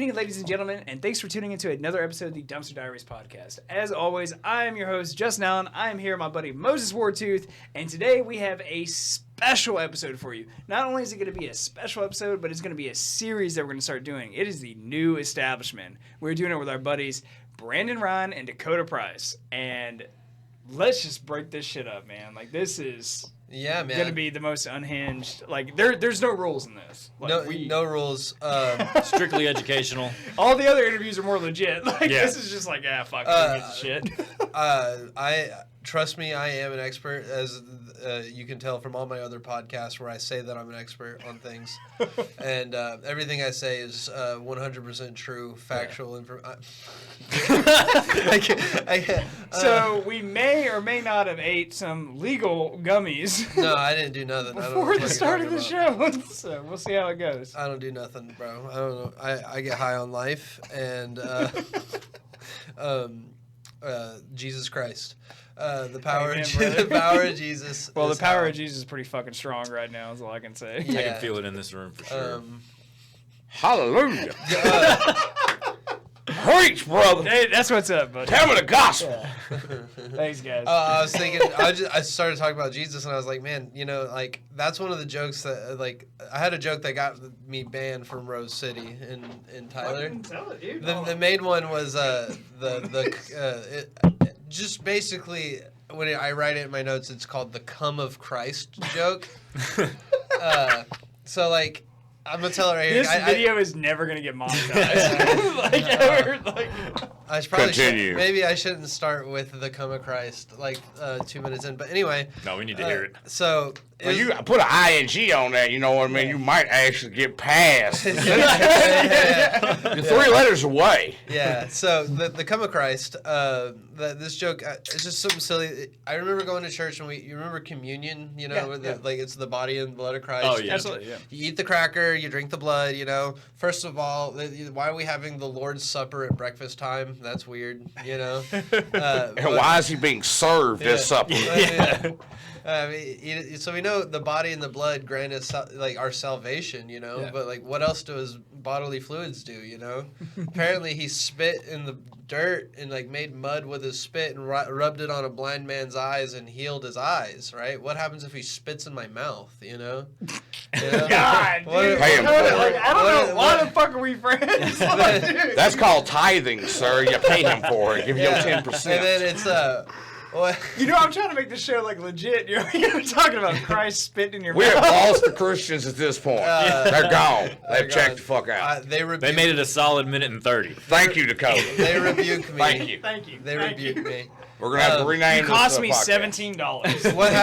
evening, ladies and gentlemen, and thanks for tuning into another episode of the Dumpster Diaries Podcast. As always, I am your host, Justin Allen. I am here with my buddy Moses Wartooth, and today we have a special episode for you. Not only is it going to be a special episode, but it's going to be a series that we're going to start doing. It is the New Establishment. We're doing it with our buddies Brandon Ryan and Dakota Price, and let's just break this shit up, man. Like, this is... Yeah, man. Gonna be the most unhinged. Like there's no rules in this. Like, no rules. Strictly educational. All the other interviews are more legit. Like this is just like, fuck, who gives a shit. Trust me, I am an expert, as you can tell from all my other podcasts where I say that I'm an expert on things, and everything I say is 100% true, factual information. So we may or may not have ate some legal gummies. No, I didn't do nothing. Before the start of the show, so we'll see how it goes. I don't do nothing, bro. I don't know. I get high on life and Jesus Christ. The power of Jesus. Well, the power of Jesus is pretty fucking strong right now, is all I can say. Yeah. I can feel it in this room for sure. Hallelujah. Preach, brother. Hey, that's what's up, buddy. Tell me the gospel. Yeah. Thanks, guys. I was thinking, I started talking about Jesus, and I was like, man, you know, like, that's one of the jokes that, like, I had a joke that got me banned from Rose City in Tyler. Tell it, dude. The main one was just basically, when I write it in my notes, it's called the "Come of Christ" joke. So, like, I'm gonna tell it right here. This video is never gonna get monetized. I probably continue. Maybe I shouldn't start with the "Come of Christ" like 2 minutes in. But anyway. No, we need to hear it. So you put an ing on that. You know what I mean? You might actually get past. You're 3 letters away. Yeah. So the "Come of Christ." This joke, it's just something silly. I remember going to church and you remember communion, you know, like it's the body and blood of Christ. Oh, yeah. Absolutely, yeah. You eat the cracker, you drink the blood, you know. First of all, why are we having the Lord's Supper at breakfast time? That's weird, you know. And why is he being served at supper? So we know the body and the blood grant us like our salvation, you know. But like, what else does bodily fluids do, you know? Apparently, he spit in the dirt and like made mud with his spit and rubbed it on a blind man's eyes and healed his eyes, right? What happens if he spits in my mouth, you know? God, dude. Pay him for it. Like, I don't know. Why the fuck are we friends? That's called tithing, sir. You pay him for it. Give him 10%. And then it's You know, I'm trying to make this show like legit. You're talking about Christ spitting in your We mouth. have lost the Christians at this point. They're gone. They've checked the fuck out. They made it a solid minute and 30. Thank you, Dakota. They rebuke me. Thank you. They rebuke me. We're gonna have to rename It cost this me podcast. $17. What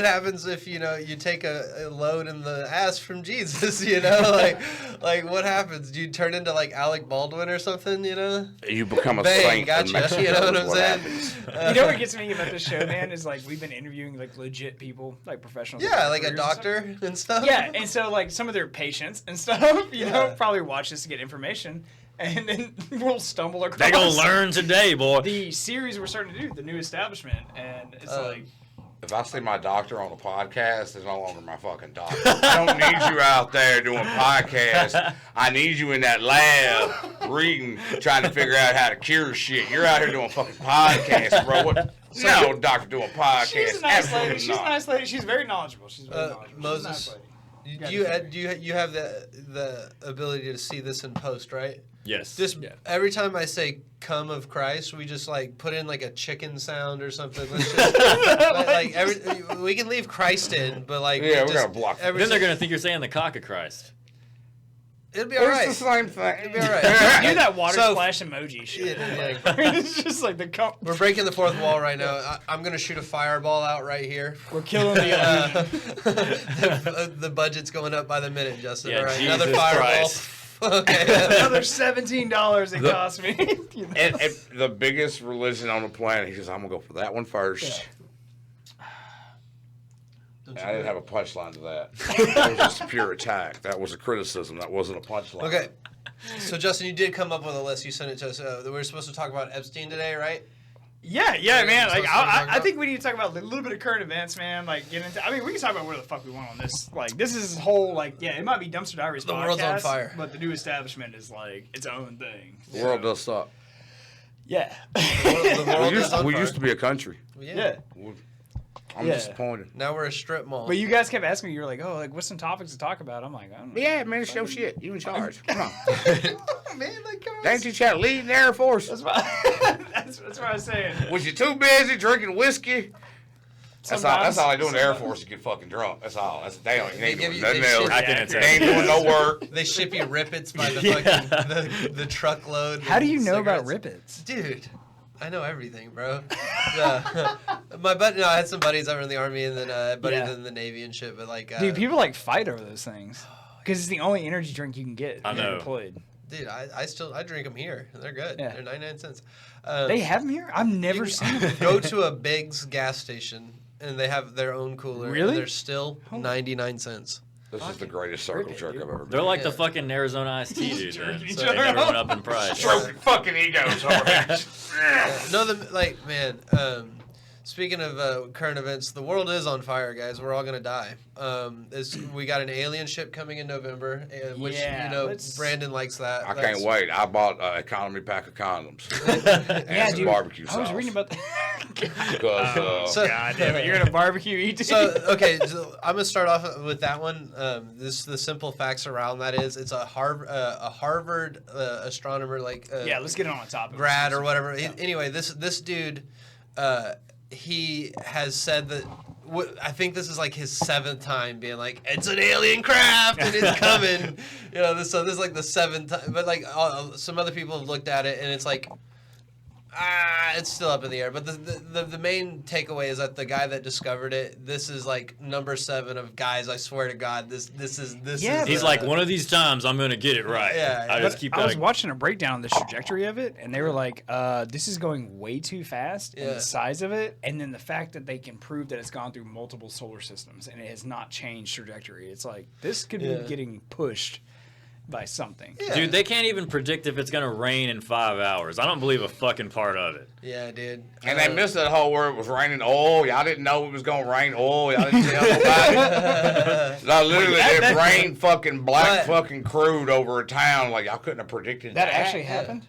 happens if you take a load in the ass from Jesus? You know, like what happens? Do you turn into like Alec Baldwin or something? You know, You become a Bang, saint gotcha. in Mexico. You know what is I'm saying? happens. You know what gets me about this show, man, is like we've been interviewing like legit people, like professionals. Yeah, like a and doctor and stuff. Yeah, and so like some of their patients and stuff, you know, probably watch this to get information, and then we'll stumble across. They gonna learn today, boy. The series we're starting to do, the New Establishment, and it's like. If I see my doctor on a podcast, it's no longer my fucking doctor. I don't need you out there doing podcasts. I need you in that lab reading, trying to figure out how to cure shit. You're out here doing fucking podcasts, bro. No doctor doing podcasts. She's a nice lady. Absolutely She's not. a nice lady. She's very knowledgeable. She's very knowledgeable. Moses, She's a nice lady. do you have the ability to see this in post, right? Yes. Just every time I say "Come of Christ," we just like put in like a chicken sound or something. Let's just, we can leave Christ in, but like Yeah, we're gonna block it. Then they're gonna think you're saying the cock of Christ. It'll be all right. It's the same thing. It'll be all right. Do that water splash emoji shit. Yeah. It's just like the We're breaking the fourth wall right now. I'm gonna shoot a fireball out right here. We're killing the The budget's going up by the minute, Justin. Yeah, all right, Jesus another fireball. Christ. Okay. another $17 it cost me. You know? And the biggest religion on the planet, he says, I'm going to go for that one first. And I didn't have a punchline to that. That was just a pure attack. That was a criticism. That wasn't a punchline. Okay. So, Justin, you did come up with a list. You sent it to us. We were supposed to talk about Epstein today, right? Yeah, man. Like, I about? think we need to talk about a little bit of current events, man. Like, get into. I mean, we can talk about whatever the fuck we want on this. Like, this is whole like, yeah, it might be Dumpster Diaries. The podcast, world's on fire. But the new establishment is like its own thing. The world does suck. Yeah. The world is on We fire. used to be a country. Yeah. I'm disappointed. Now we're a strip mall. But you guys kept asking me, you were like, oh, like, what's some topics to talk about? I'm like, I don't know. Yeah, man, it's your shit. You in charge. Come on. Oh, man, like, come on. Ain't you trying to lead the Air Force? That's what, that's what I was saying. Was you too busy drinking whiskey? That's all I do in the Air Force is get fucking drunk. That's all. That's damn. You ain't doing nothing else. I can They ain't doing no work. They ship you Rippets by the fucking the truckload. How do you know about cigarettes. Rippets? Dude, I know everything, bro. My buddy, no, I had some buddies over in the Army and then buddies in the Navy and shit. But like, Dude, people like fight over those things because it's the only energy drink you can get. I when you're know. Deployed. dude, I drink them here. They're good. Yeah. They're 99 cents. They have them here. I've never seen them. Go to a Biggs gas station and they have their own cooler. Really? And they're still 99 cents. This is the greatest circle jerk I've ever been. They're like Yeah. the fucking Arizona iced tea dude, man. Jerking each So they other never off. went up in price. Stroking fucking egos over here. No, man. Speaking of current events, the world is on fire, guys. We're all gonna die. We got an alien ship coming in November, which Brandon likes that. I can't wait. I bought an economy pack of condoms. Yeah, and some dude. barbecue sauce. I was reading about that. Because, So- God damn it, you're gonna barbecue eat. So so I'm gonna start off with that one. The simple facts around that is it's a Harvard astronomer yeah, let's get it on topic. grad or whatever. Anyway, this dude, he has said that. I think this is like his 7th time being like, it's an alien craft and it's coming. So this is like the 7th time. But like some other people have looked at it and it's like, it's still up in the air. But the main takeaway is that the guy that discovered it, this is like number 7 of guys. I swear to God, this is. Yeah, He's like, one of these times I'm gonna get it right. Yeah, I just keep I was like, watching a breakdown of the trajectory of it, and they were like, this is going way too fast, and Yeah. the size of it, and then the fact that they can prove that it's gone through multiple solar systems, and it has not changed trajectory. It's like, this could Yeah. be getting pushed by something. Yeah. dude, they can't even predict if it's gonna rain in 5 hours. I don't believe a fucking part of it. Yeah, dude. and they missed that whole where it was raining oil. Y'all didn't know it was going to rain oil. Y'all didn't tell nobody. No, literally, it rained fucking black fucking crude over a town. Like, y'all couldn't have predicted that. That actually happened?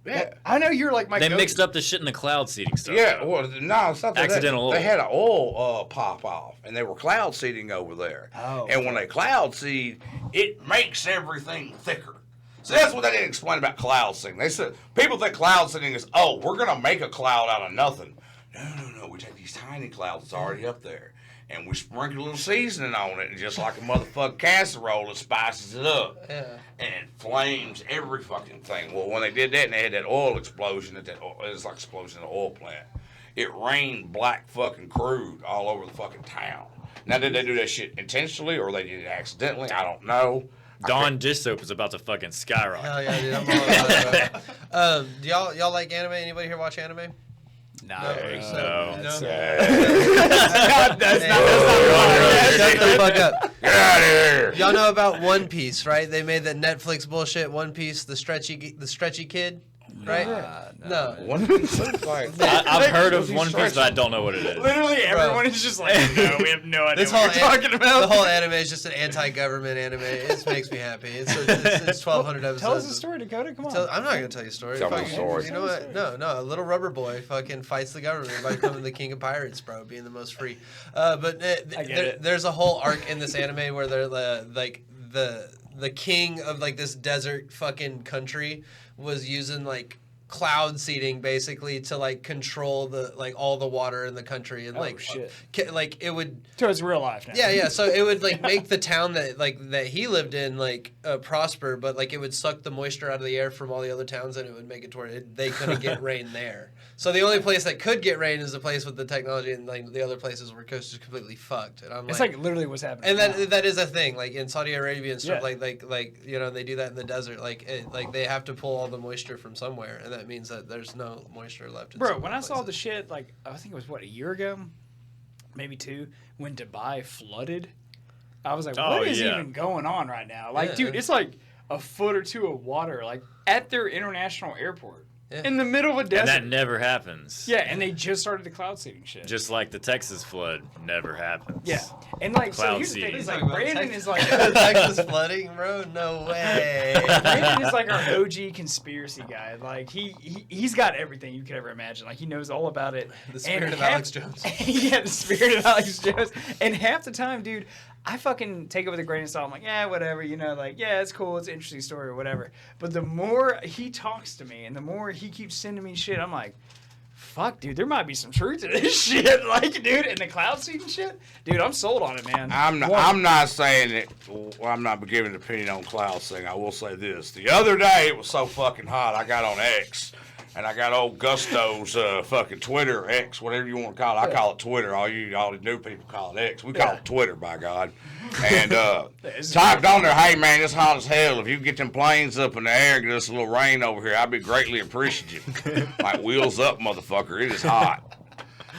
Yeah. I know you're like my They go- mixed up the shit in the cloud seeding stuff. Yeah, though. well, no, it's not that. Accidental oil. They had an oil pop off, and they were cloud seeding over there. Oh. And when they cloud seed, it makes everything thicker. So that's what they didn't explain about cloud seeding. They said people think cloud seeding is, oh, we're gonna make a cloud out of nothing. No. We take these tiny clouds that's already up there, and we sprinkle a little seasoning on it, and just like a motherfucking casserole, it spices it up. Yeah. And it flames every fucking thing. Well, when they did that and they had that oil explosion, it was like explosion in an oil plant. It rained black fucking crude all over the fucking town. Now, did they do that shit intentionally or they did it accidentally? I don't know. Dawn dish soap is about to fucking skyrocket. Hell yeah, dude. I'm all about it, bro. Do y'all like anime? Anybody here watch anime? No. No. That's Shut the fuck up. Get out of here! Y'all know about One Piece, right? They made that Netflix bullshit One Piece, the stretchy kid, right? No. One Piece looks like I've heard of One Piece, but I don't know what it is. Literally everyone is just like, no, we have no idea This what whole you're talking about. the whole anime is just an anti-government anime. It makes me happy. It's 1,200 episodes. Tell us the story, Dakota. Come on. I'm not gonna tell you a story. Tell me a Fucking- story. You know what? No. A little rubber boy fucking fights the government by becoming the king of pirates, bro, being the most free. But I get it. there's a whole arc in this anime where they're like the king of like this desert fucking country was using like cloud seeding basically to like control the like all the water in the country and like shit. Like it would So it's real life now. yeah, so it would like make the town that he lived in like prosper, but like it would suck the moisture out of the air from all the other towns, and it would make it to where they couldn't get rain there. So the only place that could get rain is the place with the technology, and like the other places were just completely fucked. And I'm It's like literally what's happening. and now. that is a thing, like in Saudi Arabia and stuff, Yeah. like you know they do that in the desert, like they have to pull all the moisture from somewhere, and that means that there's no moisture left. In Bro, some when I saw places. the shit, like, I think it was, a year ago? Maybe 2, when Dubai flooded. I was like, what is even going on right now? Like, Yeah. dude, it's like a foot or 2 of water, like, at their international airport. in the middle of a desert. And that never happens. Yeah, and they just started the cloud seeding shit. Just like the Texas flood never happens. Yeah, and like so Cloud here's the thing: seeding. is like Brandon is like Texas flooding, bro. No way. Brandon is like our OG conspiracy guy. Like he's got everything you could ever imagine. Like he knows all about it. The spirit of Alex Jones. Yeah, the spirit of Alex Jones. And half the time, dude, I fucking take it with a grain of salt. I'm like, yeah, whatever, like, yeah, it's cool, it's an interesting story or whatever. But the more he talks to me and the more he keeps sending me shit, I'm like, fuck, dude, there might be some truth to this shit. Like, dude, and the cloud seeding shit, dude, I'm sold on it, man. I'm not saying it. Well, I'm not giving an opinion on cloud seeding. I will say this: the other day it was so fucking hot. I got on X. And I got old Gusto's fucking Twitter, X, whatever you want to call it. I call it Twitter. All the new people call it X. We call it Twitter, by God. And typed on there, hey, man, it's hot as hell. If you get them planes up in the air and get us a little rain over here, I'd be greatly appreciative. Like, wheels up, motherfucker. It is hot.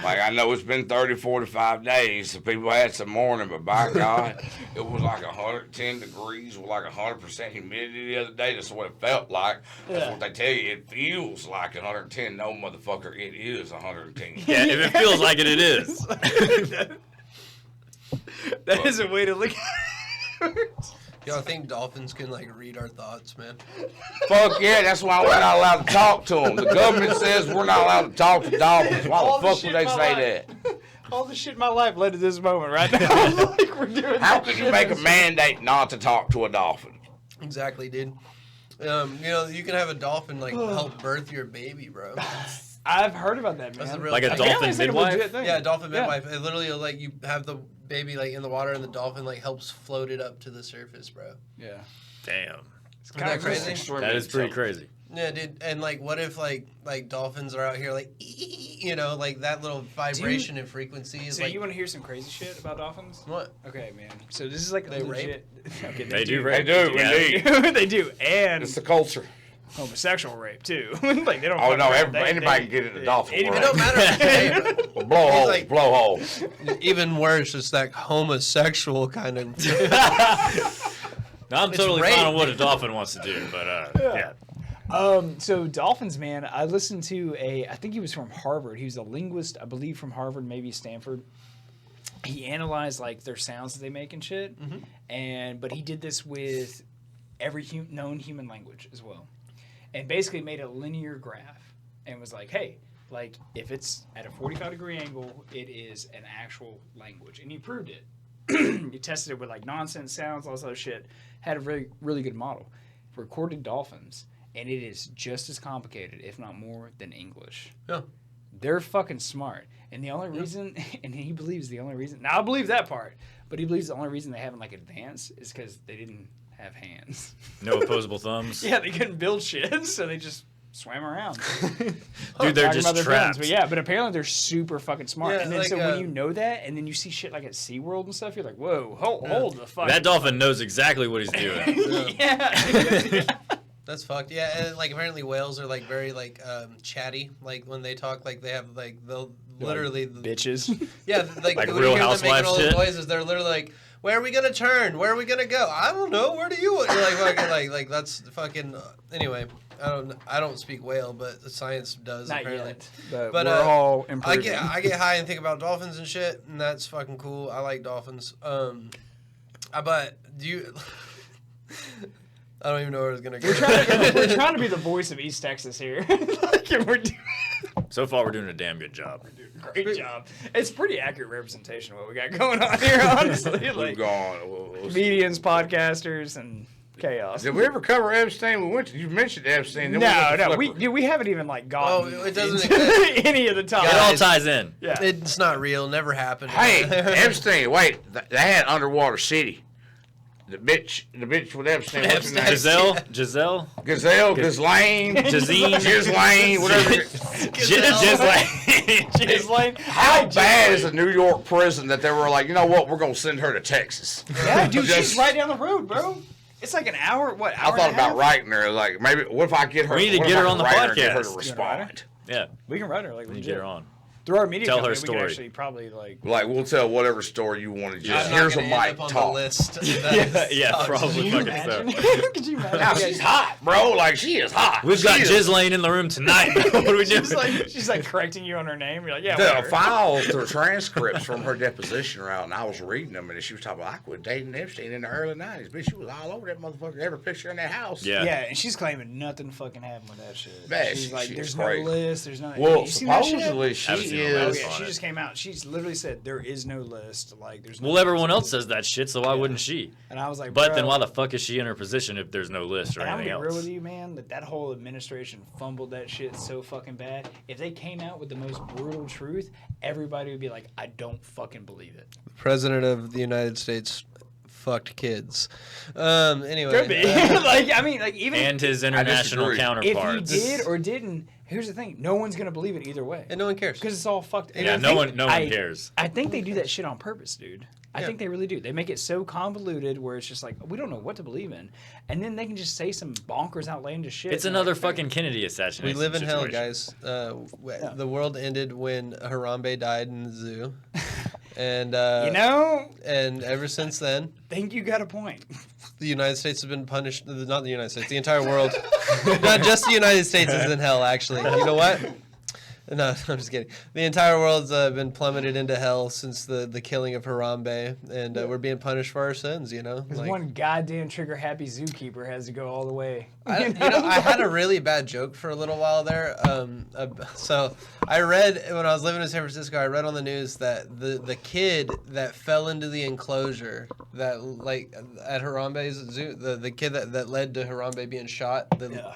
Like, I know it's been 30, 45 days, so people had some morning, but by God, it was like 110 degrees with like 100% humidity the other day. That's what it felt like. That's what they tell you. It feels like 110. No, motherfucker, it is 110. Yeah, if it feels like it, it is. That is a way to look at it. Y'all think dolphins can, like, read our thoughts, man? Fuck yeah, that's why we're not allowed to talk to them. The government says we're not allowed to talk to dolphins. Why the fuck would they say that? All the shit in my life led to this moment right now. Like we're doing How could you make a mandate not to talk to a dolphin? Exactly, dude. You can have a dolphin, like, help birth your baby, bro. I've heard about that, man. Like a dolphin midwife? Yeah, a dolphin midwife. It literally, like, you have the baby, like, in the water, and the dolphin, like, helps float it up to the surface, bro. Yeah. Damn. Isn't that crazy? That is pretty crazy. Yeah, dude. And, like, what if, like dolphins are out here, like, like, that little vibration and frequency is, so like... you want to hear some crazy shit about dolphins? What? Okay, man. So this is, like, They legit... Okay, They do rape. They do, indeed. They do, and... It's the culture. Homosexual rape, too. Like, they don't... Oh, no, anybody can get into dolphin It rape. don't matter. Blowhole, like- blowhole. Even worse, it's that homosexual kind of... Now, I'm It's totally rape. fine on what a dolphin wants to do, but yeah. So dolphins, man, I listened to I think he was from Harvard. He was a linguist, I believe, from Harvard, maybe Stanford. He analyzed, like, their sounds that they make and shit. But he did this with every known human language as well. And basically made a linear graph and was like, hey, like, if it's at a 45-degree angle, it is an actual language. And he proved it. He tested it with, like, nonsense sounds, all this other shit. Had a really, really good model. Recorded dolphins, and it is just as complicated, if not more, than English. Yeah. They're fucking smart. And the only reason, and he believes the only reason, now I believe that part, but he believes the only reason they haven't, like, advanced is because they didn't have hands. No opposable thumbs. Yeah, they couldn't build shit, so they just swam around. Dude, they're Talking just about their trapped. feelings, but apparently they're super fucking smart. Yeah, and then like, so when you know that, and then you see shit like at SeaWorld and stuff, you're like, whoa, hold the fuck. That dolphin knows exactly what he's doing. Yeah. That's fucked. Yeah, and, like, apparently whales are, like, very, like, chatty. Like, when they talk, like, they have, like, they'll literally... Bitches. Yeah, like Like when Real you hear them Housewives making all those shit? noises, they're literally like, where are we going to turn? Where are we going to go? I don't know. Where do you want? You're like, fucking, like, that's fucking... anyway, I don't speak whale, but the science does, Not apparently. yet. But But, we're all improving. I get high and think about dolphins and shit, and that's fucking cool. I like dolphins. But do you... I don't even know where I was going to go. We're trying to be the voice of East Texas here. Like, we're doing So far, we're doing a damn good job. a great job. It's pretty accurate representation of what we got going on here, honestly. We've Like, gone. comedians, podcasters, and chaos. Did we ever cover Epstein? You mentioned Epstein. Then we went to No, Flipper. we haven't even, like, gotten Oh, it doesn't into exist. any of the topics. It all ties in. Yeah. It's not real. Never happened. Hey, Epstein. Wait, they had Underwater City. The bitch with Epstein. What's her name? Giselle? Gazelle, Ghislaine, Jazine? Ghislaine, whatever. Ghislaine. How bad is a New York prison that they were like, you know what, we're gonna send her to Texas? Yeah, dude, Just- she's right down the road, bro. It's like an hour, what, I hour thought and a half? about writing her. Like, maybe what if I get her? We need to what get if her I on the write her and get her to podcast. respond. Yeah, We can write her, like, we need legit. to get her on. Through our media Tell company, her we story. could actually probably like we'll tell whatever story you want to just. I'm not Here's a gonna end mic up on the talk. list. Yeah, probably fucking so. Could you Now imagine? she's hot, bro. Like she is hot. We've got She is- Jizz laying in the room tonight. What are we doing? She's like correcting you on her name. You're like, yeah, The whatever. files, the transcripts from her deposition are out, and I was reading them, and she was talking about I quit dating Epstein in the early '90s. Bitch, she was all over that motherfucker. Every picture in that house. Yeah. Yeah, and she's claiming nothing fucking happened with that shit. Man, she's like, she's there's crazy. no list, there's no. Well, you seen that shit? supposedly she Haven't seen the Oh is. yeah, on she it. just came out. She's literally said there is no list. Like there's. No Well, everyone else says that shit, so why wouldn't she? And I was like, But bro, then why the fuck is she in her position if there's no list or And I'm anything gonna be real else? with you, man. That whole administration fumbled that shit so fucking bad. If they came out with the most brutal truth, everybody would be like, I don't fucking believe it. President of the United States fucked kids. Anyway. Could be. Like, I mean, like even And his international disagree. if counterparts. he did or didn't, here's the thing: no one's gonna believe it either way. and no one cares. Because it's all fucked. And Yeah, I no think- one cares. I think they do that shit on purpose, dude. I Yeah. think they really do. They make it so convoluted where it's just like we don't know what to believe in, and then they can just say some bonkers, outlandish shit. It's and another like, fucking Kennedy assassination. We live in hell, situation. guys. The world ended when Harambe died in the zoo. And You know, and ever since then, think you got a point. the United States has been punished. Not the United States, the entire world. Not just the United States is in hell, actually. You know what? No, I'm just kidding. The entire world's been plummeted into hell since the killing of Harambe, and we're being punished for our sins, you know? Because Like, one goddamn trigger-happy zookeeper has to go all the way. I had a really bad joke for a little while there. So I read, when I was living in San Francisco, I read on the news that the kid that fell into the enclosure that, like, at Harambe's zoo, the kid that led to Harambe being shot, the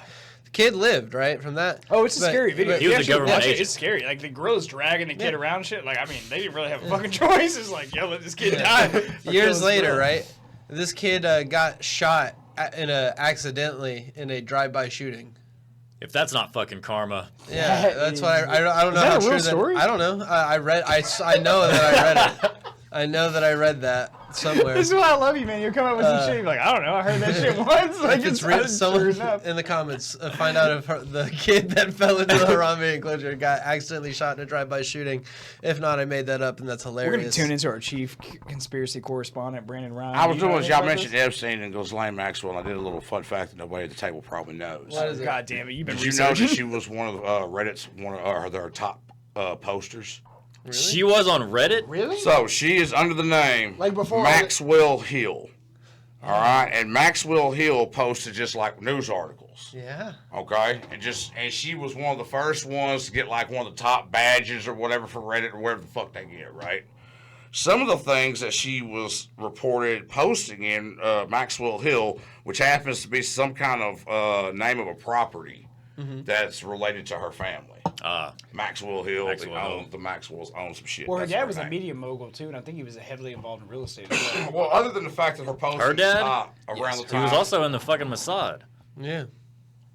kid lived, right, from that. Oh, it's a scary video. He was a Actually government watch it, agent. It's scary. Like the gorilla's dragging the kid Yeah. around and shit. Like, I mean, they didn't really have a fucking choice. It's like, yo, let this kid die. Or kill Years this later, gorilla. right, this kid got shot accidentally in a drive-by shooting. If that's not fucking karma. Yeah, That that's is- why I don't know that how a real true story? that. I don't know. I know that I read it. I know that I read that somewhere. This is why I love you, man. You'll come up with some shit. You're like, I don't know. I heard that shit once. Like, If it's real, true someone enough. in the comments find out if the kid that fell into the Harambe enclosure got accidentally shot in a drive-by shooting. If not, I made that up, and that's hilarious. We're going to tune into our chief conspiracy correspondent, Brandon Ryan. I was You know doing, anything y'all about mentioned this? Epstein and Ghislaine Maxwell, and I did a little fun fact that nobody at the table probably knows. What is it? God damn it. You've been Did you know that researching. she was one of Reddit's their top posters? Really? She was on Reddit? Really? So she is under the name Like before Maxwell Hill. All right, and Maxwell Hill posted just like news articles. Yeah. Okay, and she was one of the first ones to get like one of the top badges or whatever for Reddit or whatever the fuck they get, right? Some of the things that she was reported posting in Maxwell Hill, which happens to be some kind of name of a property that's related to her family. Maxwell Hill, the Maxwells own some shit. Well, her That's dad her was a name. media mogul, too, and I think he was heavily involved in real estate as well. Well, other than the fact that her post Her dad? around the He time. was also in the fucking Mossad. Yeah.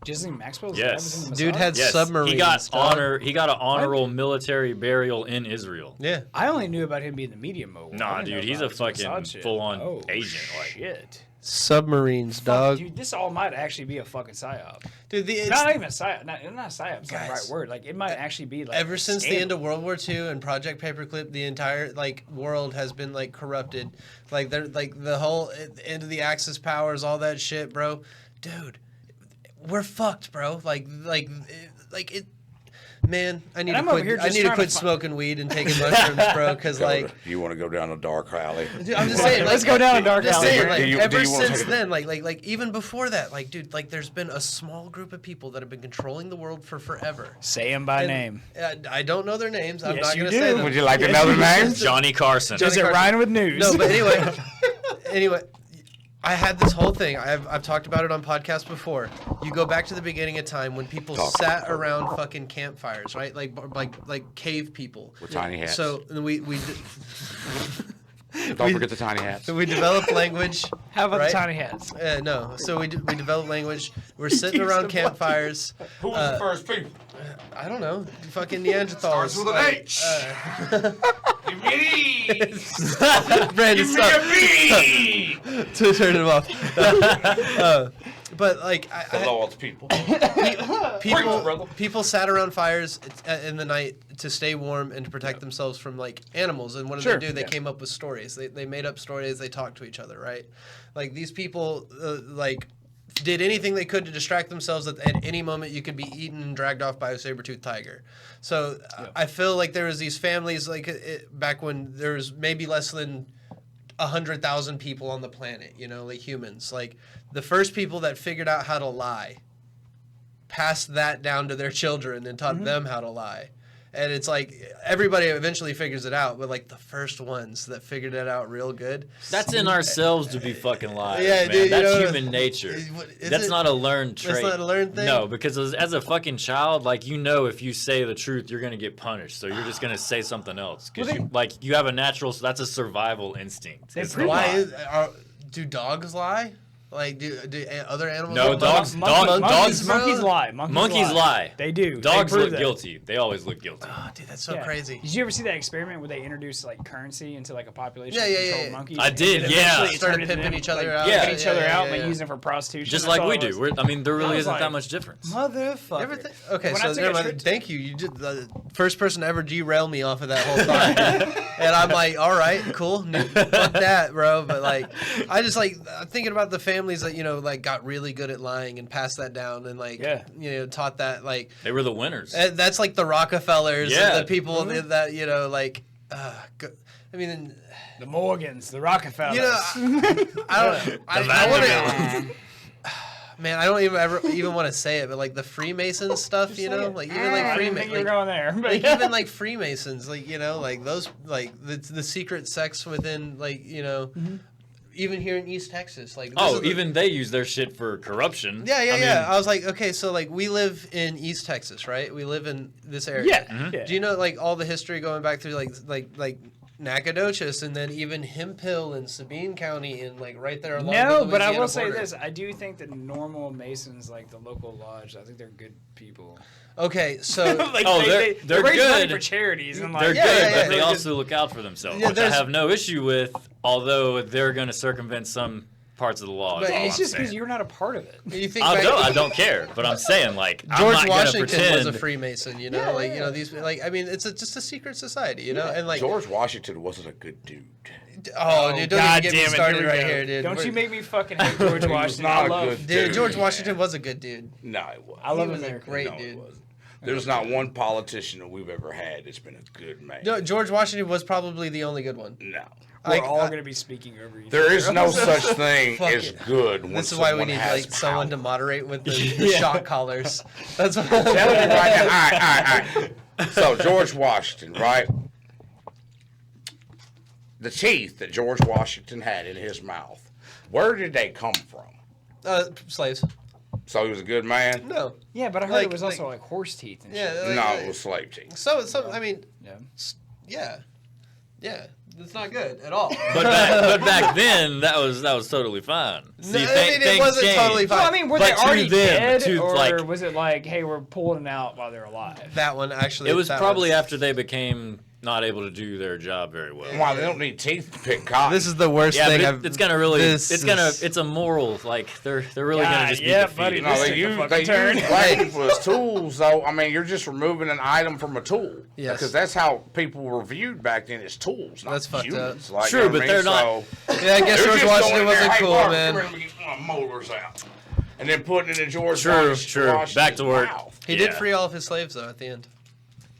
Disney Maxwell's Yes. dad was in the Dude Mossad? had Yes, submarines. he got dog. He got an honorable military burial in Israel. Yeah. I only knew about him being the media mogul. Nah, I didn't know dude, he's about a his fucking Mossad shit. full-on Oh, agent, like- shit. Submarines, Fuck, dog. dude, this all might actually be a fucking psyop. Dude, Not even a psyop. Not a psyop's not the Guys, right word. Like, it might actually be like ever since the scandal. end of World War II and Project Paperclip, the entire world has been corrupted. Like they're the whole end of the Axis powers, all that shit, bro. Dude, we're fucked, bro. It. Man, I need And to I'm over here quit. I just need to trying quit to fi- smoking weed and taking mushrooms, bro. Because you want to go down a dark alley? dude, I'm just saying. Let's go down a dark Just alley. saying, Do you ever wanna since take a- then, even before that, dude, there's been a small group of people that have been controlling the world for forever. Say him by And, name. I don't know their names. I'm Yes, not you going to say do. them. Would you like to know the names? Johnny Carson. Does it Carson. rhyme with news? No, but anyway, I had this whole thing. I've talked about it on podcasts before. You go back to the beginning of time when people sat around fucking campfires, right? Like cave people With tiny hats. So we Don't forget the tiny hats. we developed language. How about right? the tiny hats? No. So we developed language. We're sitting around campfires. Who was the first people? I don't know. Fucking Neanderthals. Starts with an H. Bee! Brandon, Give me a bee! to turn him off. But like, The Lord's people. people sat around fires in the night to stay warm and to protect themselves from like animals. And what did they do? They came up with stories. They made up stories. They talked to each other, right? Like these people, like, did anything they could to distract themselves that at any moment you could be eaten and dragged off by a saber-toothed tiger. So I feel like there was these families like back when there was maybe less than 100,000 people on the planet, you know, like humans. Like the first people that figured out how to lie passed that down to their children and taught them how to lie. And it's like everybody eventually figures it out, but like the first ones that figured it out real good. That's in ourselves to be fucking liars, Yeah, man. dude, That's you know, human nature. That's not a learned trait. That's not a learned thing? No, because as a fucking child, like, you know, if you say the truth, you're going to get punished. So you're just going to say something else. Because you have a natural, so that's a survival instinct. Do dogs lie? Like, do other animals? No, lie? monkeys lie. Monkeys lie. They do. Dogs look guilty. They always look guilty. Oh, dude, that's so crazy. Did you ever see that experiment where they introduced like currency into like a population of Yeah. controlled monkeys? I did, yeah. Started pimping each other out. Pimping each other out, yeah. like using it for prostitution. Just That's like all we it was. do. There really isn't like, that much difference. Motherfucker. Okay, When I so took a never trip mind. to- Thank you. You did the first person to ever derail me off of that whole thought. And I'm like, all right, cool. Fuck that, bro. But like, I just like thinking about the families that, you know, like got really good at lying and passed that down and like, you know, taught that like. They were the winners. That's like the Rockefellers and the people Mm-hmm. that, you know, like, I mean. The Morgans, the Rockefellers. You know, I want to. Man, I don't even want to say it, but like the Freemason stuff, you know, like even like I didn't think you were going there. But like even like Freemasons, like, you know, like those, like the secret sects within, like, you know, even here in East Texas, like even they use their shit for corruption. Yeah. I was like, okay, so like we live in East Texas, right? We live in this area. Yeah. Do you know like all the history going back through like Nacogdoches and then even Hemphill and Sabine County and like right there along the but I Louisiana will say border. this: I do think that normal Masons, like the local lodge, I think they're good people. Okay, so like they're raise money good for charities and like They're Yeah, good, yeah, but yeah. they also look out for themselves, Yeah, which I there's- have no issue with, although they're going to circumvent some parts of the law. But is all it's I'm just saying. because you're not a part of it. you think I back, don't care, but I'm saying, like, I'm George not going to Washington pretend. was a Freemason, you know, like you know these like I mean it's just a secret society, you know, and like George Washington wasn't a good dude. oh dude, don't God even get me damn it, started we right go. here, dude. Don't We're- you make me fucking hate George Washington. not I a love, good dude. George man. Washington was a good dude. No, it wasn't. I love He was a America. great No, it dude. wasn't. There's not one politician that we've ever had that's been a good man. No, George Washington was probably the only good one. No. We're Like, all going to be speaking over each There other. is no such thing Fuck as it. good when This is why we someone need has like someone to power. moderate with the shot callers. That's what. Tell me right now. All right. So George Washington, right? The teeth that George Washington had in his mouth, where did they come from? Slaves. So he was a good man? No. Yeah, but I heard Like- it was also like horse teeth and shit. Yeah. Like, No, it was slave teeth. So I mean, Yeah. yeah. That's not good at all. but back then, that was totally fine. See, No, I mean, it wasn't totally fine. Well, I mean, were But they to already them, dead, to, or like- was it like, hey, we're pulling them out while they're alive? That one actually. It was that probably one. after they became not able to do their job very well. Why, they don't need teeth to pick cotton. This is the worst Yeah, thing. but it's gonna really, this is- it's a moral, like, they're really gonna just be yeah, defeated. buddy, No, this they took a use fucking turn. blades as tools, though. I mean, you're just removing an item from a tool. Yes. Because that's how people were viewed back then as tools, not That's fucked humans. up. Like, True, you know but what I they're mean? not- So, Yeah, I guess they're George just Washington going in there, wasn't "Hey, cool, Mark, man. come here, let me get my molars out. And then putting it in George True. Washington's Back to work. mouth. He did free all of his slaves though at the end.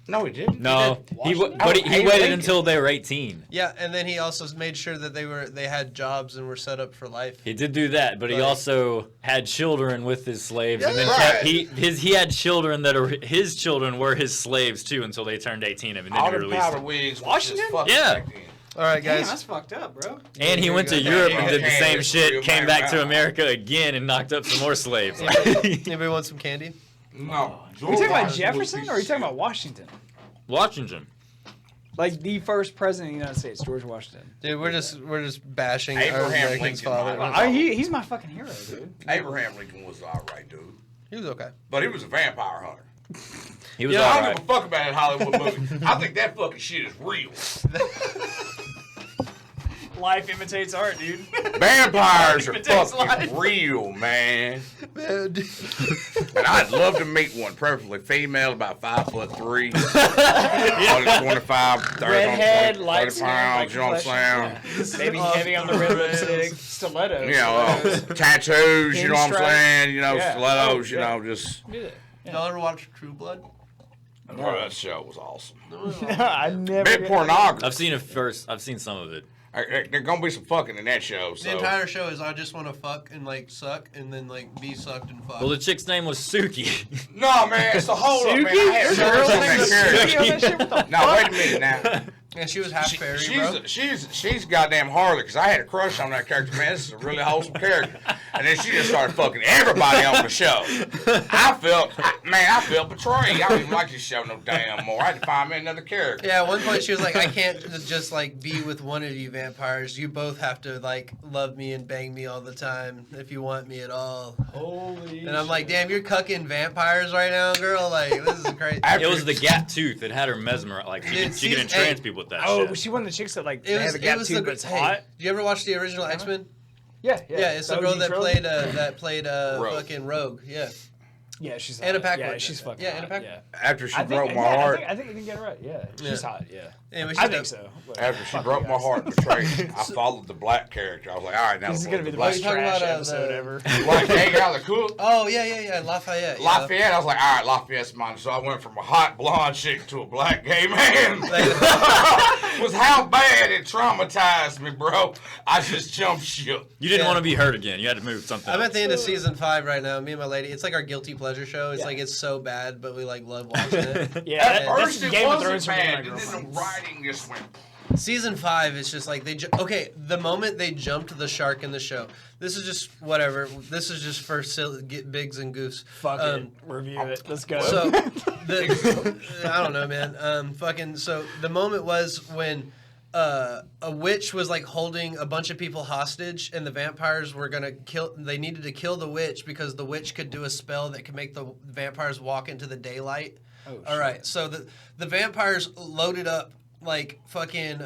No, he didn't. No, he Washington? but he Abe waited Lincoln. until they were 18. Yeah, and then he also made sure that they had jobs and were set up for life. He did do that, but he Right. also had children with his slaves, and then Yeah. kept, he had children that are his children were his slaves too until they turned 18, and then All he the released powder them. wigs. Washington? Yeah. Back then. All right, Damn, guys. that's fucked up, bro. And he Here went we to go. Europe Yeah, and did the yeah, same it's shit, real came man back to around. America again, and knocked up some more slaves. Anybody want some candy? No. Are you talking about Jefferson or are you talking about Washington? Washington. Like the first president of the United States, George Washington. Dude, we're just bashing Abraham our American's Lincoln, father. man. He's my fucking hero, dude. Abraham Lincoln was all right, dude. He was okay. But he was a vampire hunter. He was I all don't right. give a fuck about that Hollywood movie. I think that fucking shit is real. Life imitates art, dude. Vampires are Imitates fucking life. real, man. Man, And I'd love to meet one, preferably female, about 5'3", 25, 30, Redhead, 30 light skin, pounds. You know what I'm saying? Maybe heavy on the red lipstick, stilettos. You know, tattoos. You know what I'm Pinstripe. saying? You know, Yeah. stilettos. Oh, You yeah. know, just. y'all ever watch True Blood? Oh, that show was awesome. I never. Big pornography. I've seen it first. I've seen some of it. There's gonna be some fucking in that show. The So entire show is I just want to fuck and like suck and then like be sucked and fuck. Well, the chick's name was Suki. no, man, it's a hold up, man. I had There's a a girl's crush on name that that's Suki on that shit? What character. the Now wait a minute now. and she was half fairy, bro. She's goddamn Harley because I had a crush on that character. Man, this is a really wholesome character. And then she just started fucking everybody on the show. I felt betrayed. I don't even like this show no damn more. I had to find me another character. Yeah, at one point she was like, I can't just like be with one of you vampires. You both have to like love me and bang me all the time if you want me at all. Holy And I'm like, damn, you're cucking vampires right now, girl. Like, this is crazy. It was the gap tooth. It had her mesmerized. Like she could entrance people with that Oh, shit. she one of the chicks that like It they was, have a it gap was too, the. but it's Hey, hot. do you ever watch the original X-Men? Yeah, Yeah, it's the girl OG that trilogy. played Rogue. fucking Rogue. Yeah, Yeah, she's Anna hot. Paquin. Yeah, she's fucking Yeah, hot. Anna Paquin. Yeah. After she I think, broke my yeah, heart. I think we can get it right. Yeah, she's Yeah. hot. Yeah, anyway, I she's think dope. so. But After she fuck broke you my guys. heart and betrayed me, I followed the black character. I was like, all right, now This is we're gonna be the black most talking trash about, episode the- ever. Black hang out of the cool. Oh yeah, Lafayette. Yeah. Lafayette, I was like, all right, Lafayette's mine. So I went from a hot blonde chick to a black gay man. Was how bad it traumatized me, bro. I just jumped ship. You didn't Yeah. want to be hurt again. You had to move something. I'm else. at the end of season 5 right now. Me and my lady. It's like our guilty pleasure show. It's Yeah. like it's so bad, but we like love watching it. Yeah, At that's first it Game of wasn't Thrones for me and my bad, and then girlfriend. the writing just went. Season 5 is just like okay. The moment they jumped the shark in the show, this is just whatever. This is just for get bigs and goofs. Fuck it. Review it. Let's go. So, I don't know, man. Fucking. So the moment was when a witch was like holding a bunch of people hostage, and the vampires were gonna kill. They needed to kill the witch because the witch could do a spell that could make the vampires walk into the daylight. Oh, All right. So the vampires loaded up like fucking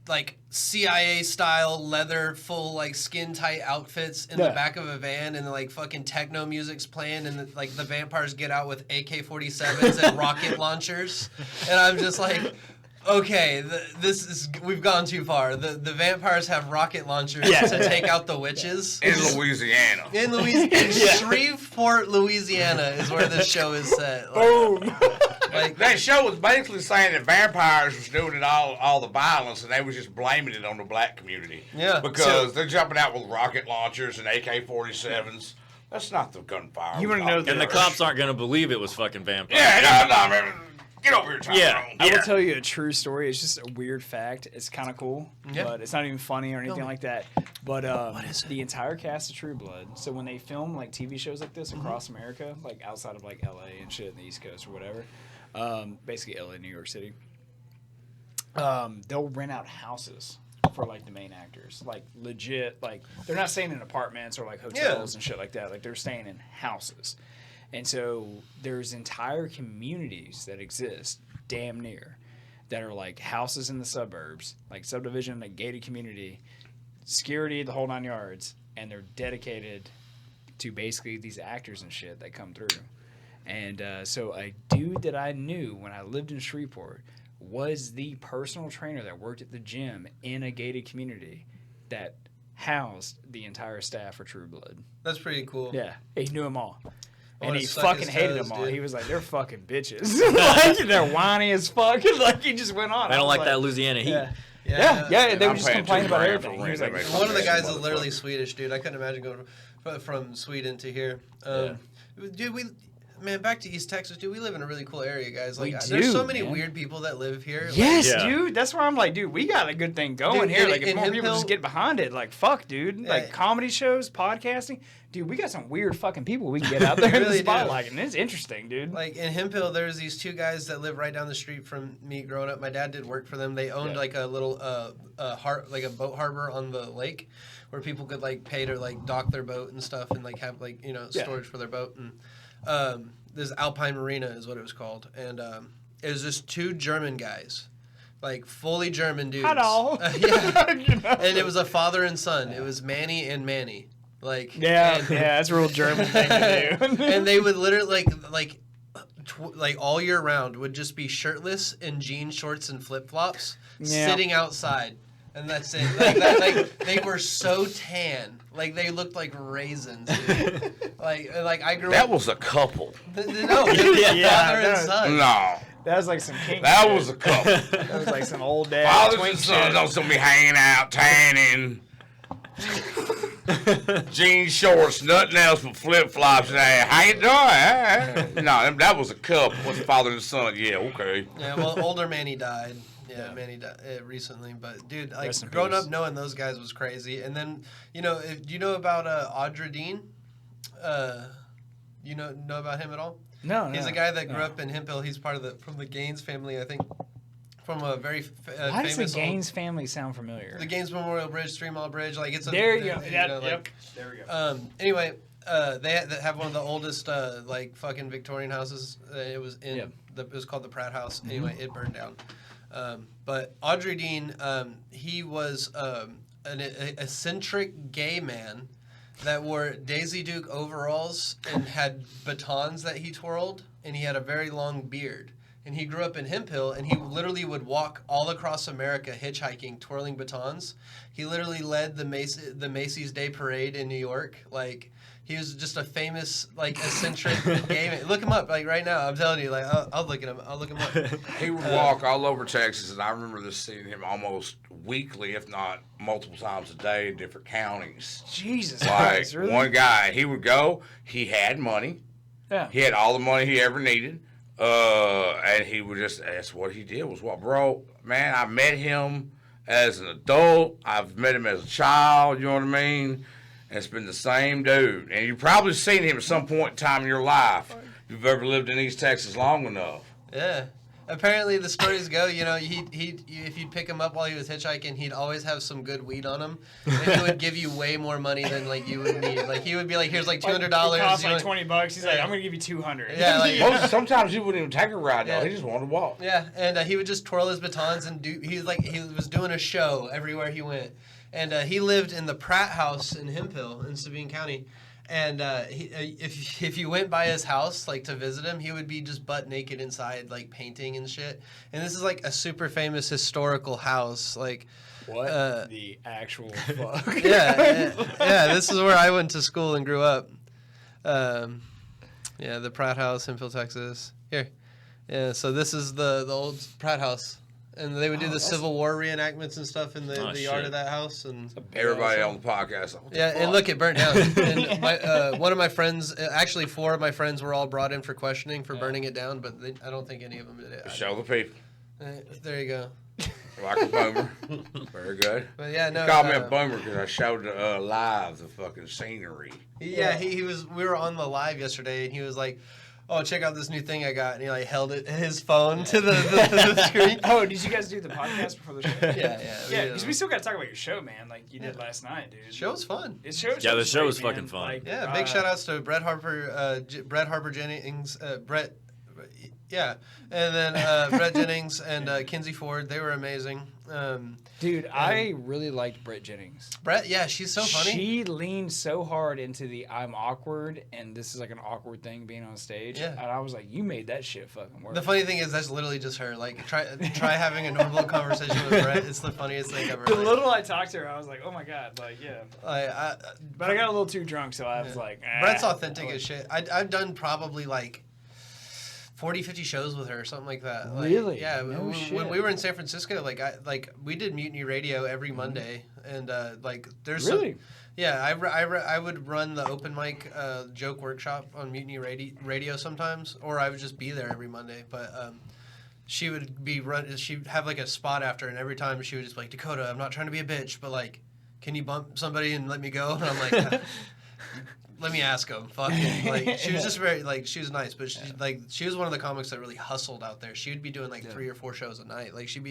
like CIA style leather full like skin tight outfits in the Yeah. back of a van, and like fucking techno music's playing, and like the vampires get out with AK-47s and rocket launchers, and I'm just like, okay, we've gone too far. The vampires have rocket launchers to take out the witches. In Louisiana. In Louisiana, Shreveport, Louisiana is where this show is set. Like, Boom. like That show was basically saying that vampires was doing it all the violence, and they was just blaming it on the black community. Yeah. Because they're jumping out with rocket launchers and AK-47s. That's not the gunfire. You wanna know And the cops aren't gonna believe it was fucking vampires. Yeah, no, man. Get over here, Tyrone. Yeah. I will tell you a true story. It's just a weird fact. It's kind of cool, Yeah. but it's not even funny or anything No. like that. But the entire cast of True Blood. So when they film like TV shows like this across America, like outside of like LA and shit in the East Coast or whatever, basically LA, New York City, they'll rent out houses for like the main actors, like legit. Like they're not staying in apartments or like hotels and shit like that. Like they're staying in houses. And so there's entire communities that exist damn near that are like houses in the suburbs, like subdivision, like gated community, security, the whole 9 yards, and they're dedicated to basically these actors and shit that come through. And so a dude that I knew when I lived in Shreveport was the personal trainer that worked at the gym in a gated community that housed the entire staff for True Blood. that's pretty cool. Yeah, he knew them all. And wanna he suck fucking his hated toes, them all. dude. He was like, they're fucking bitches. Like, they're whiny as fuck. Like, he just went on. I I don't was like that Louisiana heat. Yeah, they I'm would just paying complain about $2,000 everything. for He was rent. like, That makes One of the guys is Motherfucker. literally Swedish, dude. I couldn't imagine going from Sweden to here. Dude, man, back to East Texas, dude. We live in a really cool area, guys. Like, We there's so do, many man. weird people that live here. Like, yes, Yeah. dude. That's where I'm like, dude, we got a good thing going Dude, here. in- Like, if in more people Hemphill- just get behind it, like, fuck, dude. Like, Yeah. comedy shows, podcasting. Dude, we got some weird fucking people we can get out there in really the do. spotlight. And it's interesting, dude. Like in Hemphill, there's these two guys that live right down the street from me growing up. My dad did work for them. They owned Yeah. like a little like a boat harbor on the lake, where people could like pay to like dock their boat and stuff, and like have like Yeah. storage for their boat. And This Alpine Marina is what it was called, and it was just 2 German guys, like fully German dudes. Hello. Yeah. And it was a father and son. It was Manny and Manny. Like that's a real German thing to do. And they would literally like all year round would just be shirtless in jean shorts and flip flops, sitting outside. And that's it. Like they were so tan. Like they looked like raisins. Dude. Like I grew up. That was a couple. No, it was father and son. No. That was like some king That shit. was a couple. That was like some old dad. Fathers twink and sons shit. don't still be hanging out, tanning. Jean shorts, nothing else but flip flops. How you doing? No, that was a couple. What's father and son? Yeah, okay. Yeah, well, older Manny died. Yeah, Manny died recently. But dude, like growing up knowing those guys was crazy. And then do you know about Audra Dean? You know about him at all? No, He's a guy that grew up in Hemphill. He's part of from the Gaines family, I think. From a very Why famous. does the Gaines family sound familiar? The Gaines Memorial Bridge, 3 Mile Bridge, like it's a. There you go. Yep. There we go. Anyway, they have one of the oldest like fucking Victorian houses. It was in it was called the Pratt House. Mm-hmm. Anyway, it burned down. But Audrey Dean, he was an eccentric gay man that wore Daisy Duke overalls and had batons that he twirled, and he had a very long beard. And he grew up in Hemphill, and he literally would walk all across America hitchhiking, twirling batons. He literally led the Macy's Day Parade in New York. Like, he was just a famous, like, eccentric gay man. Look him up, like, right now. I'm telling you, like, I'll look at him. I'll look him up. He would walk all over Texas, and I remember seeing him almost weekly, if not multiple times a day in different counties. Jesus like, Christ, really? One guy, he would go, he had money. Yeah. He had all the money he ever needed. And he would that's what he did was bro, man, I met him as an adult. I've met him as a child, you know what I mean? And it's been the same dude. And you've probably seen him at some point in time in your life if you've ever lived in East Texas long enough. Yeah. Apparently, the stories go, if you'd pick him up while he was hitchhiking, he'd always have some good weed on him, and he would give you way more money than like you would need. Like he would be like, "Here's like $200." It costs like $20. He's like, "I'm gonna give you $200." Yeah, like sometimes he wouldn't even take a ride. Though. He just wanted to walk. Yeah, and he would just twirl his batons and he was doing a show everywhere he went, and he lived in the Pratt House in Hemphill in Sabine County. And if you went by his house, like, to visit him, he would be just butt naked inside, like, painting and shit. And this is, like, a super famous historical house. Like, what the actual fuck? Yeah, this is where I went to school and grew up. The Pratt House, Hemphill, Texas. Here. Yeah, so this is the old Pratt House. And they would do the Civil War reenactments and stuff in the yard of that house. And everybody on the podcast. And look, it burnt down. And one of my friends, actually 4 of my friends were all brought in for questioning for burning it down, but I don't think any of them did it. Show the people. There you go. Like a boomer. Very good. But yeah, no. He called me a boomer because I showed live the fucking scenery. Yeah, he was. We were on the live yesterday, and he was like, "Oh, check out this new thing I got," and he like held his phone to the screen. Oh, did you guys do the podcast before the show? Yeah. Because we still got to talk about your show, man. Like you did last night, dude. The show was fun. The show was fucking fun. Like, big shout outs to Brett Harper Jennings, Brett. Yeah, and then Brett Jennings and Kinsey Ford. They were amazing. Dude, I really liked Brett Jennings. Brett, yeah, she's so funny. She leaned so hard into the I'm awkward and this is like an awkward thing being on stage. Yeah. And I was like, you made that shit fucking work. The funny thing is that's literally just her. Like try having a normal conversation with Brett. It's the funniest thing ever. The little I talked to her, I was like, oh my God, like, yeah. But I got a little too drunk, so I was like, Brett's authentic as shit. I've done probably like 40, 50 shows with her, something like that. Like, really? Yeah. No shit. When we were in San Francisco, we did Mutiny Radio every Monday, and there's really. I would run the open mic joke workshop on Mutiny Radio sometimes, or I would just be there every Monday. But she would she'd have like a spot after, and every time she would just be like, "Dakota, I'm not trying to be a bitch, but like, can you bump somebody and let me go?" And I'm like, let me ask him. Fucking, like, she was just very, like, she was nice, but she was one of the comics that really hustled out there. She would be doing, like, 3 or 4 shows a night. Like, she'd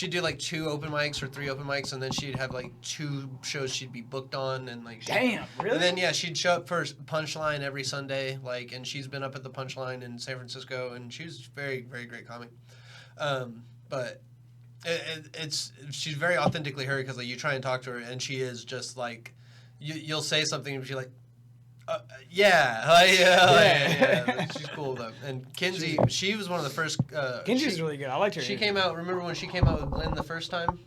do, like, 2 open mics or 3 open mics, and then she'd have, like, 2 shows she'd be booked on, and, like... Damn, really? And then, yeah, she'd show up for Punchline every Sunday, like, and she's been up at the Punchline in San Francisco, and she was very, very great comic. But... she's very authentically her because, like, you try and talk to her and she is just like you'll say something and she's like yeah. She's cool though. And Kinsey, she was one of the first. Kinsey's really good. I liked her. She came out. Remember when she came out with Glenn the first time?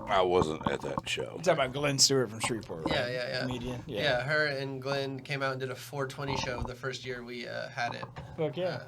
I wasn't at that show. You're talking about Glenn Stewart from Shreveport, right? Yeah. Comedian. Yeah, her and Glenn came out and did a 420 show the first year we had it. Fuck yeah.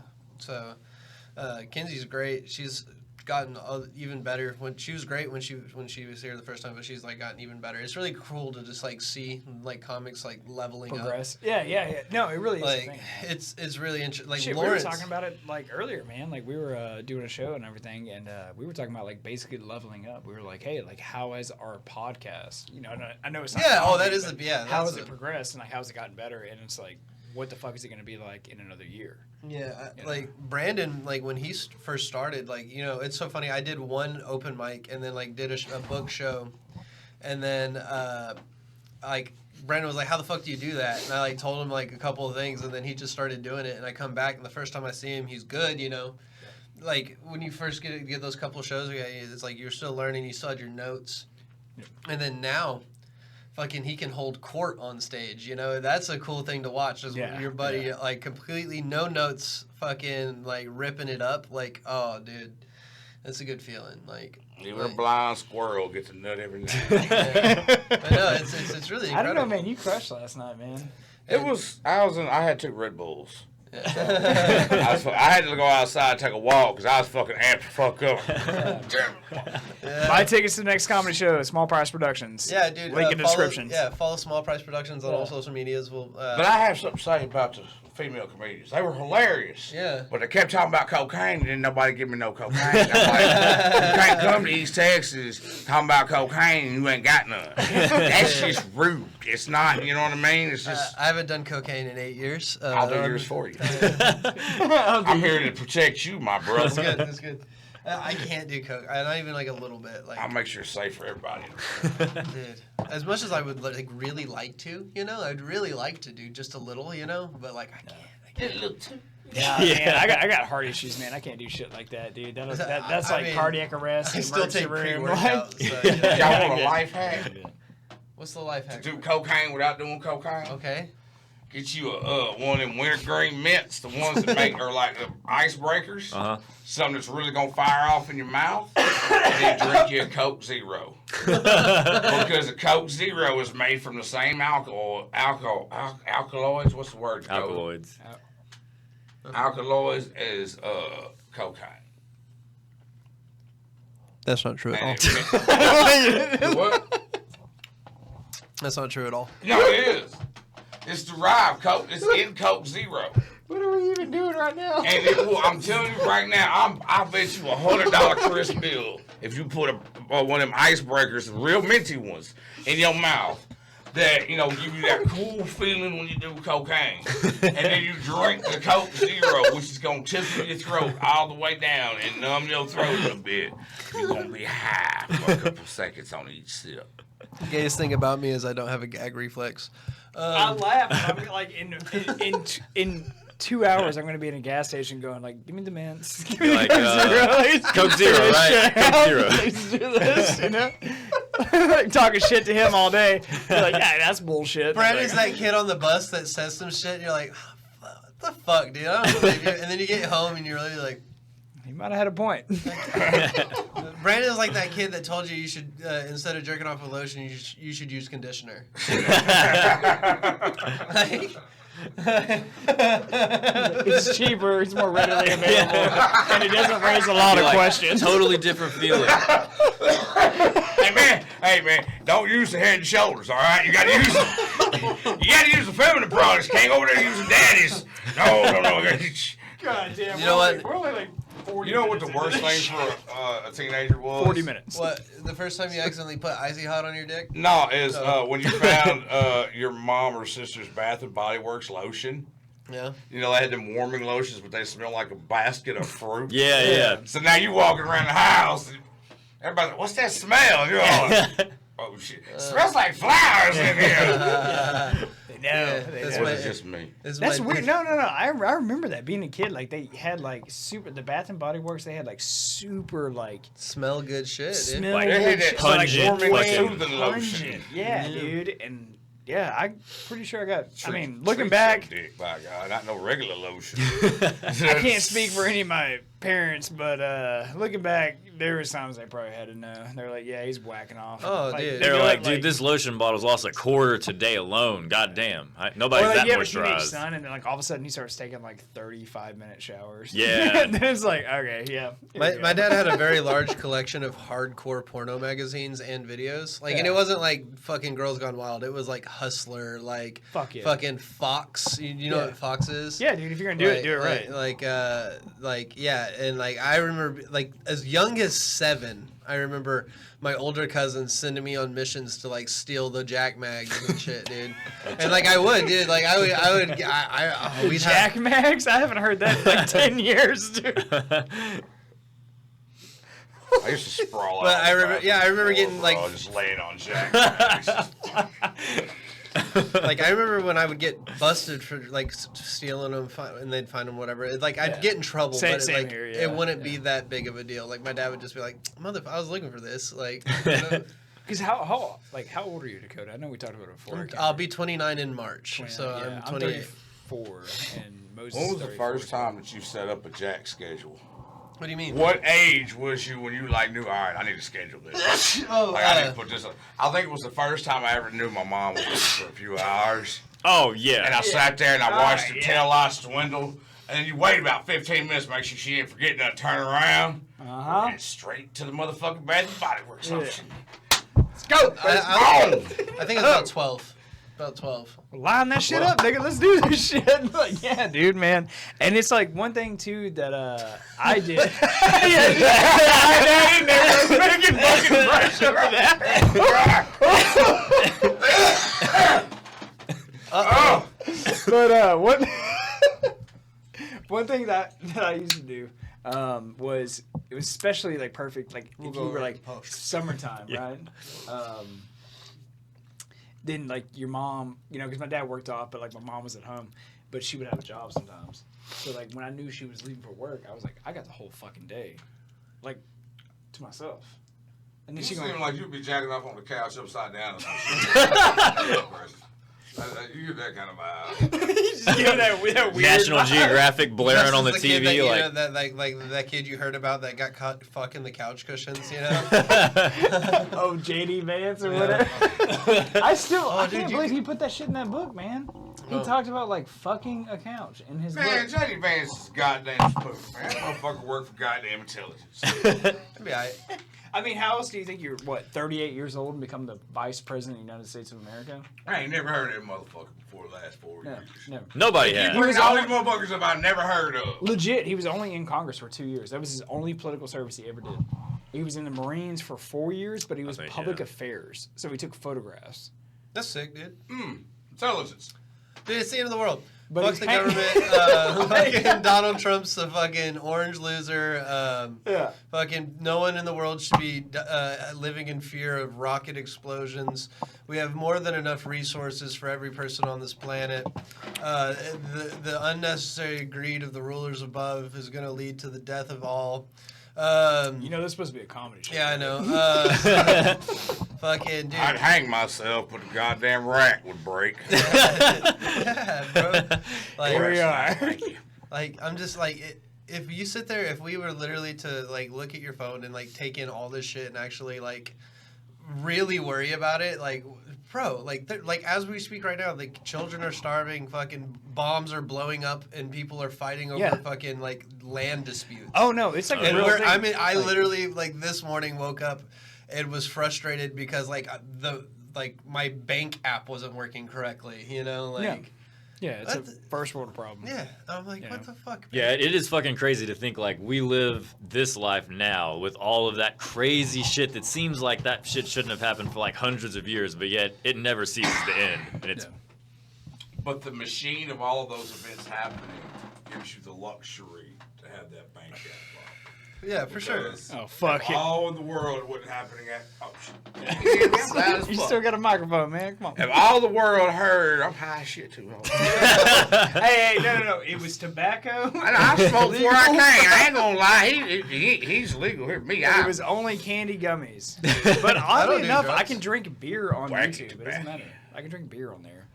Kinsey's great. She's gotten even better. When she was great when she was here the first time, but she's like gotten even better. It's really cool to just like see like comics like leveling progress. up. Yeah. No, it really is. Like it's really interesting. Like shit, Lawrence, we were talking about it like earlier, man. Like we were doing a show and everything, and we were talking about like basically leveling up. We were like, hey, like how has our podcast? You know, I know it's not. Yeah. comedy, Oh, that is but the yeah. How has it progressed and like how has it gotten better? And it's like, what the fuck is it going to be like in another year? Yeah, like Brandon, like when he first started, like, you know, it's so funny. I did one open mic and then like did a book show, and then like Brandon was like, "How the fuck do you do that?" And I like told him like a couple of things, and then he just started doing it. And I come back, and the first time I see him, he's good, you know. Yeah. Like when you first get those couple of shows, it's like you're still learning. You still had your notes, and then now. Fucking, he can hold court on stage, you know? That's a cool thing to watch. Is your buddy, like, completely no notes, fucking, like, ripping it up. Like, oh, dude, that's a good feeling. Like, even a blind squirrel gets a nut every night. But no, it's really incredible. I don't know, man. You crushed last night, man. I had 2 Red Bulls. I had to go outside and take a walk because I was fucking amped to fuck up. Buy tickets to the next comedy show, Small Price Productions. Yeah, dude. Link in the description. Yeah, follow Small Price Productions on all social medias. But I have something to say about the female comedians. They were hilarious. Yeah. But they kept talking about cocaine and didn't nobody give me no cocaine. I'm like, you can't come to East Texas talking about cocaine and you ain't got none. That's just rude. It's not, you know what I mean? It's just... I haven't done cocaine in 8 years. I'll do yours for you. I'm here to protect you, my brother. That's good. I can't do coke. Not even like a little bit. Like I'll make sure it's safe for everybody. Dude, as much as I would like really like to, you know, I'd really like to do just a little, you know, but like I can't. A little too. Yeah, man, I got heart issues, man. I can't do shit like that, dude. That's like cardiac arrest. I still take pre-workout. Y'all want a life hack? What's the life hack? To do cocaine without doing cocaine? Okay. Get you one of them wintergreen mints, the ones that make are like icebreakers. Something that's really gonna fire off in your mouth, and then drink you a Coke Zero. Because the Coke Zero is made from the same alkaloids. What's the word? Alkaloids. Alkaloids is cocaine. That's not true at all. What? That's not true at all. No, it is. It's derived Coke. It's in Coke Zero. What are we even doing right now? And I'm telling you right now, I bet you $100 crisp bill if you put one of them icebreakers, the real minty ones, in your mouth, that, you know, give you that cool feeling when you do cocaine. And then you drink the Coke Zero, which is going to tickle your throat all the way down and numb your throat a little bit. You're going to be high for a couple seconds on each sip. The gayest thing about me is I don't have a gag reflex. I laugh. I'm like in 2 hours, I'm going to be in a gas station going like, give me the mints. Give me Like, Coke Zero. Coke Zero, right? Coke Zero. Let's do this, you know? Talking shit to him all day. You're like, yeah, that's bullshit. Brandon's that kid on the bus that says some shit, and you're like, what the fuck, dude? I don't believe you. And then you get home, and you're really like... He might have had a point. Brandon's like that kid that told you should, instead of jerking off with lotion, you should use conditioner. It's cheaper, it's more readily available, and it doesn't raise a lot of questions. Totally different feeling. Hey man, don't use the Head and Shoulders, all right? You got to use the feminine products. Can't go over there using daddies. No. God damn. You know what? We're only like You know what the worst thing for a teenager was? 40 minutes. What? The first time you accidentally put Icy Hot on your dick? No, is when you found your mom or sister's Bath and Body Works lotion. Yeah. You know, they had them warming lotions, but they smell like a basket of fruit. Yeah. So now you walking around the house, and everybody's like, what's that smell? And you're like, oh, shit. Smells like flowers in here. That's Or is it just me? That's weird. No. I remember that being a kid. Like they had like the Bath and Body Works. They had like super like smell good shit. smell Like, good they had that shit. pungent warming fucking- lotion. Yeah, dude. And yeah, I'm pretty sure I got. I mean, Treat looking back, your dick, by God, not no regular lotion. I can't speak for any of my parents, but looking back, there was times they probably had to know. They were like, "Yeah, he's whacking off." Oh, like, dude. They're like, dude, this lotion bottle's lost a quarter today alone. God damn. Nobody's or like that you have a teenage moisturized. son, and then like all of a sudden he starts taking like 35-minute showers. Yeah. And then it's like, okay, yeah. My dad had a very large collection of hardcore porno magazines and videos. Like, and it wasn't like fucking Girls Gone Wild. It was like Hustler, like Fuck yeah. fucking Fox. You know Yeah. what Fox is? Yeah, dude. If you're gonna do it right. Like yeah, and like I remember like as young as 7, I remember my older cousins sending me on missions to like steal the Jack mags and shit, dude. And like I would, dude. Like we'd Jack Mags? I haven't heard that in like 10 years, dude. I used to sprawl out. But on I the remember- bathroom yeah, I remember floor, getting, bro, like- just laying on Jack. Like I remember when I would get busted for like stealing them, and they'd find them, whatever. Like I'd get in trouble, Same but here, yeah. it wouldn't be that big of a deal. Like my dad would just be like, I was looking for this." Like, you know? Because how old are you, Dakota? I know we talked about it before. I'll be 29 in March, 29, so yeah, I'm 28. 34, and Moses. When was is the 34. first time that you set up a Jack schedule? What do you mean? What age was you when you like knew? All right, I need to schedule this. Like I need to put this. I think it was the first time I ever knew my mom was for a few hours. Oh, yeah. And I sat there and I watched Right, the tail lights dwindle. And then you wait about 15 minutes, make sure she ain't forgetting to turn around. Uh-huh. And straight to the motherfucking Bath and Body Works lotion. Let's go. I think it's about 12. About 12. Line that shit up, nigga. Let's do this shit. Like, yeah, dude, man. And it's like one thing too that I did. I never making fucking pressure for that. But one thing that I used to do was it was especially like perfect like if you were like summertime, right? Then like your mom, you know, because my dad worked off, but like my mom was at home, but she would have a job sometimes. So like when I knew she was leaving for work, I was like, I got the whole fucking day, like to myself. And then You she seem going, like you'd be jacking off on the couch upside down. Or some shit. You get that kind of vibe. just giving that weird National vibe. Geographic blaring Just on the as kid TV. that, you like, know, that like that kid you heard about that got caught fucking the couch cushions, you know? Oh, JD Vance or whatever. I dude, can't believe he put that shit in that book, man. He talked about like fucking a couch in his Man, book. J.D. Vance is goddamn spook, man. That motherfucker work for goddamn intelligence. It'd be all right. I mean, how else do you think you're 38 years old and become the vice president of the United States of America? I ain't never heard of that motherfucker before the last 4 No, years. never. Nobody You has. bring all these motherfuckers up I never heard of. Legit, he was only in Congress for 2 years. That was his only political service he ever did. He was in the Marines for 4 years, but he was public affairs, so he took photographs. That's sick, dude. Intelligence. Dude, it's the end of the world. But Fuck he's the hang- government. Fucking Donald Trump's a fucking orange loser. Yeah. Fucking no one in the world should be living in fear of rocket explosions. We have more than enough resources for every person on this planet. The unnecessary greed of the rulers above is going to lead to the death of all. You know, this is supposed to be a comedy show. Yeah, I know. Fucking dude. I'd hang myself, but the goddamn rack would break. Yeah, bro. Like, Here we are. Like, I'm just like, if you sit there, if we were literally to like look at your phone and like take in all this shit and actually like really worry about it, like, bro, like as we speak right now, like children are starving, fucking bombs are blowing up, and people are fighting over fucking like land disputes. Oh no, it's like a And real thing. I mean, I literally like this morning woke up and was frustrated because like my bank app wasn't working correctly, you know, like. Yeah, it's a first world problem. Yeah, I'm like, what the fuck? Yeah, it is fucking crazy to think like we live this life now with all of that crazy shit that seems like that shit shouldn't have happened for like hundreds of years, but yet it never ceases to end. And it's But the machine of all of those events happening gives you the luxury to have that bank catalog. Yeah, for sure. Oh, fuck it. All in the world wasn't happening at... Oh, shit. You still got a microphone, man. Come on. If all the world heard... I'm high as shit, too. Hey, no. It was tobacco. I smoked before I came. I ain't gonna lie. He's legal here. Me, It was only candy gummies. But oddly enough, I can drink beer on YouTube. It doesn't matter. I can drink beer on there.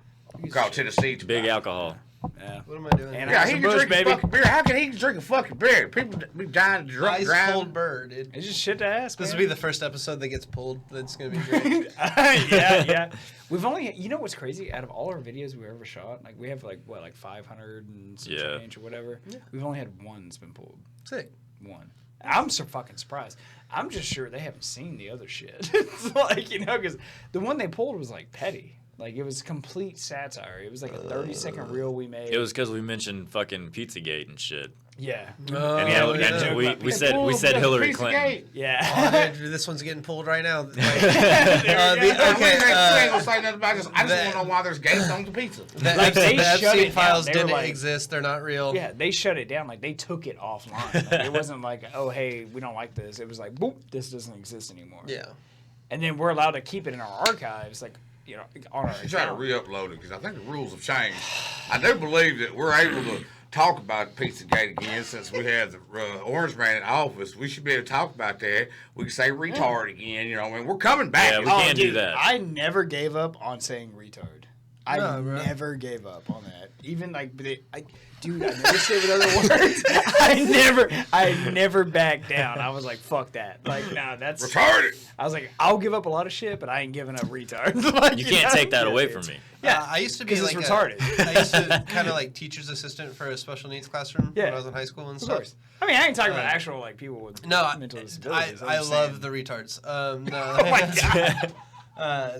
Called Tennessee big alcohol. Yeah. What am I doing? And Yeah, Anheuser he can Busch, drink baby. a fucking beer. How can he drink a fucking beer? People be dying to drunk Ice driving. cold bird, dude. It's just shit to ask. This man. will be the first episode that gets pulled. That's gonna be great. yeah. We've only, you know what's crazy? Out of all our videos we ever shot, like we have like 500 and some change or whatever. Yeah. We've only had one that's been pulled. Sick. One. I'm so fucking surprised. I'm just sure they haven't seen the other shit. It's like, because the one they pulled was like petty. Like, it was complete satire. It was like a 30-second reel we made. It was because we mentioned fucking Pizzagate and shit. Yeah. And we said Hillary Clinton. Yeah. Oh, dude, this one's getting pulled right now. You ain't gonna say nothing about this. I just want to know why there's gates on the pizza. The they shut Epstein it files down. They were didn't like- exist. They're not real. Yeah, they shut it down. Like, they took it offline. Like, it wasn't like, oh, hey, we don't like this. It was like, boop, this doesn't exist anymore. Yeah. And then we're allowed to keep it in our archives, like, on our You try to re-upload it because I think the rules have changed. I do believe that we're able to talk about Pizzagate again since we had the Orange Man in office. We should be able to talk about that. We can say retard again. I mean, we're coming back. Yeah, we can do that. I never gave up on saying retard. I never gave up on that. Even like, dude, I never say it with other words. I never backed down. I was like, fuck that. Like, nah, that's retarded. I was like, I'll give up a lot of shit, but I ain't giving up retard. Like, You can't take that away from me. Yeah, I used to be like retarded. I used to kind of like teacher's assistant for a special needs classroom when I was in high school and of stuff. course. I mean, I ain't talking about actual like people with mental disabilities. I love the retards. No. Oh my god.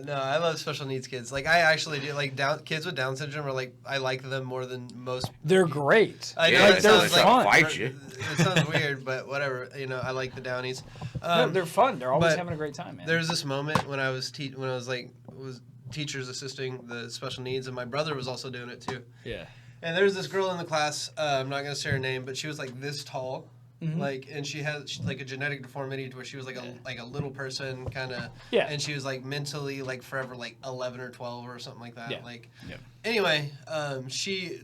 No, I love special needs kids. Like I actually do. Like kids with Down syndrome are like I like them more than most. They're great. I know like, it they're sounds fun. like Fight you. It sounds weird, but whatever. I like the Downies. No, they're fun. They're always but having a great time, man. There was this moment when I was teachers assisting the special needs, and my brother was also doing it too. Yeah. And there was this girl in the class. I'm not gonna say her name, but she was like this tall. Mm-hmm. And she had like a genetic deformity to where she was like a little person kind of, and she was like mentally like forever like 11 or 12 or something like that. Anyway, she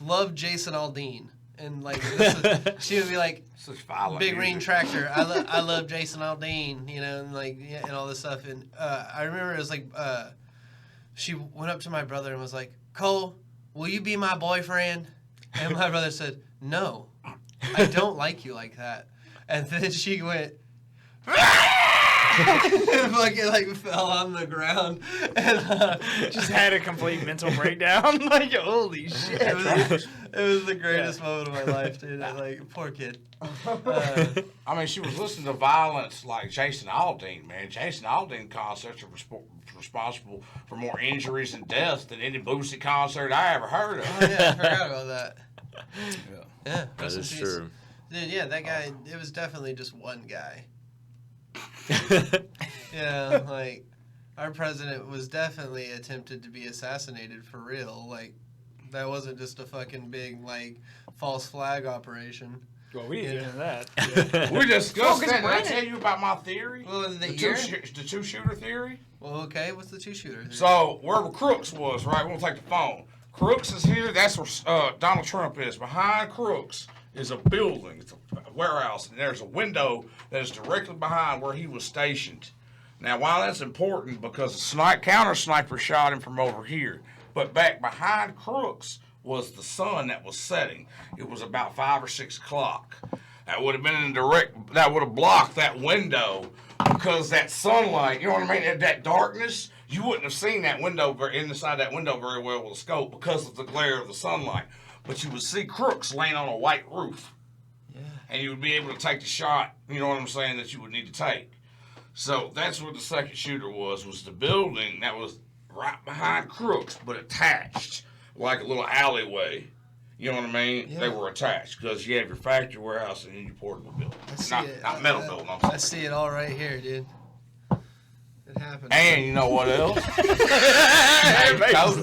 loved Jason Aldean, and like she would be like Big Green Tractor. I love Jason Aldean, and like and all this stuff. And I remember it was like she went up to my brother and was like, "Cole, will you be my boyfriend?" And my brother said, "No. I don't like you like that." And then she went, and fucking like fell on the ground and just had a complete mental breakdown. Like, holy shit. It was the greatest moment of my life, dude. Like, poor kid. I mean, she was listening to violence like Jason Aldean, man. Jason Aldean concerts are responsible for more injuries and deaths than any Boosie concert I ever heard of. Oh, yeah, I forgot about that. Yeah, that is true. Dude, yeah, that guy, it was definitely just one guy. Like, our president was definitely attempted to be assassinated for real. Like, that wasn't just a fucking big, like, false flag operation. Well, we didn't get into that. Yeah. We discussed that. Did I tell you about my theory? What was the two-shooter theory? Well, okay, what's the two-shooter theory? So, wherever Crooks was, right, we'll take the phone. Crooks is here. That's where Donald Trump is. Behind Crooks is a building. It's a warehouse, and there's a window that is directly behind where he was stationed. Now, why that's important, because the counter sniper shot him from over here. But back behind Crooks was the sun that was setting. It was about 5 or 6 o'clock. That would have been that would have blocked that window, because that sunlight, you know what I mean, that darkness, you wouldn't have seen that window inside that window very well with a scope because of the glare of the sunlight. But you would see Crooks laying on a white roof. Yeah. And you would be able to take the shot, you know what I'm saying, that you would need to take. So that's where the second shooter was the building that was right behind Crooks, but attached. like a little alleyway. You know what I mean? Yeah. They were attached because you have your factory warehouse and your portable building. I see Not it. metal building. I see it all right here, dude. It happened. And you know what else? I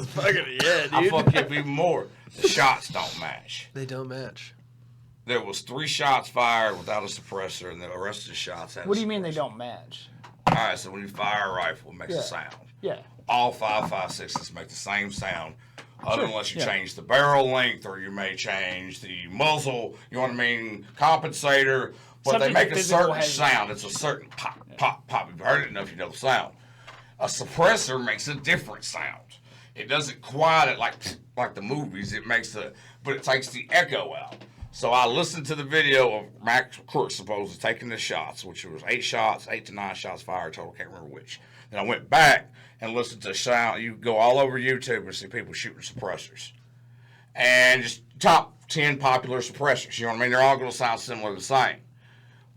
fuck you up even more. The shots don't match. They don't match. There was 3 shots fired without a suppressor, and the rest of the shots had. What do you mean they don't match? All right, so when you fire a rifle, it makes a sound. Yeah. All 5.56s make the same sound, unless you change the barrel length or you may change the muzzle. You know what I mean? Compensator, but Something they make a physical certain has- sound. It's a certain pop, pop, pop. You've heard it enough, you know the sound. A suppressor makes a different sound. It doesn't quiet it like the movies. But it takes the echo out. So I listened to the video of Max Crooks supposedly taking the shots, which was 8 to 9 shots fired total. Can't remember which. Then I went back and listened to sound. You go all over YouTube and see people shooting suppressors, and just top 10 popular suppressors. You know what I mean? They're all going to sound similar, the same.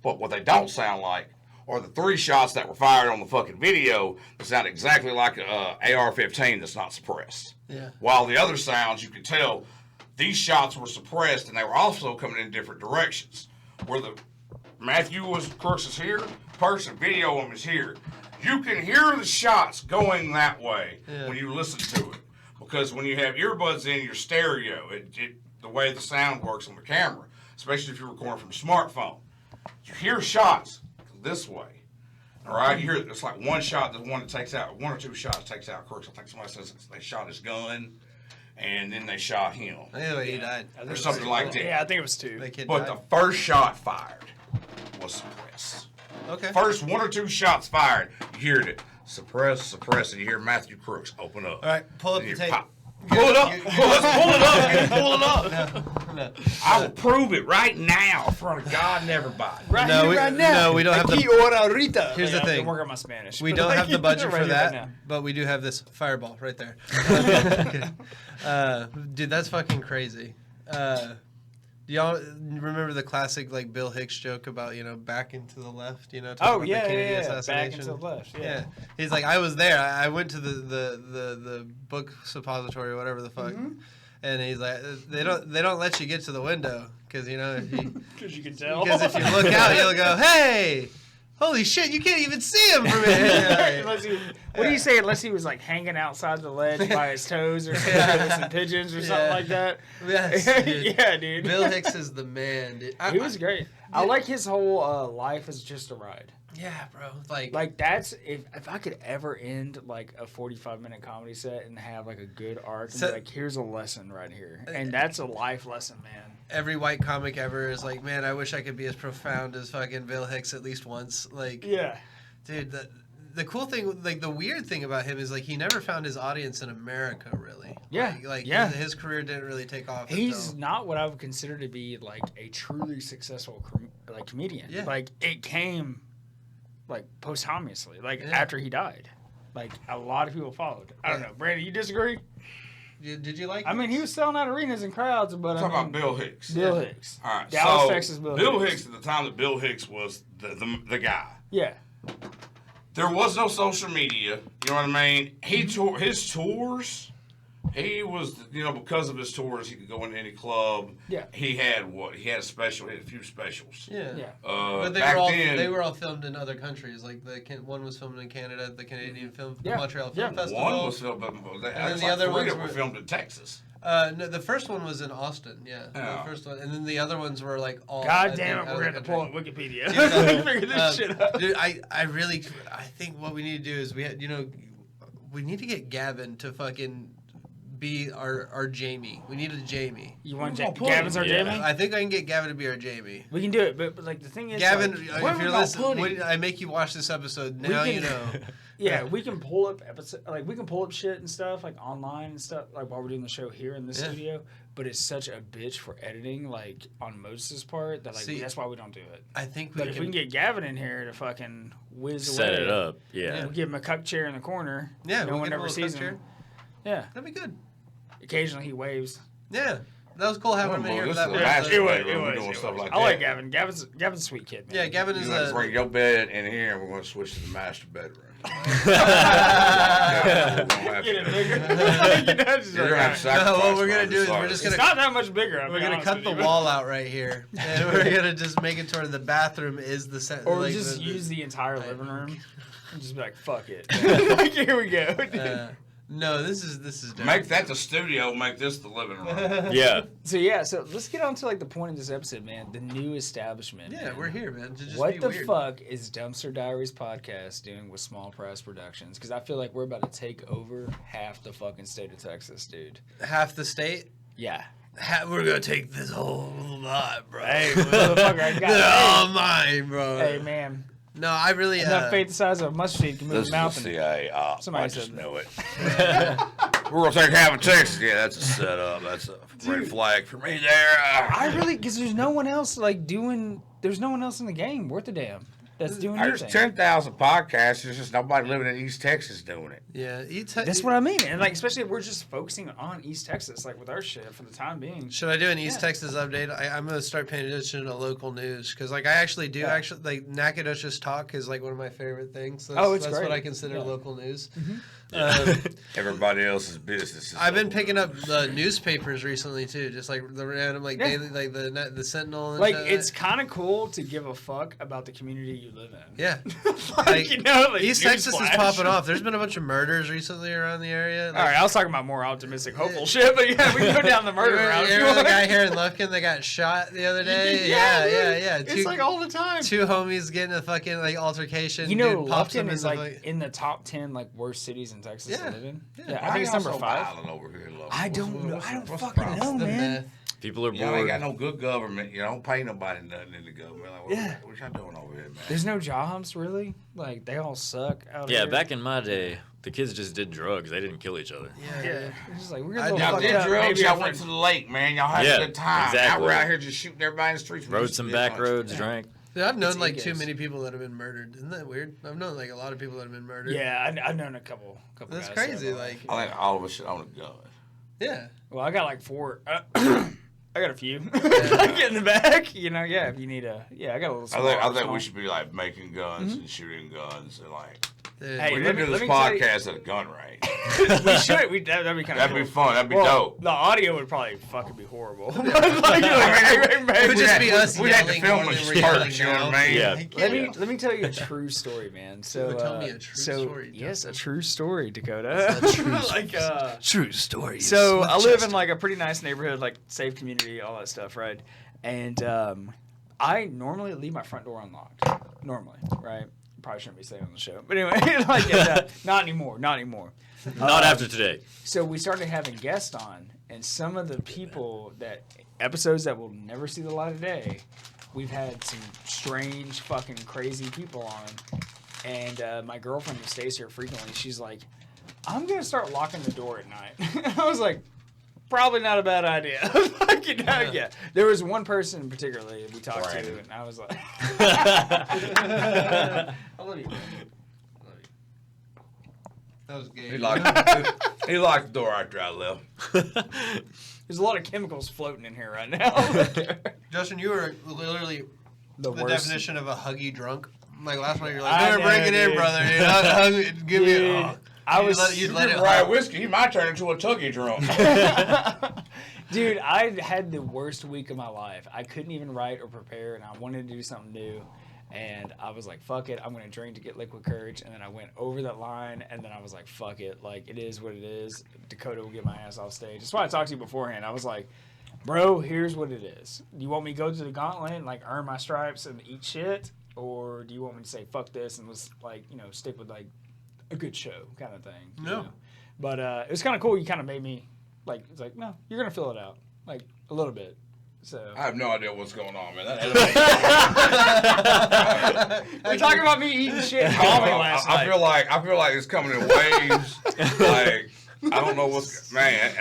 But what they don't sound like are the 3 shots that were fired on the fucking video that sound exactly like a AR-15 that's not suppressed. Yeah. While the other sounds, you can tell these shots were suppressed, and they were also coming in different directions. Where the Crooks is here, person video him is here. You can hear the shots going that way when you listen to it. Because when you have earbuds in your stereo, the way the sound works on the camera, especially if you're recording from a smartphone, you hear shots this way. All right? You hear it's like one shot, the one that takes out, 1 or 2 shots takes out Crooks. I think somebody says they shot his gun. And then they shot him. Anyway, he died. Or something like that. Yeah, I think it was 2. But the first shot fired was suppressed. Okay. First 1 or 2 shots fired, you hear it. Suppress, and you hear Matthew Crooks open up. All right, pull up And the you tape. pop. Pull it up. Let's pull it up. Pull it up. No. I will prove it right now in front of God and everybody. Right No, here, we- right now. no, we don't have the- Aquí, hora, ahorita. Here's the I have to thing. work on my Spanish. We But don't like, have the budget right for here, that, right now. but we do have this fireball right there. Dude, that's fucking crazy. Do y'all remember the classic like Bill Hicks joke about back and to the left? Talking about the Kennedy Back assassination. into the left. Yeah, he's like, I was there. I went to the book suppository or whatever the fuck, and he's like, they don't let you get to the window because Because you can tell. because if you look out, you'll go, hey, holy shit, you can't even see him from here. What do you say? Unless he was like hanging outside the ledge by his toes or something with some pigeons or something like that. Yes, dude. Yeah, dude. Bill Hicks is the man, dude. He was great. I like his whole life as just a ride. Yeah, bro. Like That's if I could ever end like a 45-minute comedy set and have like a good arc and So- be like, here's a lesson right here, and that's a life lesson, man. every white comic ever is like, man, I wish I could be as profound as fucking Bill Hicks at least once. Like, Yeah. dude, the cool thing, like the weird thing about him is like he never found his audience in America, really. Yeah, Like yeah. his career didn't really take off. He's until, not what I would consider to be like a truly successful comedian. Yeah. Like it came like posthumously, like Yeah. after he died. Like a lot of people followed. I don't know, Brandon, you disagree? Did you like? I mean, he was selling out arenas and crowds, but Talk about Bill Hicks. Bill Hicks. All right, Dallas, so Texas, Bill Hicks at the time that Bill Hicks was the guy. Yeah. There was no social media. You know what I mean? His tours. He was, because of his tours, he could go into any club. Yeah. He had He had a special. He had a few specials. Yeah. Yeah. But they back were all then, they were all filmed in other countries. Like one was filmed in Canada, the Canadian Yeah. Montreal Yeah. Film Festival. one was filmed, but then the like other three ones that were were- filmed in Texas. No, the first one was in Austin. Yeah. Yeah. The first one, and then the other ones were like all. God I damn think, it, out we're of going the to pull up country. Wikipedia. Yeah. Figure this shit out. Dude, I think what we need to do is we need to get Gavin to fucking be our Jamie. We need a Jamie. You want We're gonna put Gavin's him, our yeah. Jamie? I think I can get Gavin to be our Jamie. We can do it, but like the thing is, Gavin, like, where if we you're gonna listening, put him? I make you watch this episode. We Now can- you know. yeah, we can pull up we can pull up shit and stuff like online and stuff like while we're doing the show here in the Yeah. studio. But it's such a bitch for editing, like on Moses' part, that like See, that's why we don't do it. I think But if we can get Gavin in here to fucking whiz Set away, it up. Yeah. we'll give him a cup chair in the corner. Yeah, no we'll one get him a ever little sees cup him. chair. Yeah, That'd be good. occasionally he waves. Yeah, that was cool having him in here for that. This is a one. master It was- bedroom. it We're was- doing it stuff was. like I that. like Gavin. Gavin's a sweet kid, man. Yeah, Gavin You is have to bring your bed in here, and we're going to switch to the master bedroom. Get it bigger. You're gonna have to sacrifice. No, what we're gonna do is we're just It's gonna. not that much bigger. We're gonna cut the wall out right here, and we're gonna just make it toward the bathroom is the set. Or like, just use the entire living room and just be like, fuck it. Like, here we go. No, this is different. Make that the studio. Make this the living room. Yeah. So let's get on to like the point of this episode, man. The new establishment. Yeah, man. we're here, man. To just What be the weird. fuck is Dumpster Diaries Podcast doing with Small Press Productions? Because I feel like we're about to take over half the fucking state of Texas, dude. Half the state. Yeah. We're gonna take this whole lot, bro. Hey, motherfucker, I got They're all mine, bro. Hey, man. No, I really. Enough faith the size of a mustard seed can move This a is the mountain. CIA op. Somebody I just said know it. We're gonna take half of Texas. Yeah, that's a setup. That's a red flag for me there. I really, because there's no one else there's no one else in the game worth a damn that's doing There's anything. 10,000 podcasts. There's just nobody living in East Texas doing it. Yeah, That's what I mean. And like, especially if we're just focusing on East Texas, like with our shit for the time being. Should I do an East Yeah. Texas update? I'm gonna start paying attention to local news because, like, I actually do like Nacogdoches Talk is like one of my favorite things. That's great. what I consider Yeah. local news. Mm-hmm. Everybody else's business. I've been picking up the newspapers recently too, just like the random like Yeah. daily, like the Sentinel. And Like, shit. it's kind of cool to give a fuck about the community you live in. Yeah. like, you know, like, East Texas is newsflash. popping off. There's been a bunch of murders recently around the area. All right, I was talking about more optimistic, hopeful shit, but yeah, we can go down the murder route. if you Remember the want. guy here in Lufkin that got shot the other day? Yeah. It's like all the time. Two homies getting a fucking like altercation. You know, Dude pops Lufkin him is in the like in the top 10 like worst cities in Texas to Yeah. live in. Yeah. Yeah, I think it's number 5. Over here, love. I don't know. I don't what's the fucking problem? know, the man. meth. People are Y'all ain't got bored. no good government. You don't pay nobody nothing in the government. Like, what y'all doing over here, man? There's no jobs, really. Like, they all suck out Yeah, here. back in my day, the kids just did drugs. They didn't kill each other. Yeah. It's just like, we're I going to Y'all fucked did up. drugs. Maybe Y'all our went to friends- the lake, man. Y'all had Yeah, a good time. exactly. Now we're out here just shooting everybody in the streets. Rode some back roads, drank. Dude, I've known It's like egos. too many people that have been murdered. Isn't that weird? I've known like a lot of people that have been murdered. Yeah, I've known a couple That's guys. crazy. So, Like, I think all of us should own a gun. yeah. well, I got like 4. I got a few. Get in the back. You know, yeah, if you need a... Yeah, I got a little small I think arsenal. we should be like making guns and shooting guns and like. Dude. Hey, We let need to do me- this let me tell podcast at a gun range. We should. That'd be kind of That'd be fun. That'd be dope. The audio would probably fucking be horrible. It would just be us We'd have to yelling film more in than we're yelling spurts. You know what now. I mean? Yeah. Let me tell you a true story, man. So Tell me a true story, Yes, a Justin. true story, Dakota. It's a true like True story. so I live in like a pretty nice neighborhood, like safe community, all that stuff, right? And I normally leave my front door unlocked. Normally, right? Probably shouldn't be saying on the show, but anyway, like not anymore. Not Not after today. So we started having guests on, and some of the people episodes that will never see the light of day, we've had some strange, fucking crazy people on. And my girlfriend who stays here frequently, she's like, I'm going to start locking the door at night. I was like, probably not a bad idea. Like, you know, yeah. There was one person particularly we talked to, and I was like, I love you, man. That was gay. He locked the door after I left. There's a lot of chemicals floating in here right now. Justin, you were literally the the worst. definition of a huggy drunk. Like last night, you're like, I "Better break it know, in, dude. brother. You know, give me Dude, a." I was. You'd let it Right, hop. whiskey. He might turn into a tuggy drunk. Dude, I had the worst week of my life. I couldn't even write or prepare, and I wanted to do something new. And I was like, fuck it, I'm going to drink to get liquid courage. And then I went over that line, and then I was like, fuck it. Like, it is what it is. Dakota will get my ass off stage. That's why I talked to you beforehand. I was like, bro, here's what it is. You want me to go to the gauntlet and, like, earn my stripes and eat shit? Or do you want me to say, fuck this, and was like, you know, stick with, like, a good show kind of thing? You No. know? But it was kind of cool. You kind of made me, like, it's like, no, you're going to fill it out. Like, a little bit. So I have no idea what's going on, man. we're talking about me eating shit and bombing last night. I feel like it's coming in waves. Like I don't know what's man.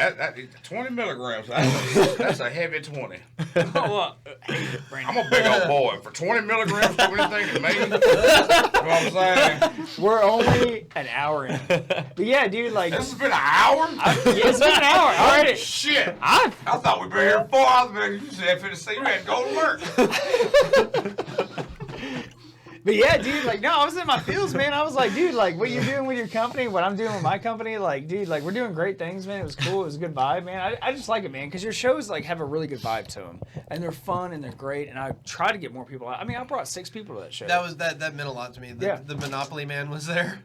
20 milligrams. That's a heavy 20. I'm a big old boy. For 20 milligrams, do anything to me. You know what I'm saying? We're only an hour in, but yeah, dude, like This has been an hour. it's been an hour already. Shit. I I thought we'd been here 4 hours. You said for the you had to go to work. But yeah, dude, like, no, I was in my feels, man. I was like, dude, like, what you doing with your company, what I'm doing with my company, like, dude, like, we're doing great things, man. It was cool. It was a good vibe, man. I just like it, man, because your shows, like, have a really good vibe to them. And they're fun and they're great. And I try to get more people out. I mean, I brought 6 people to that show. That meant a lot to me. The Monopoly man was there.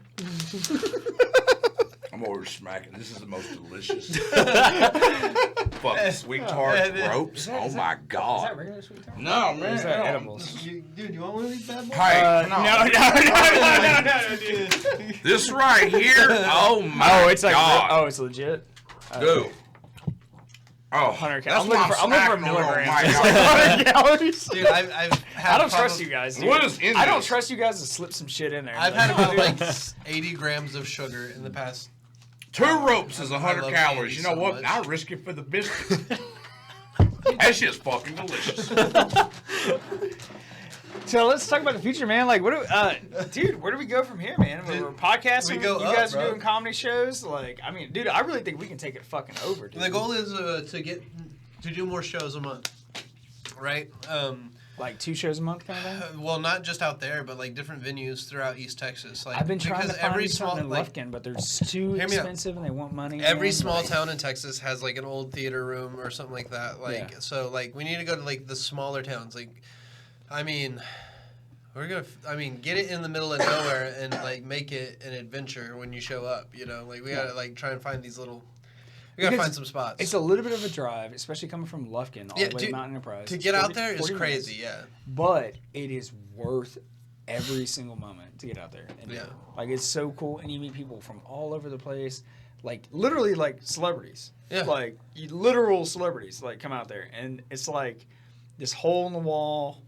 I'm over smacking. This is the most delicious. Fucking sweet tart ropes. Oh my god. Is that regular sweet tart? No, man. Is that edibles? Dude, you want one of these bad boys? Hey, No, dude. This right here. Oh my it's like, god. oh, it's legit. Dude. Oh, 100 that's I'm why looking for smacking on milligrams. my It's god. like 100 calories. Dude, I've had I don't trust you guys, dude. What is in I don't this? trust you guys to slip some shit in there. I've had about like 80 grams of sugar in the past. 2 ropes is I 100 love calories. candy You know so what? much. I risk it for the biscuit. That shit's fucking delicious. So let's talk about the future, man. Like, dude, where do we go from here, man? We're podcasting. we go you up, guys are bro. doing comedy shows. Like, I mean, dude, I really think we can take it fucking over, dude. The goal is to do more shows a month, right? Like 2 shows a month, kind of thing. Well, not just out there, but like different venues throughout East Texas. Like I've been trying to because find something in Lufkin, but they're too Hear me out. expensive and they want money. Every man. small Like, town in Texas has like an old theater room or something like that. Like Yeah. so, like we need to go to like the smaller towns. Like, I mean, get it in the middle of nowhere and like make it an adventure when you show up. You know, like we gotta like try and find these little. We gotta Because find some spots. It's a little bit of a drive, especially coming from Lufkin all the way to Mount Enterprise. To It's get out 40 there is 40 minutes. crazy. Yeah. But it is worth every single moment to get out there. And do Yeah. it. Like, it's so cool, and you meet people from all over the place. Like, literally, like, celebrities. Yeah. Like, literal celebrities, like, come out there. And it's like this hole in the wall,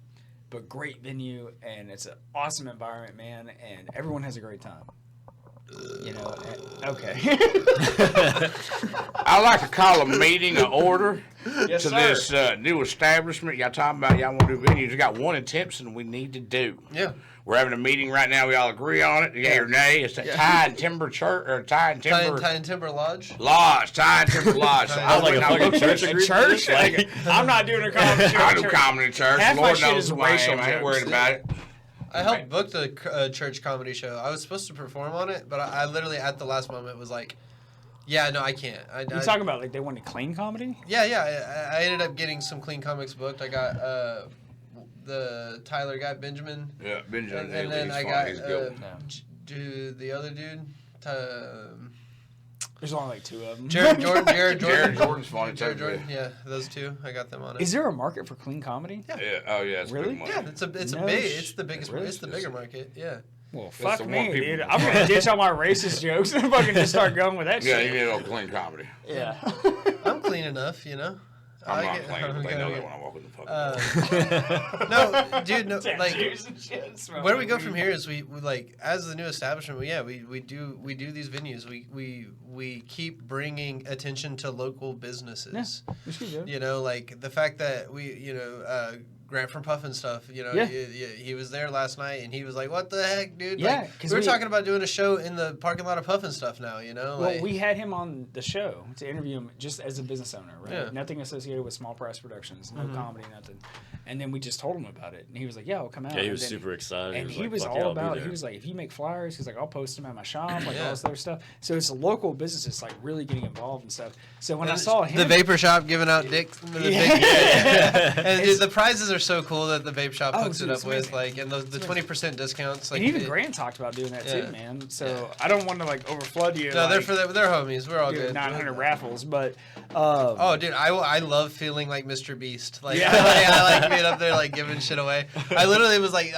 but great venue, and it's an awesome environment, man, and everyone has a great time. You know, okay. I like to call a meeting an order Yes, to sir. this new establishment. Y'all talking about y'all want to do venues. We got one in Timpson we need to do. Yeah. We're having a meeting right now. We all agree on it. Yay or nay. It's the Tie and Timber Church or Tie and Timber Tie and Timber Lodge. Lodge. Tie and Timber Lodge. So Sounds like a fucking church A agreement. church? Like- I'm not doing a comedy show. I do comedy in church. Half my Lord shit knows is who I racial am. I ain't jokes. worried about it. I helped book the church comedy show. I was supposed to perform on it, but I literally at the last moment was like, "Yeah, no, I can't." You talking about, like, they wanted clean comedy? Yeah. I ended up getting some clean comics booked. I got the Tyler guy, Benjamin, Yeah, Benjamin. and then he's I funny. got He's good. the other dude, There's only, like, 2 of them. Jared Jordan. Jared Jordan's funny too. Jared Jordan. Yeah, those 2. I got them on it. Is there a market for clean comedy? Yeah. Yeah. Oh yeah. It's Really? big money. Yeah, it's the biggest. Really? It's the bigger market. Yeah. Well, That's fuck the one me, people- dude. I'm gonna ditch all my racist jokes and fucking just start going with that Yeah, shit. you need a clean comedy. Yeah. I'm clean enough, you know. I'm I not get- clean, but they okay, know okay. that when I walk in the fucking door. No, dude, no, like Tattoos and shit, smoking where we go weed. from here is we like as the new establishment. We do these venues. We keep bringing attention to local businesses. We should do. You know, like the fact that Grant from Puffin Stuff. You know, Yeah. he was there last night and he was like, "What the heck, dude?" Yeah, Like, 'cause we were we- talking about doing a show in the parking lot of Puffin Stuff now. You know, Well, like, we had him on the show to interview him just as a business owner, right? Yeah. Nothing associated with small press productions, no comedy, nothing. And then we just told him about it, and he was like, "Yeah, I'll come out." Yeah, he And was then- super excited. And he like, was "Fuck all yeah, I'll be about. there." He was like, "If you make flyers, he's like, I'll post them at my shop, like Yeah. all this other stuff." So it's a local businesses like really getting involved and stuff. So when I and saw him, the vapor shop giving out dicks. Yeah. And dude, the prizes are so cool that the vape shop Oh, hooks dude, it it's up with, amazing. like, and the 20% discounts. Like, and even it- Grant talked about doing that Yeah. too, man. So Yeah. I don't want to like overflood you. No, like, they're homies. We're all do good. 900 raffles, but Oh, dude, I love feeling like Mr. Beast. Like, Yeah. I like being up there, like, giving shit away. I literally was like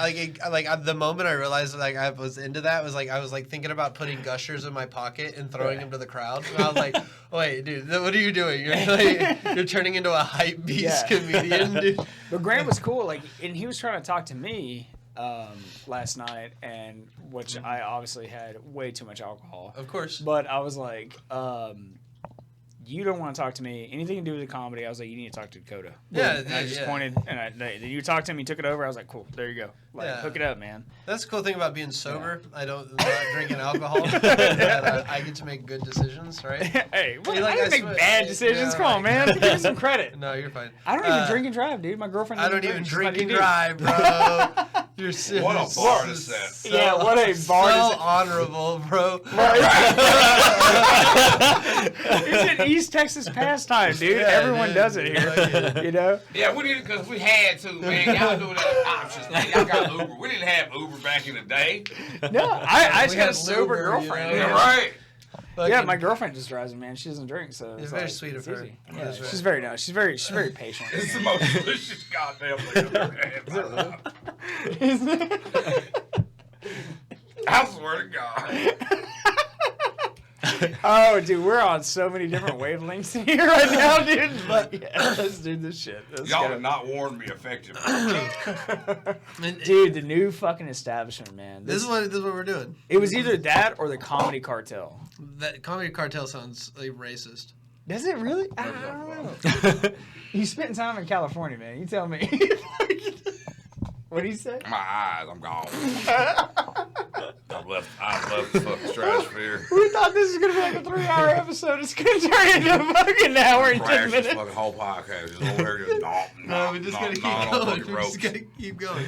the moment I realized like I was into that was like I was like thinking about putting gushers in my pocket and throwing them to the crowd. And I was like, wait, dude, what are you doing? You're turning into a hype beast Yeah. comedian, dude. But Grant was cool, like, and he was trying to talk to me last night, and which I obviously had way too much alcohol. Of course. But I was like, you don't want to talk to me. Anything to do with the comedy, I was like, you need to talk to Dakota. Yeah, And I just yeah. pointed, and you talked to him, he took it over. I was like, cool, there you go. Like, Yeah. hook it up, man. That's the cool thing about being sober. I'm not drinking alcohol. That I get to make good decisions, right? Hey, what, You like, I didn't I make swear- bad decisions. Yeah, Come on, right. man. Give me some credit. No, you're fine. I don't even drink and drive, dude. My girlfriend I doesn't don't even She's like, drink and "You do." drive, bro. You're serious. What a bar to set. Yeah, what a bar to set. Honorable, bro. It's an East Texas pastime, dude. Yeah, Everyone dude. does it here. You know? Yeah, we did it because we had to, man. Y'all doing that options, man. Y'all got Uber. We didn't have Uber back in the day. No, I just We got a had sober Uber, girlfriend. you know? man. Right. Yeah, my girlfriend just drives me, man. She doesn't drink, so It's it's very like, sweet of it's her. easy. It Yeah, is she's very- very nice. She's very patient. It's the most delicious goddamn thing I've ever had in my life. I swear to God. Oh, dude, we're on so many different wavelengths here right now, dude. But yeah, let's do this shit. Let's Y'all go. did not warn me effectively. Dude, the new fucking establishment, man. This is what we're doing. It was either that or the Comedy Cartel. That Comedy Cartel sounds like racist. Does it really? I don't know. You spent time in California, man. You tell me. What do you say? My eyes, I'm gone. I've left the fucking stratosphere. We thought this was gonna be like a 3-hour episode. It's gonna turn into a fucking hour and 10 Crash this minutes. fucking whole podcast. Just over here just No, we just gotta keep on going. fucking We ropes. just gotta keep going.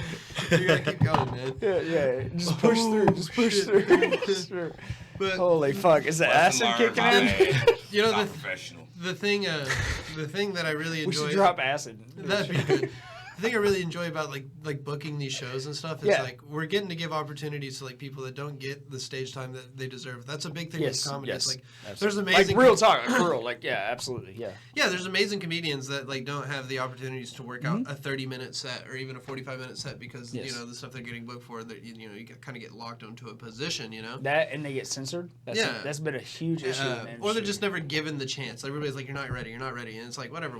We gotta keep going, man. Yeah. Just push through. Just push shit. through. Push through. But Holy fuck! Is the Lesson acid learned, kicking my in? bad. you know Not the professional. thing that I really We enjoy. should drop acid. That'd be good. The thing I really enjoy about like booking these shows and stuff is Yeah. like we're getting to give opportunities to like people that don't get the stage time that they deserve. That's a big thing Yes, with comedy. yes. It's like Absolutely. there's amazing like real talk, like real, like yeah, absolutely, yeah. Yeah, there's amazing comedians that like don't have the opportunities to work out a 30-minute set or even a 45-minute set because Yes. you know the stuff they're getting booked for. That you know you kind of get locked into a position. You know. That and they get censored. That's been a huge issue. in the Or they're industry. just never given the chance. Everybody's like, "You're not ready. You're not ready," and it's like, whatever.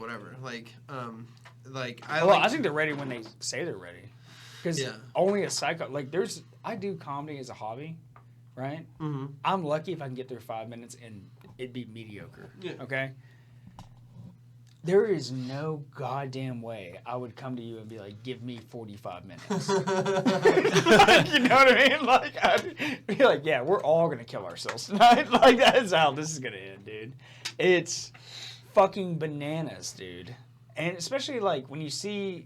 I think they're ready when they say they're ready. Because Yeah. only a psycho I do comedy as a hobby, right? Mm-hmm. I'm lucky if I can get through 5 minutes and it'd be mediocre. Yeah. Okay. There is no goddamn way I would come to you and be like, give me 45 minutes. Like, you know what I mean? Like, I'd be like, yeah, we're all going to kill ourselves tonight. Like, that's how this is going to end, dude. It's fucking bananas, dude. And especially, like, when you see,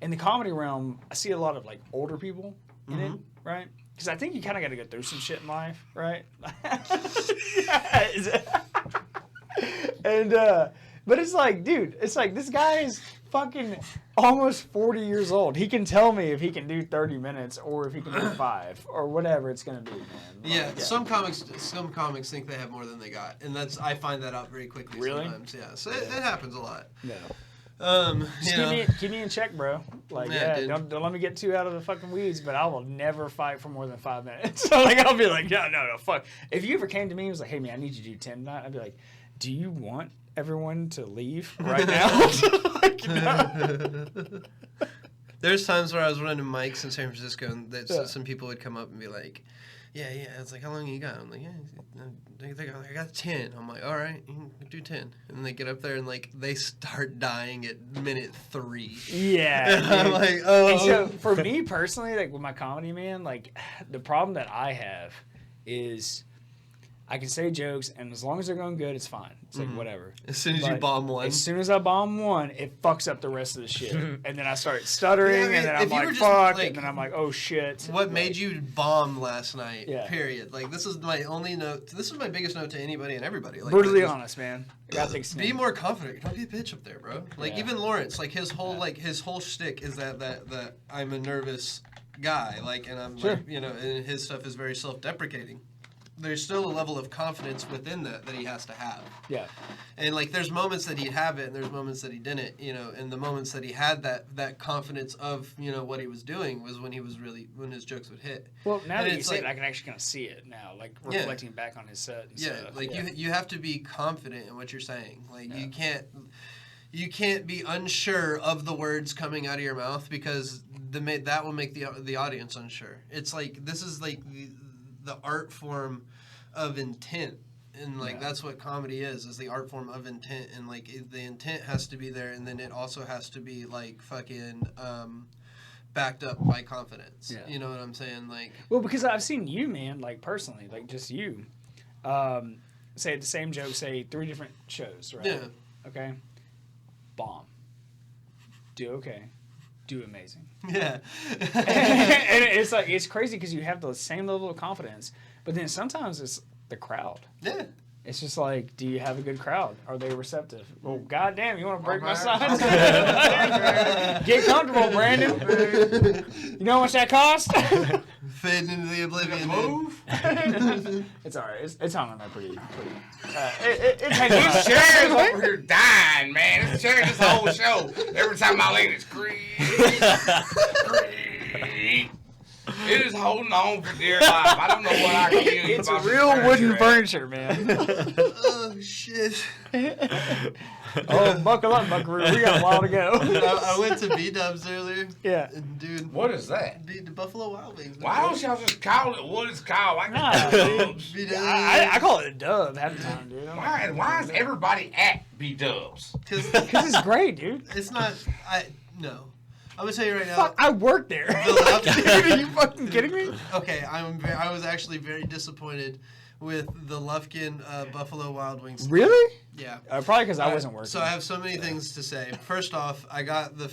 in the comedy realm, I see a lot of, like, older people in it, right? Because I think you kind of got to go through some shit in life, right? And, but it's like, dude, it's like, this guy is fucking almost 40 years old. He can tell me if he can do 30 minutes or if he can do 5 or whatever it's going to be, man. Like, Yeah, some comics think they have more than they got, and I find that out very quickly. Really? Sometimes, yeah. So it happens a lot. No. Just Keep me in check, bro. Like, Yeah, yeah, dude. don't let me get too out of the fucking weeds, but I will never fight for more than 5 minutes. So, like, I'll be like, no, fuck. If you ever came to me and was like, hey, man, I need you to do 10 tonight, I'd be like, do you want everyone to leave right now? Like, no. There's times where I was running mics in San Francisco, and some people would come up and be like, yeah. It's like, how long you got? I'm like, yeah, I got 10. I'm like, all right, you can do 10. And they get up there and like they start dying at minute 3. Yeah. And I'm dude. like, oh. And so for me personally, like with my comedy, man, like the problem that I have is I can say jokes, and as long as they're going good, it's fine. It's like whatever. As soon as you But bomb one. As soon as I bomb one, it fucks up the rest of the shit. And then I start stuttering, Yeah, I mean, and then I'm if you like, were just, fuck, like, and then I'm like, oh shit. What Like, made you bomb last night? Yeah. Period. Like this is my only note. This is my biggest note to anybody and everybody. Like, brutally just honest, man. I got thick skin. Be more confident. Don't be a bitch up there, bro. Like Yeah. even Lawrence, like his whole shtick is that I'm a nervous guy. Like, and I'm Sure. like, you know, and his stuff is very self-deprecating. There's still a level of confidence within that he has to have. Yeah. And like there's moments that he'd have it and there's moments that he didn't, you know, and the moments that he had that confidence of, you know, what he was doing was when when his jokes would hit. Well, now And that you it's say like- it, I can actually kind of see it now, like Yeah. reflecting back on his set. And Yeah, stuff. like you have to be confident in what you're saying. Like you can't be unsure of the words coming out of your mouth because that will make the audience unsure. It's like this is like the art form of intent. And like that's what comedy is the art form of intent, and like the intent has to be there, and then it also has to be like fucking backed up by confidence. Yeah. You know what I'm saying? Like, Well, because I've seen you, man, like personally, like just you, say the same joke, say 3 different shows, right? yeah, Okay. Bomb. Do okay. do amazing. Yeah. And it's like, it's crazy because you have the same level of confidence, but then sometimes it's the crowd. Yeah. It's just like, do you have a good crowd? Are they receptive? Well, goddamn, you want to break my Okay. signs? Get comfortable, Brandon. You know how much that cost? Fading into the oblivion. Move. It's all right. It's hung on there pretty. It's hanging on. This chair's over here dying, man. This chair, this whole show. Every time I lean, it's creak. It is holding on for dear life. I don't know what I can do. It's a real wooden furniture, man. Oh, shit. Oh, buckle up, Buckaroo. We got a while to go. I went to B-Dubs earlier. Yeah. And dude. What is that? The Buffalo Wild Wings. Why don't y'all just call it what it's called? I Nah, can Dubs. B-Dubs. I call it a dub half the time, dude. Why is everybody at B-Dubs? Because Because it's great, dude. it's not. No. I'm gonna tell you right now. Fuck, I work there. Are you fucking kidding me? Okay, I was actually very disappointed with the Lufkin Buffalo Wild Wings. Really? Yeah. Probably because I wasn't working. So I have so many things to say. First off, I got the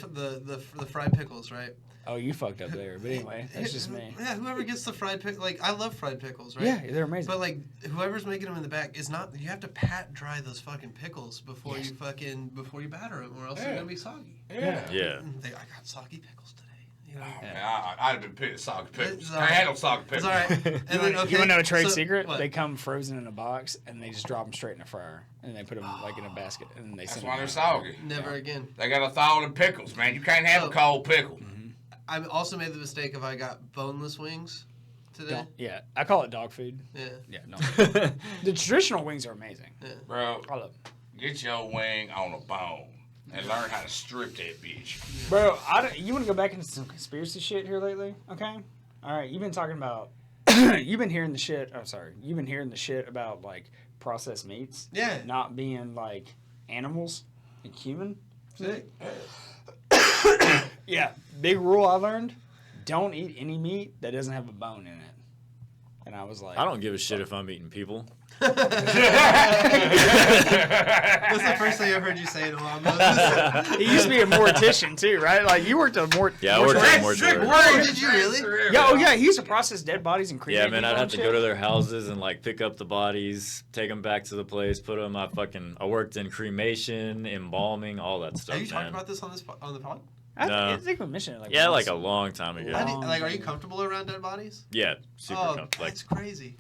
fried pickles, right? Oh, you fucked up there. But anyway, that's just me. Yeah, whoever gets the fried pickles, like I love fried pickles, right? Yeah, they're amazing. But like whoever's making them in the back is not. You have to pat dry those fucking pickles before you batter them, or else they're Yeah. gonna be soggy. Yeah. Yeah. I got soggy pickles today. You know. Oh, man, I'd have been pissed. Soggy pickles. It's I handle soggy It's pickles. all right. And You then, want to know a trade so- secret? what? They come frozen in a box, and they just drop them straight in a fryer, and they put them like in a basket, and they That's send why them they're out. soggy. Never again. They got to thaw them pickles, man. You can't have a cold pickle. I also made the mistake of I got boneless wings today. Don't- Yeah, I call it dog food. Yeah. Yeah, no. The traditional wings are amazing. Bro, I love them. get your wing on a bone and learn how to strip that bitch. Bro, you want to go back into some conspiracy shit here lately? Okay. All right. You've been talking about. You've been hearing the shit. Oh, sorry. You've been hearing the shit about like processed meats. Yeah. Not being like animals, like human. Sick. Yeah. Big rule I learned: don't eat any meat that doesn't have a bone in it. And I was like, I don't give a shit if I'm eating people. That's the first thing I've heard you say in a while. Moses. He used to be a mortician too, right? Like you worked at a Yeah, I worked at a Sick mortuary. word. Did you really? Yeah, oh yeah, he used to process dead bodies and cremate Yeah, man, people I'd have and to shit. go to their houses and like pick up the bodies, take them back to the place, put them. I worked in cremation, embalming, all that stuff. Have you talked man. about this on the pod? I think we mentioned it like Yeah, once. like a long time ago. Are you comfortable around dead bodies? Yeah, super comfortable. That's crazy.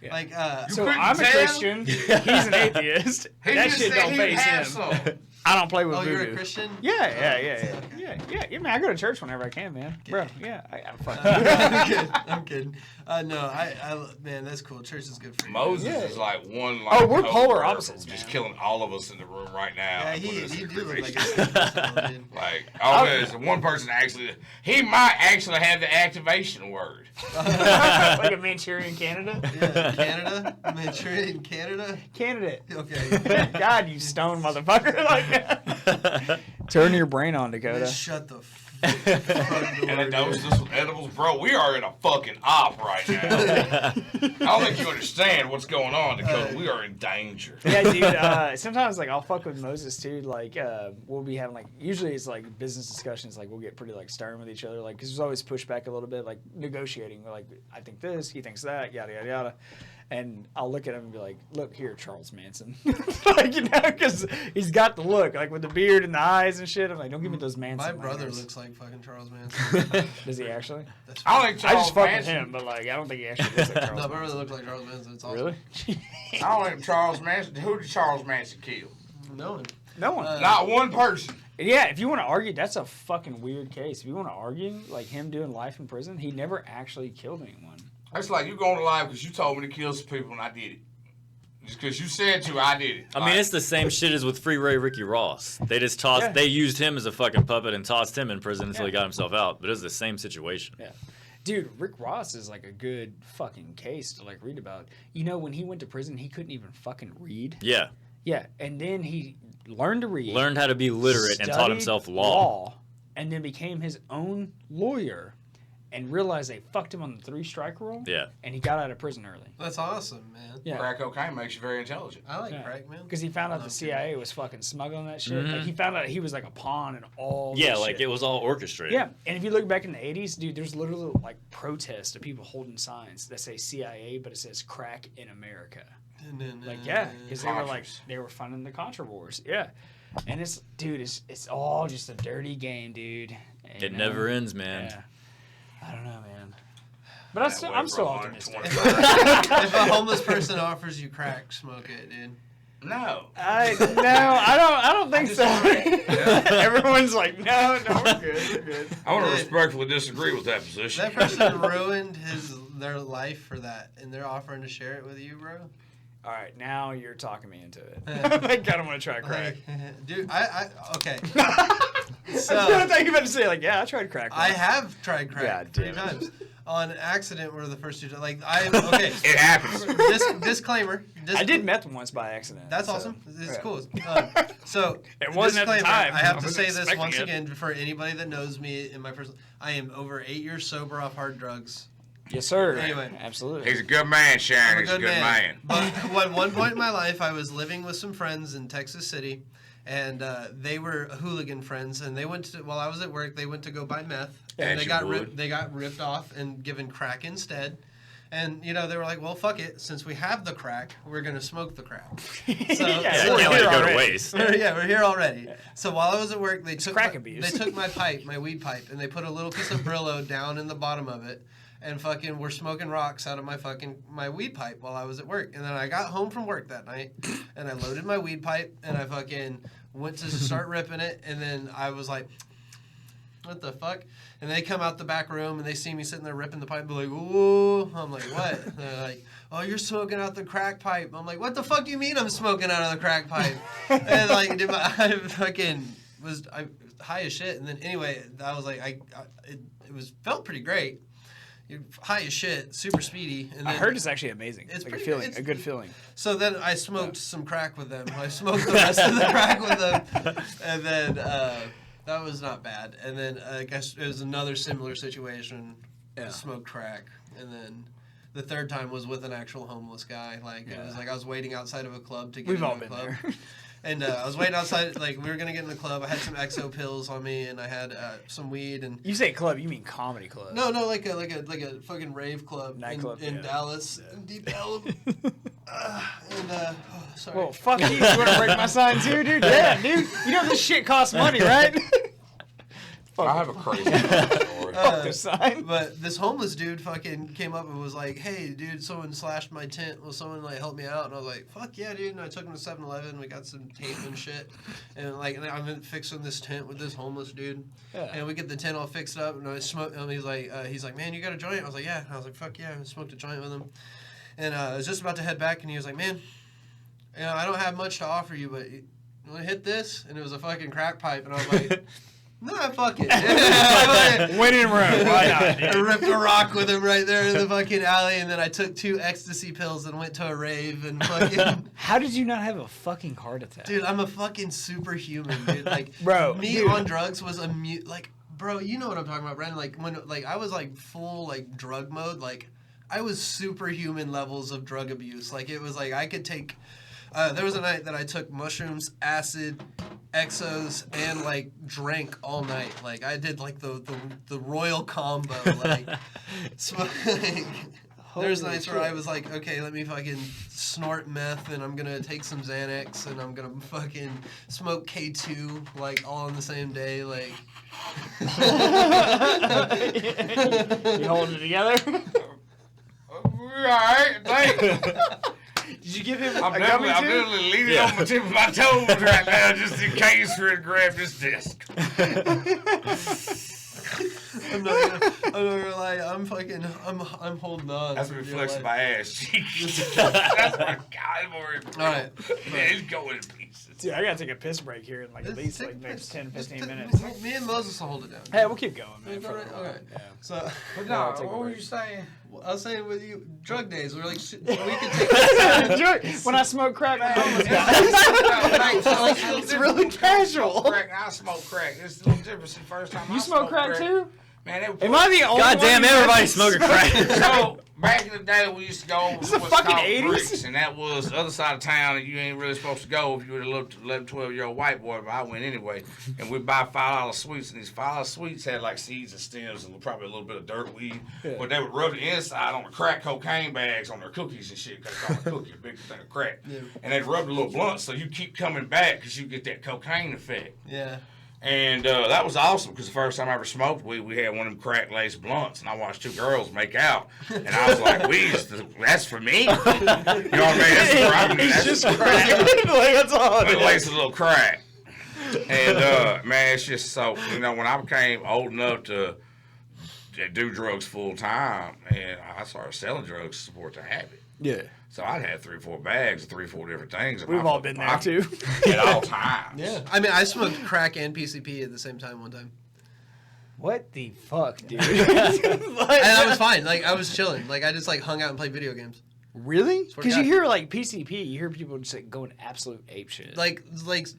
Yeah. Like, So couldn't I'm a tell? Christian. He's an atheist. He That just shit said don't he'd face have him. some. I don't play with oh, you're voodoo. a Christian? Yeah, man. I go to church whenever I can, man. Bro, yeah, I fuck. I'm kidding. No, man, that's cool. Church is good for you. Moses Yeah. is like one. Oh, Like we're code polar word opposites, from just man. killing all of us in the room right now. Yeah, and putting us he in do look like cremation. a dude. Like, oh, there's one person actually. He might actually have the activation word. Like a Manchurian Canada. Yeah, Canada? Manchurian Canada? Candidate. Okay. God, you stone motherfucker. Like, turn your brain on, Dakota. Shut the fuck And it knows this with edibles, bro. We are in a fucking op right now. I don't think you understand what's going on, Dakota. We are in danger. Yeah, dude. Sometimes like I'll fuck with Moses too. Like we'll be having like usually it's like business discussions. Like we'll get pretty like stern with each other. Like because there's always pushback a little bit. Like negotiating. We're like I think this, he thinks that, yada yada yada. And I'll look at him and be like, "Look here, Charles Manson," like because he's got the look, like with the beard and the eyes and shit. I'm like, "Don't give me those Manson." My brother layers." looks like fucking Charles Manson. Does he actually? That's I don't think I Charles just fuck with Manson. him, but like I don't think he actually looks like Charles. No, my Manson. brother looks like Charles Manson. It's awesome. Really? I don't think Charles Manson. Who did Charles Manson kill? No one. No one. Not one person. Yeah, if you want to argue, that's a fucking weird case. If you want to argue, like him doing life in prison, he never actually killed anyone. It's like you going to live because you told me to kill some people and I did it. Just because you said to, I did it. I mean, it's the same shit as with Free Ray Ricky Ross. They just tossed. Yeah. They used him as a fucking puppet and tossed him in prison until he Yeah. got himself out. But it was the same situation. Yeah. Dude, Rick Ross is like a good fucking case to like read about. You know, when he went to prison, he couldn't even fucking read. Yeah, Yeah, and then he learned to read. learned how to be literate and taught studied himself law. and then became his own lawyer. and realized they fucked him on the 3-strike rule. Yeah. And he got out of prison early. That's awesome, man. Yeah. Crack cocaine makes you very intelligent. I like crack, man. Because he found out the CIA was fucking smuggling that shit. Like, he found out he was like a pawn in all Yeah, this like shit. it was all orchestrated. Yeah, and if you look back in the 80s, dude, there's literally like protests of people holding signs that say CIA, but it says crack in America. Like, yeah, because they were funding the Contra Wars. Yeah. And it's all just a dirty game, dude. And, It never ends, man. Yeah. I don't know, man. But I'm still optimistic. If a homeless person offers you crack, smoke it, dude. No. I don't think so. Everyone's like, no, we're good. I want to respectfully disagree with that position. That person ruined their life for that, and they're offering to share it with you, bro. All right, now you're talking me into it. I think I don't want to try crack. Dude, okay. So, I thought you were about to say, like, yeah, I tried crack. I have tried crack God 3 damn it. times. On accident were the first 2 times. Like, okay. It happens. Disclaimer. I did meth once by accident. That's so, awesome. It's yeah. cool. So, It wasn't at the disclaimer, time. I have I to wasn't say this expecting once it. again for anybody that knows me in my personal. I am over 8 years sober off hard drugs. Yes, sir. Anyway. Absolutely. He's a good man, Sharon. He's a good man. But at one point in my life, I was living with some friends in Texas City, and they were hooligan friends. And they went to while I was at work, they went to go buy meth, and they got ripped off and given crack instead. And they were like, "Well, fuck it. Since we have the crack, we're gonna smoke the crack." So, Yeah, you can't let it go to waste. we're here already. So while I was at work, they took crack my weed pipe, and they put a little piece of Brillo down in the bottom of it. And fucking we're smoking rocks out of my weed pipe while I was at work. And then I got home from work that night, and I loaded my weed pipe, and I fucking went to start ripping it, and then I was like, what the fuck? And they come out the back room, and they see me sitting there ripping the pipe, and be like, ooh. I'm like, what? And they're like, oh, you're smoking out the crack pipe. I'm like, what the fuck do you mean I'm smoking out of the crack pipe? And like, I fucking was high as shit. And then anyway, I was like, it felt pretty great. You're high as shit, super speedy. And then, I heard it's actually amazing. It's like pretty a feeling, good. a good feeling. So then I smoked some crack with them. I smoked the rest of the crack with them. And then that was not bad. And then I guess it was another similar situation. Yeah. Smoked crack. And then the third time was with an actual homeless guy. Like, it was like I was waiting outside of a club to get We've into all a been club. there. And I was waiting outside, like, we were going to get in the club. I had some XO pills on me, and I had some weed. And You say club, you mean comedy club? No, like a fucking rave club Nightclub, in yeah. Dallas, in Deep Ellum. Sorry. Well, fuck you. You want to break my sign too, dude? Yeah, dude. You know this shit costs money, right? I have a crazy story. Fuck this sign. But this homeless dude fucking came up and was like, hey, dude, someone slashed my tent. Will someone, like, help me out? And I was like, fuck yeah, dude. And I took him to 7-Eleven. We got some tape and shit. And, like, I'm fixing this tent with this homeless dude. Yeah. And we get the tent all fixed up. And I smoke. And he's like, man, you got a joint? I was like, yeah. And I was like, fuck yeah. I smoked a joint with him. And I was just about to head back. And he was like, man, I don't have much to offer you, but you want to hit this? And it was a fucking crack pipe. And I was like... Nah, fuck it. When in Rome, why not? I ripped a rock with him right there in the fucking alley, and then I took 2 ecstasy pills and went to a rave and fucking... How did you not have a fucking heart attack? Dude, I'm a fucking superhuman, dude. Like, Bro, me dude. on drugs was a like, bro, you know what I'm talking about, Brandon. Like, when, like, I was, like, full, like, drug mode, like, I was superhuman levels of drug abuse. Like, it was like, I could take... there was a night that I took mushrooms, acid, exos, and like drank all night. Like I did like the royal combo. Like, there's nights where I was like, okay, let me fucking snort meth, and I'm gonna take some Xanax, and I'm gonna fucking smoke K2 like all on the same day. Like, You holding it together? Alright, thanks. Did you give him I'm a gummy too? literally leaving it on the tip of my toes right now, just in case for it to grab this disc. I'm not gonna lie. I'm holding on. That's for me dear flexing life. my ass cheeks. That's my God, All right. Yeah, it's going to pieces. Dude, I gotta take a piss break here in like at least Take like a next piss. 10, Just 15 take- minutes. Me and Moses will hold it down. Hey, we'll keep going, man. Is that for a right? while. Okay. Yeah. So But Well, I'll no, take a what were break. you saying? I was saying with you, drug days. We're like, we could take. When I smoke crack, It's really casual. I smoke crack. It's a little different. It's the first time You I smoke crack too? Man, Am I the only Goddamn, one? everybody's smoking crack. So back in the day, we used to go This is to the what's fucking called 80s? Bricks, and that was the other side of town, and you ain't really supposed to go if you were a little 11, 12-year-old white boy. But I went anyway, and we'd buy $5 sweets, and these $5 sweets had like seeds and stems and probably a little bit of dirt weed. Yeah. But they would rub the inside on the crack cocaine bags on their cookies and shit. Cause they call it a cookie, a big thing of crack. Yeah. And they'd rub the little blunts, so you keep coming back because you get that cocaine effect. Yeah. And that was awesome because the first time I ever smoked weed, we had one of them crack-laced blunts, and I watched two girls make out, and I was like, that's for me? You know what I mean? That's It's just crack. Like, that's all it it is. laced a little crack. And, man, it's just so, when I became old enough to do drugs full-time, and I started selling drugs to support the habit. Yeah. So I'd have 3 or 4 bags of 3 or 4 different things. in We've my all been there, fucking too. pocket At all times. Yeah. I mean, I smoked crack and PCP at the same time one time. What the fuck, dude? And I was fine. Like, I was chilling. Like, I just, like, hung out and played video games. Really? Swear to Because you God. hear, like, PCP, you hear people just, like, going absolute ape shit. Like,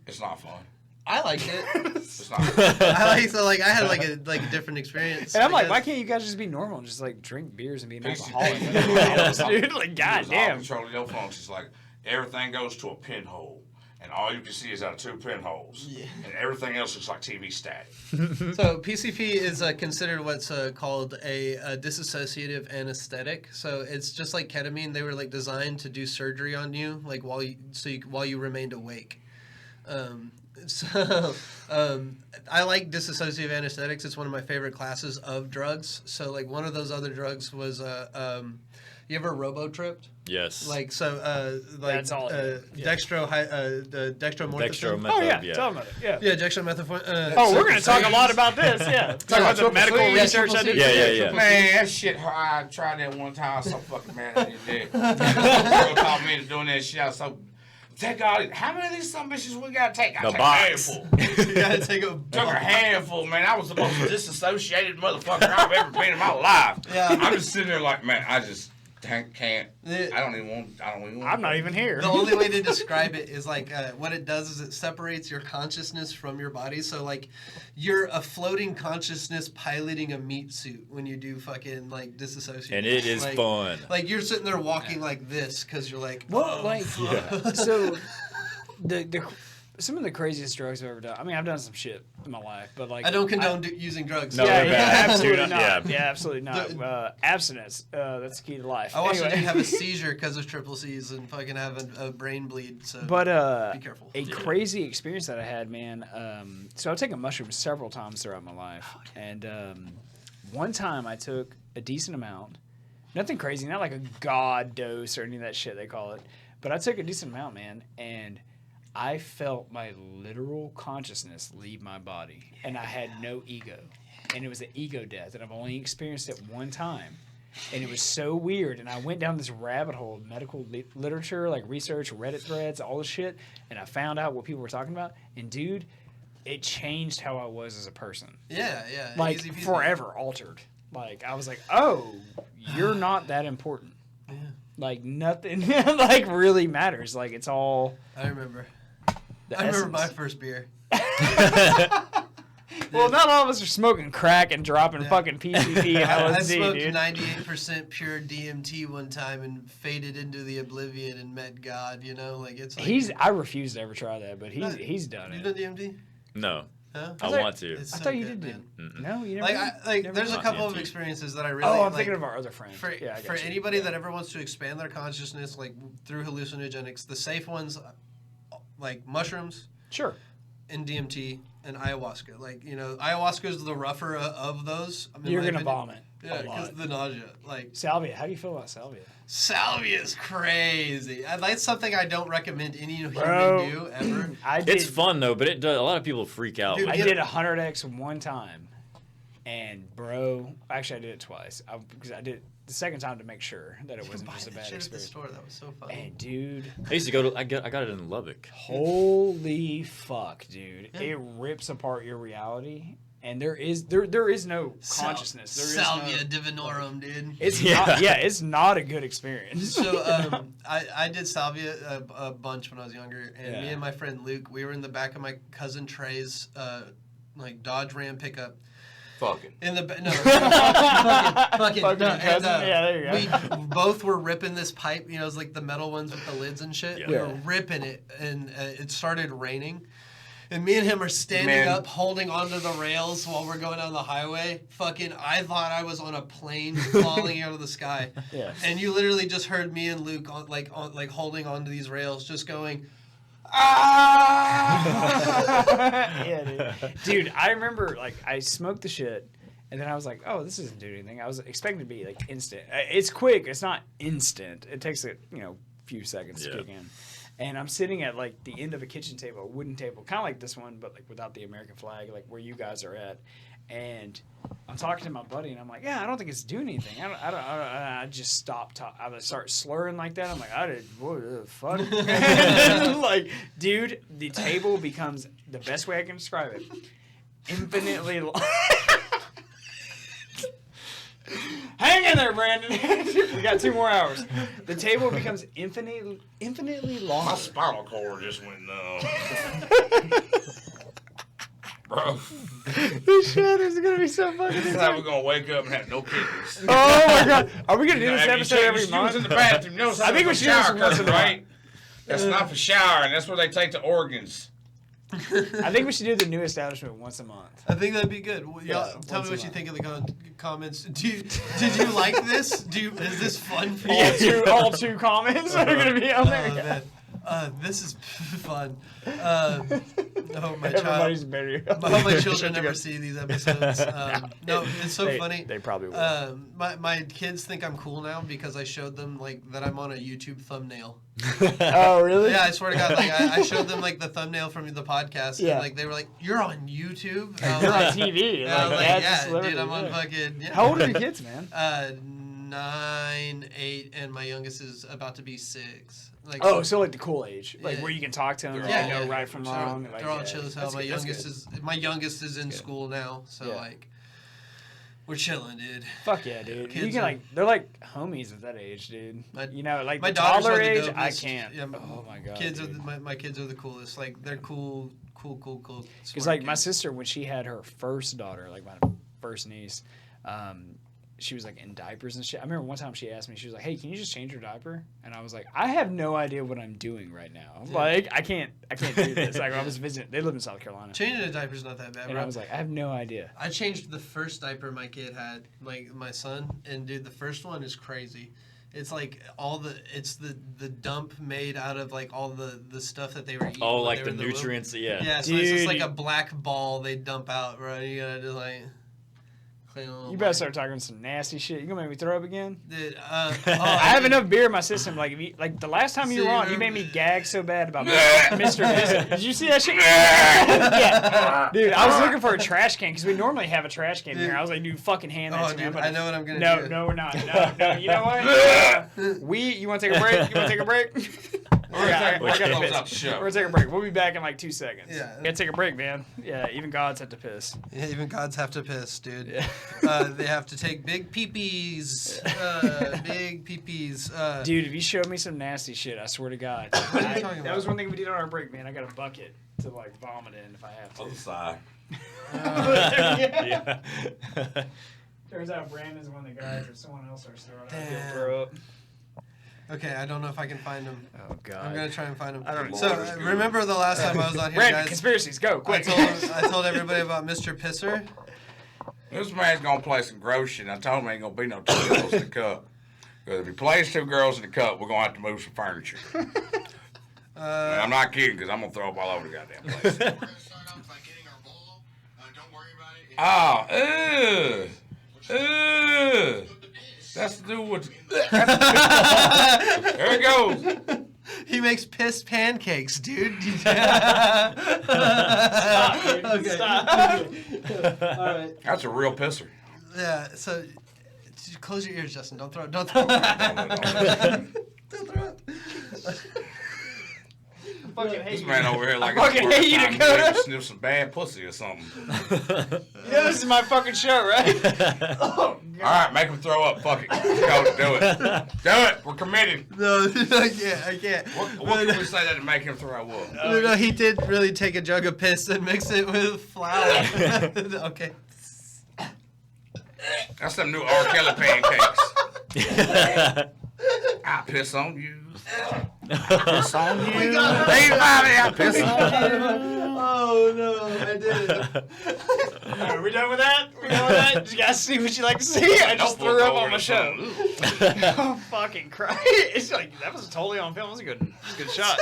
It's not fun. I liked it. It's not fun. I had, like, a different experience. and I'm like, because- why can't you guys just be normal and just, like, drink beers and be an PCP. alcoholic? Dude, like, All goddamn. control of your functions. Like everything goes to a pinhole, and all you can see is out of 2 pinholes, and everything else looks like TV static. So PCP is considered what's called a dissociative anesthetic. So it's just like ketamine. They were like designed to do surgery on you, like while you remained awake. I like dissociative anesthetics. It's one of my favorite classes of drugs. So like one of those other drugs was you ever robo-tripped? Yes. Like That's all it is. Yeah. dextromorphin. Dextromethod, Oh, yeah. yeah. Tell them about it. Yeah. Yeah, dextromethorphan. Oh, we're going to talk a lot about this. Yeah. Talk about the medical Yeah, research I did. Yeah. Man, that shit, I tried that one time. I was so fucking mad I didn't do it. And this girl taught me into doing that shit. I was so, take all these, how many of these some bitches we got to take? I The took box. a handful. You gotta take a Took a handful, man. I was the most disassociated motherfucker I've ever been in my life. Yeah. I'm just sitting there like, man, I just can't. Yeah. I don't even want. I'm not even here. The only way to describe it is like what it does is it separates your consciousness from your body. So like you're a floating consciousness piloting a meat suit when you do fucking like disassociate. And it is like, fun. Like you're sitting there walking like this because you're like, Well, oh, like, fuck. so the some of the craziest drugs I've ever done. I mean, I've done some shit in my life, but like I don't condone using drugs. No, Yeah, they're yeah, bad. absolutely Do not. not- Yeah, absolutely not. Abstinence. That's the key to life. I watched a Anyway. dude have a seizure because of triple C's and fucking have a brain bleed. So But be careful. a crazy experience that I had, man. So I've taken mushrooms several times throughout my life, and one time I took a decent amount. Nothing crazy, not like a god dose or any of that shit they call it, but I took a decent amount, man, and I felt my literal consciousness leave my body, and I had no ego, and it was an ego death, and I've only experienced it one time. And it was so weird, and I went down this rabbit hole of medical literature, like research, Reddit threads, all this shit, and I found out what people were talking about. And dude, it changed how I was as a person. Yeah. Like Easy peasy. forever altered. Like I was like, oh, you're not that important. Yeah. Like nothing, like really matters. Like it's all. I remember. The I remember my essence. first beer. Well, not all of us are smoking crack and dropping fucking PCP and I LSD, smoked dude. 98% pure DMT one time and faded into the oblivion and met God. You know, like it's. Like, I refuse to ever try that, but No, he's done You it. done DMT? No. Huh? I thought- want to. It's I so thought you good, did. man. Mm-mm. No, you never. Like never there's a Not couple of DMT. experiences that I really. Oh, I'm like, thinking of our other friend. For, Yeah, I for got you. anybody Yeah. that ever wants to expand their consciousness, like through hallucinogenics, the safe ones, like mushrooms Sure. and DMT and ayahuasca. Like ayahuasca is the rougher of those. I mean, You're my gonna opinion. vomit. Yeah, a because lot. the nausea. Like Salvia. How do you feel about salvia? salvia is crazy. That's something I don't recommend any human Bro. do ever. I did. It's fun though, but it does, a lot of people freak out. Dude, when I they- did 100x one time, and bro, actually I did it twice. Because I did it the second time to make sure that it wasn't Buy just a that bad shit at the experience. store. That was so fun. And dude, I used to go to. I got it in Lubbock. holy fuck, dude! Yeah. It rips apart your reality, and there is no consciousness. There is Salvia no, divinorum, dude. It's Yeah. not. Yeah, it's not a good experience. So I did salvia a bunch when I was younger, and me Yeah. and my friend Luke, we were in the back of my cousin Trey's like Dodge Ram pickup, Fucking. In the fucking. cousin. Yeah, there you go. We both were ripping this pipe. You know, it's like the metal ones with the lids and shit. Yeah. We were ripping it, and it started raining. And me and him are standing up, holding onto the rails while we're going down the highway. Fucking, I thought I was on a plane falling out of the sky. Yeah. And you literally just heard me and Luke holding onto these rails, just going. Yeah, dude. I remember, like, I smoked the shit, and then I was like, oh, this doesn't do anything. I was expecting it to be, like, instant. It's quick. It's not instant. It takes a, few seconds to kick in. And I'm sitting at, like, the end of a kitchen table, a wooden table, kind of like this one, but, like, without the American flag, like, where you guys are at. And I'm talking to my buddy, and I'm like, yeah, I don't think it's doing anything. I just stopped talking. I start slurring like that. I'm like, what the fuck? Like, dude, the table becomes, the best way I can describe it, infinitely long. Hang in there, Brandon. We got 2 more hours. The table becomes infinitely long. My spinal cord just went numb. Bro. This shit is gonna be so fucking This is how we're gonna wake up and have no kidneys. Oh my god. Are we gonna do this Have you episode seen- every you month? was in the bathroom. You know, I think we should do this shower once in a curtain, while. right? That's not for showering. That's where they take the organs. I think we should do the new establishment once a month. I think that'd be good. Well, Yeah, tell me once what a you think in the comments. Did you like this? Is this fun for you? All two comments are gonna be on Oh, there. man. This is fun. I hope my Everybody's child, better. I hope my children never see these episodes. No, it's so funny. They probably will. My kids think I'm cool now because I showed them like that I'm on a YouTube thumbnail. Oh, really? Yeah, I swear to God, like I showed them like the thumbnail from the podcast, Yeah. and like they were like, "You're on YouTube." And I was You're like, on TV. and I was like, that's "Yeah, celebrity, dude, I'm on yeah. fucking." Yeah. How old are your kids, man? 9, 8, and my youngest is about to be 6. Like, Oh, so like the cool age, like Yeah. where you can talk to them, Yeah, they know yeah. right from So wrong. they're like, all yeah, chill as hell. that's My good, that's youngest is in good. school now, so Yeah. like we're chilling, dude. Fuck yeah, dude. Kids You can are- like they're like homies at that age, dude. Like My the daughters are toddler the age, dopest. I can't. Yeah, Oh my god. Kids dude. are my kids are the coolest. Like they're cool. Because like my sister, when she had her first daughter, like my first niece, she was like in diapers and shit. I remember one time she asked me, she was like, "Hey, can you just change your diaper?" And I was like, "I have no idea what I'm doing right now. Yeah. Like I can't do this." Like I was visiting. They live in South Carolina, Changing a diaper's not that bad, and bro. I was like, "I have no idea." I changed the first diaper my kid had, like my son, and dude, the first one is crazy. It's like it's the dump made out of like all the stuff that they were eating. Oh, when like they the were little. nutrients, yeah. Yeah, so it's just like Dude. a black ball they dump out, bro. You gotta just like clean them You better start talking some nasty shit. You gonna make me throw up again? Dude, I have enough beer in my system. Like, if you, like the last time you So were on, you you made me remember- gag so bad about Mr. Visit. Did you see that shit? Yeah. Dude, I was looking for a trash can because we normally have a trash can here. I was like, dude, fucking hand that Oh, to me. dude, I'm I know what I'm gonna No, do. no, we're not. No. You know what? You want to take a break? You want to take a break? We're gonna take a break. I gotta Close piss. out the show. We're gonna take a break. We'll be back in like 2 seconds. Yeah. Gotta take a break, man. Yeah, even gods have to piss. Yeah, even gods have to piss, dude. Yeah. They have to take big pee-pees. Big pee-pees. Dude, if you showed me some nasty shit, I swear to God. What are you talking That was about? one thing we did on our break, man. I got a bucket to like vomit in if I have to. Other side. Yeah. Turns out Brandon's one of the guys or someone else starts throwing up. He'll Damn. throw up. Okay, I don't know if I can find them. Oh God. I'm gonna try and find them. I don't know. So remember the last time I was on here, Brandon, guys? conspiracies, go I quick. told everybody about Mr. Pisser. This man's gonna play some gross shit. I told him ain't gonna be no 2 girls in the cup. Because if he plays 2 girls in the cup, we're gonna have to move some furniture. And I'm not kidding, because I'm gonna throw up all over the goddamn place. We're gonna start off by getting our ball. Don't worry about it. Oh, that's to do with. There it goes. He makes pissed pancakes, dude. Stop, dude. Okay. Stop. All right. That's a real pisser. Yeah. So close your ears, Justin. Don't throw it. Don't throw it. Don't throw it. Fucking hate This you. man over here like I fucking hate you, trying to Dakota. sniff some bad pussy or something. You know this is my fucking show, right? Oh, All right, make him throw up. Fuck it. Dakota, do it. Do it. We're committed. No, I can't. What can we say that to make him throw up? No, he did really take a jug of piss and mix it with flour. Okay. That's some new R. Kelly pancakes. I piss on you. I piss on you. Hey, Bobby, I piss on you. Oh no, I did it. All right, are we done with that? We done with that? You guys see what you like to see? I just threw up on my show. Oh, fucking Christ. It's like, that was totally on film. That was a good shot.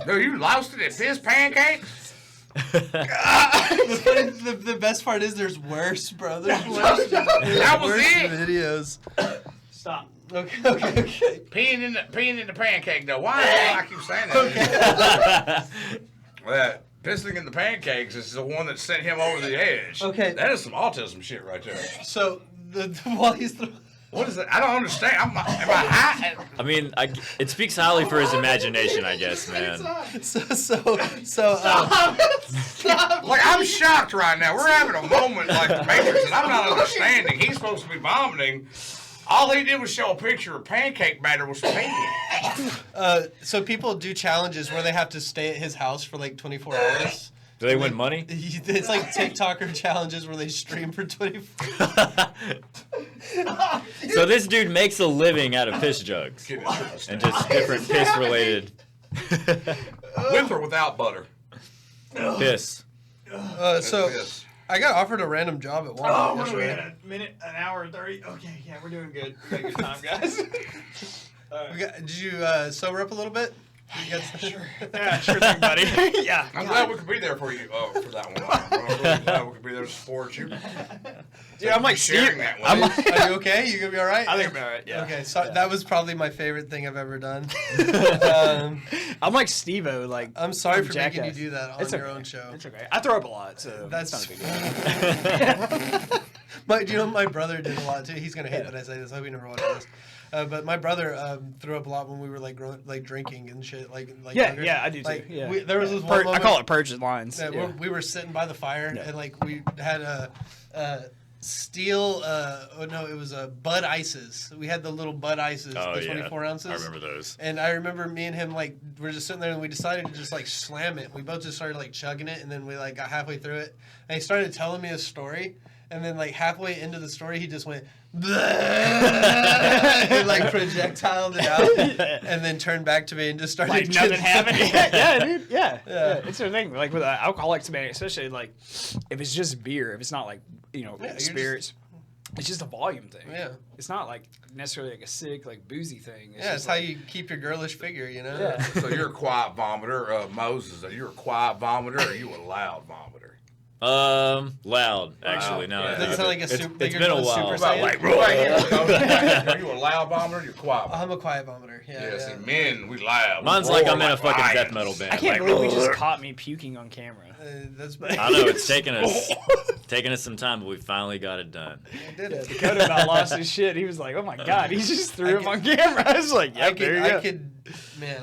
No, you lost it at piss pancakes? The best part is there's worse, bro. There's worse. That was it. Videos. Stop. Okay. Peeing in the pancake, though. Why do I keep saying that? Well, pissing in the pancakes is the one that sent him over the edge. Okay. That is some autism shit right there. So, while he's what is it? I don't understand. Am I high? I mean, it speaks highly for his imagination, I guess, man. Like, I'm shocked right now. We're having a moment like the Matrix, and I'm not understanding. He's supposed to be vomiting. All he did was show a picture of pancake batter was peeing. So people do challenges where they have to stay at his house for like 24 hours. Do they win money? It's like TikToker challenges where they stream for 24 So this dude makes a living out of piss jugs and just different piss-related With or without butter? piss. So Piss. I got offered a random job at Walmart Oh, what are we yesterday. at? A minute, an hour and 30? Okay, yeah, we're doing good. We got a good time, guys. Did you sober up a little bit? Yeah, sure thing, buddy. Yeah. I'm glad we could be there for you for that one. I'm really glad we could be there to support you. Yeah, I'm like sharing Steve. that with I'm us. like, Are you okay? You gonna be all right? I think I'm all right. Yeah. Okay, so that was probably my favorite thing I've ever done. I'm like Steve-O. Like, I'm sorry from for making you Jackass. do that on It's your okay. own show. It's okay. I throw up a lot, so That's not a big deal. Do you know my brother did a lot too? He's gonna hate that I say this. I hope he never watches this. But my brother threw up a lot when we were like drinking and shit. Like Yeah, younger. yeah, I do too. Like, Yeah. there was this one I moment, call it purchase lines. that Yeah. we were sitting by the fire Yeah. and like we had a steel. It was a Bud Ices. We had the little Bud Ices, Oh, the yeah. 24 ounces. I remember those. And I remember me and him like we're just sitting there and we decided to just like slam it. We both just started like chugging it and then we like got halfway through it and he started telling me a story and then like halfway into the story he just went and like projectiled it out and then turned back to me and just started Like nothing happened. Yeah, dude. Yeah. It's the thing. Like with alcoholic tobacco, especially like if it's just beer, if it's not like you're spirits, it's just a volume thing. Yeah. It's not like necessarily like a sick like boozy thing. Yeah, it's how you keep your girlish figure, you know? Yeah. So you're a quiet vomiter. Moses, are you a quiet vomiter or are you a loud vomiter? Loud, actually. No, Yeah. Does it sound like a it's super, it's been a while. Super Saiyan? Like, right. Are you a loud vomiter or you a quiet vomiter? I'm a quiet vomiter. Yeah. See, men, we loud. Mine's We like roar I'm in a fucking lions. death metal band. I can't like, believe we just caught me puking on camera. That's I know it's taken us some time, but we finally got it done. did it. Dakota about lost his shit. He was like, "Oh my god!" He just threw him on camera. I was like, "Yeah, there you go."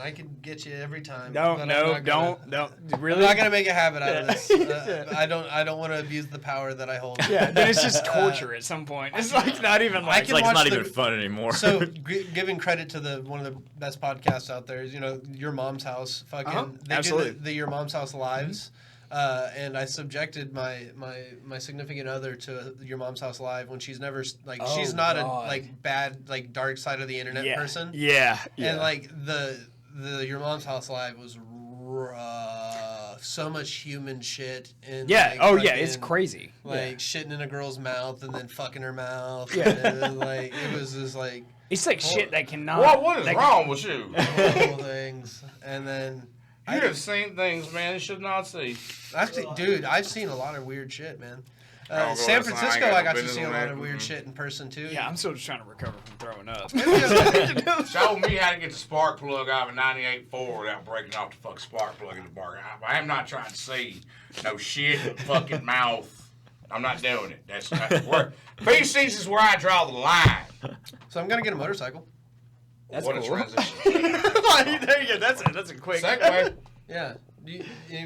I could get you every time. No, but I'm no, not gonna- don't. I'm Really? not gonna make a habit out of this. Yeah. I don't want to abuse the power that I hold. Yeah, then it's just torture at some point. It's like not even I like. It's like it's watch not the- even fun anymore. So, giving credit to one of the best podcasts out there is, Your Mom's House. Fucking, they Absolutely. did the Your Mom's House lives, and I subjected my significant other to Your Mom's House live when she's never she's not God. a bad dark side of the internet yeah. person. Yeah. And the Your Mom's House live was so much human shit and Yeah. Oh yeah, it's crazy. like shitting in a girl's mouth and then fucking her mouth. Yeah. And, it was just like It's like shit that cannot. What is that wrong with you? horrible things. And then You have seen things, man, you should not see. I've seen a lot of weird shit, man. Oh, San listen, I ain't Francisco, got I no got to business see a on lot that. of weird shit in person too. Yeah, I'm still just trying to recover from throwing up. Showed me how to get the spark plug out of a 98 without breaking off the fucking spark plug in the bar. I am not trying to see no shit in the fucking mouth. I'm not doing it. That's where PCs is where I draw the line. So I'm gonna get a motorcycle. That's what cool. a transition. There you go. That's a quick. Segue. Yeah.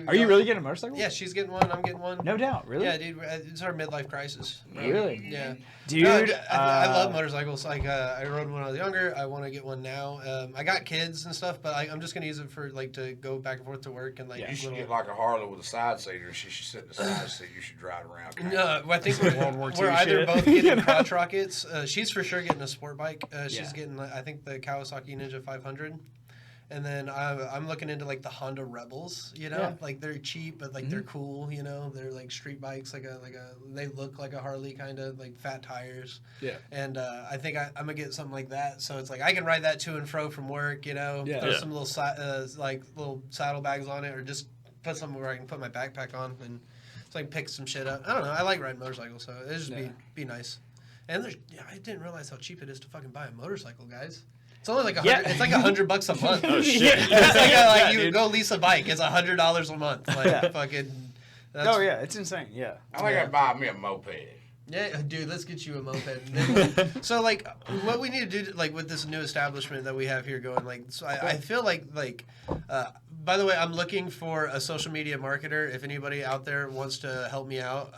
Are you really getting a motorcycle? Yeah, she's getting one. I'm getting one. No doubt. Really? Yeah, dude. It's our midlife crisis. Really? Yeah. Dude, I love motorcycles. Like, I rode one when I was younger. I want to get one now. I got kids and stuff, but I'm just gonna use it for like to go back and forth to work and like. You should get like a Harley with a side seater. She should sit in the side seat. You should drive around. No, I think we're either both getting crotch rockets. She's for sure getting a sport bike. She's getting, I think, the Kawasaki Ninja 500. And then I'm looking into like the Honda Rebels, you know, like they're cheap, but like they're cool, you know, they're like street bikes, they look like a Harley kind of, like fat tires. Yeah. And I think I'm gonna get something like that, so it's like I can ride that to and fro from work, you know, throw some little like little saddlebags on it, or just put something where I can put my backpack on and so I can pick some shit up. I don't know, I like riding motorcycles, so it just be nice. And I didn't realize how cheap it is to fucking buy a motorcycle, guys. It's only like it's like $100 a month. Oh shit! It's like you go lease a bike. It's $100 a month. Like fucking. Oh yeah, it's insane. Yeah. I think I'd buy me a moped. Yeah, dude, let's get you a moped. So like, what we need to do, like with this new establishment that we have here going, like, so I feel like. By the way, I'm looking for a social media marketer. If anybody out there wants to help me out,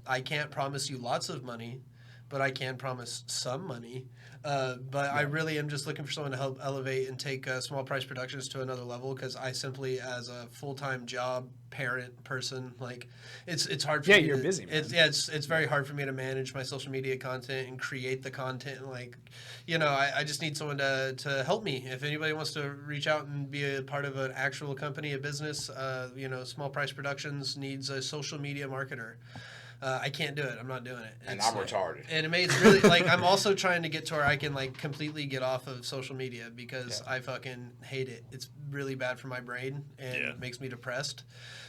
I can't promise you lots of money, but I can promise some money. But I really am just looking for someone to help elevate and take Small Price Productions to another level, because I simply, as a full-time job parent person, like it's hard for me. Yeah, you're busy, man. It's very hard for me to manage my social media content and create the content. And like, you know, I just need someone to help me. If anybody wants to reach out and be a part of an actual company, a business, you know, Small Price Productions needs a social media marketer. I can't do it. I'm not doing it. And I'm retarded. And it's really, like, I'm also trying to get to where I can, like, completely get off of social media, because I fucking hate it. It's really bad for my brain, and it makes me depressed.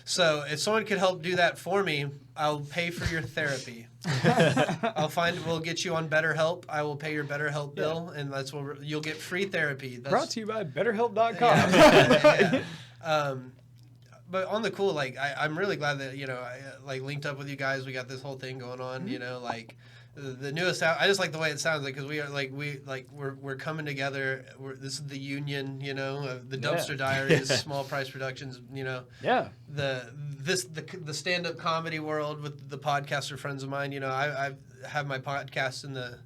So if someone could help do that for me, I'll pay for your therapy. We'll get you on BetterHelp. I will pay your BetterHelp bill, and that's what you'll get free therapy. Brought to you by BetterHelp.com. But on the cool, like, I'm really glad that, you know, I like linked up with you guys. We got this whole thing going on, you know, like the newest. I just like the way it sounds, like, because we're coming together. This is the union, you know, the Dumpster Diaries, Small Price Productions, you know. Yeah. The stand-up comedy world with the podcaster friends of mine. You know, I have my podcast in the.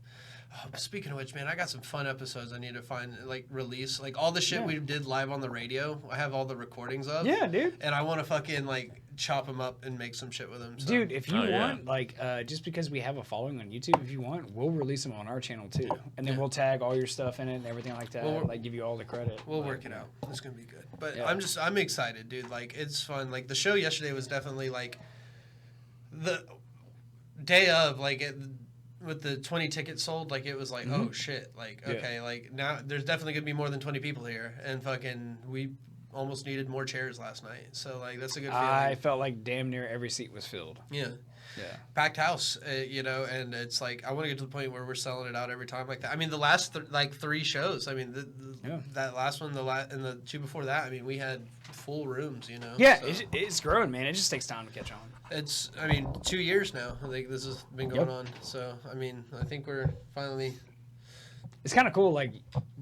Speaking of which, man, I got some fun episodes I need to find, like, release. Like, all the shit we did live on the radio, I have all the recordings of. Yeah, dude. And I want to fucking, like, chop them up and make some shit with them. So. Dude, if you want, like, just because we have a following on YouTube, if you want, we'll release them on our channel, too. And then we'll tag all your stuff in it and everything like that. Like, give you all the credit. We'll work it out. It's going to be good. But I'm excited, dude. Like, it's fun. Like, the show yesterday was definitely, like, the day of, like, with the 20 tickets sold, like, it was like, oh shit, like, okay, like, now there's definitely gonna be more than 20 people here, and fucking we almost needed more chairs last night, so like that's a good feeling. I felt like damn near every seat was filled. Packed house, you know, and it's like I want to get to the point where we're selling it out every time like that. I mean, the last like 3 shows, I mean, that last one, and the 2 before that, I mean, we had full rooms, you know. Yeah, so. It's growing, man. It just takes time to catch on. It's, I mean, 2 years now. I think this has been going on. So, I mean, I think we're finally. It's kind of cool. Like,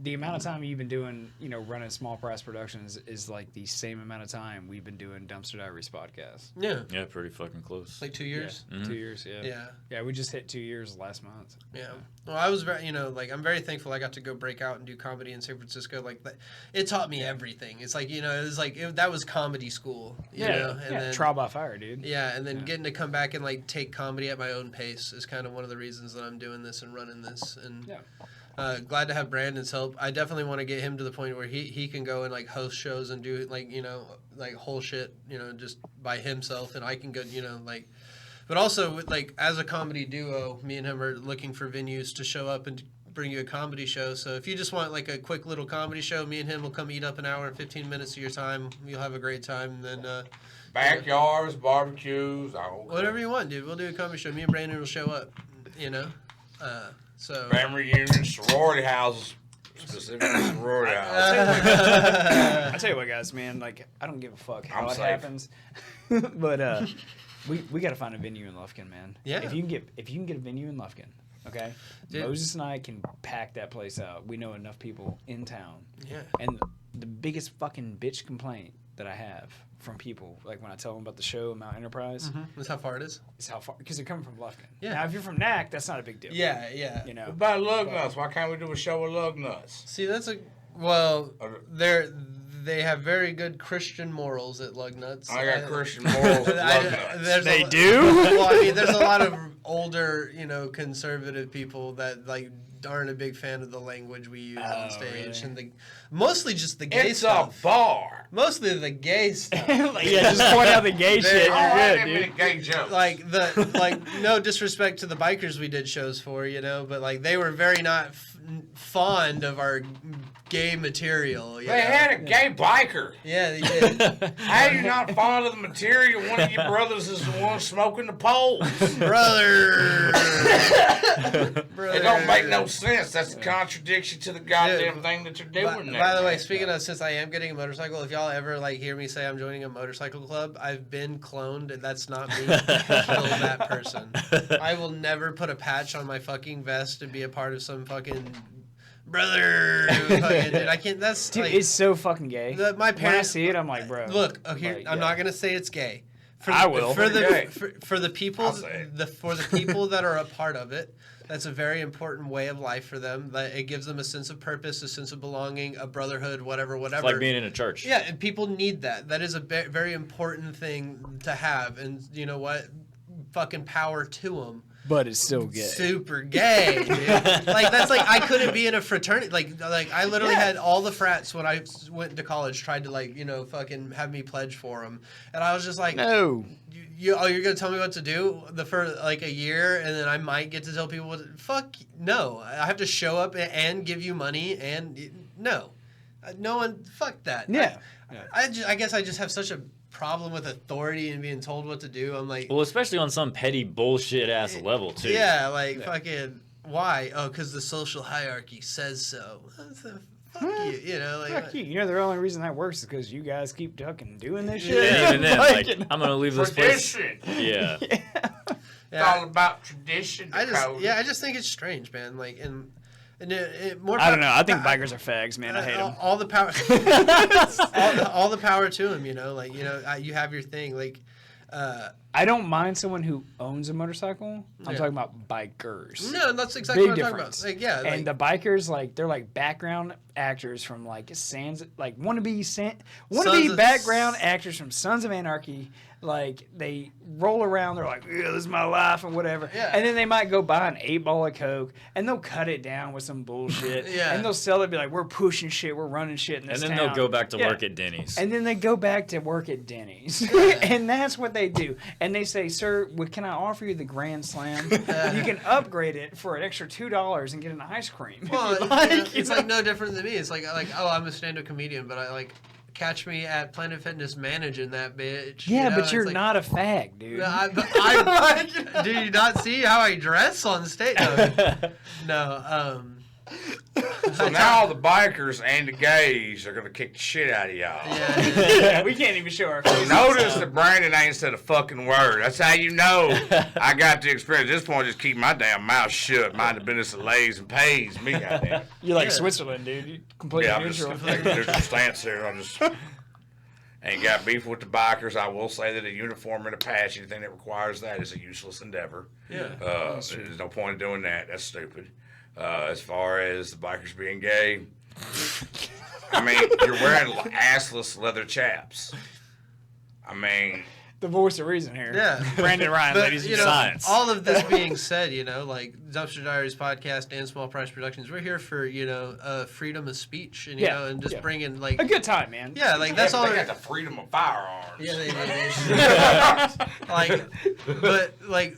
the amount of time you've been doing, you know, running Small Price Productions is like the same amount of time we've been doing Dumpster Diaries Podcast. Yeah. Yeah, pretty fucking close. Like 2 years? Yeah. 2 years, yeah. Yeah, we just hit 2 years last month. Yeah. Well, I was very, you know, like, I'm very thankful I got to go break out and do comedy in San Francisco. Like, it taught me everything. It's like, you know, it was like, that was comedy school. You know? And then, trial by fire, dude. Yeah, and then getting to come back and, like, take comedy at my own pace is kind of one of the reasons that I'm doing this and running this. And glad to have Brandon's help. I definitely want to get him to the point where he can go and, like, host shows and do, like, you know, like, whole shit, you know, just by himself, and I can go, you know, like, but also, like, as a comedy duo, me and him are looking for venues to show up and bring you a comedy show. So if you just want, like, a quick little comedy show, me and him will come eat up an hour and 15 minutes of your time. You'll have a great time. And then backyards, barbecues, whatever you want, dude. We'll do a comedy show. Me and Brandon will show up, you know. So family reunions, sorority houses, specifically sorority houses. I tell you what, guys, man, like, I don't give a fuck how it happens, but we got to find a venue in Lufkin, man. Yeah. If you can get a venue in Lufkin, okay, dude. Moses and I can pack that place out. We know enough people in town. Yeah. And the biggest fucking bitch complaint that I have from people, like when I tell them about the show Mount Enterprise, That's how far it is. is how far, because they're coming from Bluffton. Yeah. Now, if you're from Knack, that's not a big deal. Yeah. You know. What about lug nuts? Why can't we do a show with lug nuts? See, they have very good Christian morals at Lug Nuts. I got Christian morals at lug nuts. They do? Well, I mean, there's a lot of older, conservative people that like aren't a big fan of the language we use on stage, really? and mostly just the gay It's stuff. a bar. Mostly the gay stuff. Yeah, just point out the gay shit. I don't You're like good, that many dude. gay jokes. No disrespect to the bikers we did shows for, but like they were very not fond of our gay material. They had a gay biker. Yeah, they did. How are you not fond of the material? One of your brothers is the one smoking the poles. Brother. It don't make no sense. That's a contradiction to the goddamn thing that you're doing there. By the way, speaking of, since I am getting a motorcycle, if y'all ever like hear me say I'm joining a motorcycle club, I've been cloned, and that's not me. Kill that person. I will never put a patch on my fucking vest and be a part of some fucking brother. Dude, I can't. That's Dude, like, it's so fucking gay. my When I parents see it, I'm like, bro. Look, here Like, I'm yeah. not gonna say it's gay. I will. For Gay. the people I'll say it. for the people that are a part of it. That's a very important way of life for them. It gives them a sense of purpose, a sense of belonging, a brotherhood, whatever. It's like being in a church. Yeah, and people need that. That is a very important thing to have. And you know what? Fucking power to them. But it's still gay. Super gay, dude. Like that's like I couldn't be in a fraternity. Like I literally had all the frats when I went to college tried to fucking have me pledge for them, and I was just like, No. you're gonna tell me what to do for like a year, and then I might get to tell people what to, fuck no. I have to show up and give you money, and no one, fuck that. Yeah. I guess I just have such a problem with authority and being told what to do. I'm like, Well, especially on some petty bullshit ass level too. yeah, like fucking why? Oh, because the social hierarchy says so. Fuck you, Fuck you. You know the only reason that works is because you guys keep fucking doing this shit. And even then, Like, like, I'm gonna leave this place. Tradition. Yeah. It's all about tradition. I Dakota. just think it's strange, man. Like, and it more. I don't know. I think bikers are fags, man. I hate them. All the power. all the power to them. You have your thing. Like, I don't mind someone who owns a motorcycle. I'm Yeah. talking about bikers. no, that's exactly Big what I'm difference. talking about. Like, yeah, And the bikers, like, they're like background actors from like wannabe background actors from Sons of Anarchy. Like, they roll around, they're like, yeah, this is my life and whatever. Yeah. And then they might go buy an 8-ball of Coke and they'll cut it down with some bullshit. Yeah. And they'll sell it, be like, we're pushing shit, we're running shit in this And then town. they'll go back to Yeah. work at Denny's. And then they go back to work at Denny's. And that's what they do. And they say, sir, can I offer you the Grand Slam? You can upgrade it for an extra $2 and get an ice cream. well, Like, it's like no different than me. It's like oh, I'm a stand-up comedian, but I like catch me at Planet Fitness managing that bitch. yeah, but but you're not a fag, dude. Do you not see how I dress on stage? No. So now all the bikers and the gays are gonna kick the shit out of y'all. Yeah. We can't even show our faces. Notice that Brandon ain't said a fucking word. That's how you know I got the experience. At this point, just keep my damn mouth shut. Mind the business that lays and pays me, goddamn. You're like Yeah. Switzerland, dude. You're completely Yeah, I'm just neutral. taking a neutral stance here. I'm just ain't got beef with the bikers. I will say that a uniform and a patch, anything that requires that, is a useless endeavor. Yeah. There's no point in doing that. That's stupid. As far as the bikers being gay, I mean, you're wearing assless leather chaps. I mean, The voice of reason here. Yeah. Brandon Ryan, But, ladies and you know, science. all of this being said, like Dumpster Diaries Podcast and Small Price Productions, we're here for, freedom of speech and, Yeah, and just yeah. bringing, like, A good time, man. yeah, like, that's all. they got the freedom of firearms. Yeah, they like, but, like,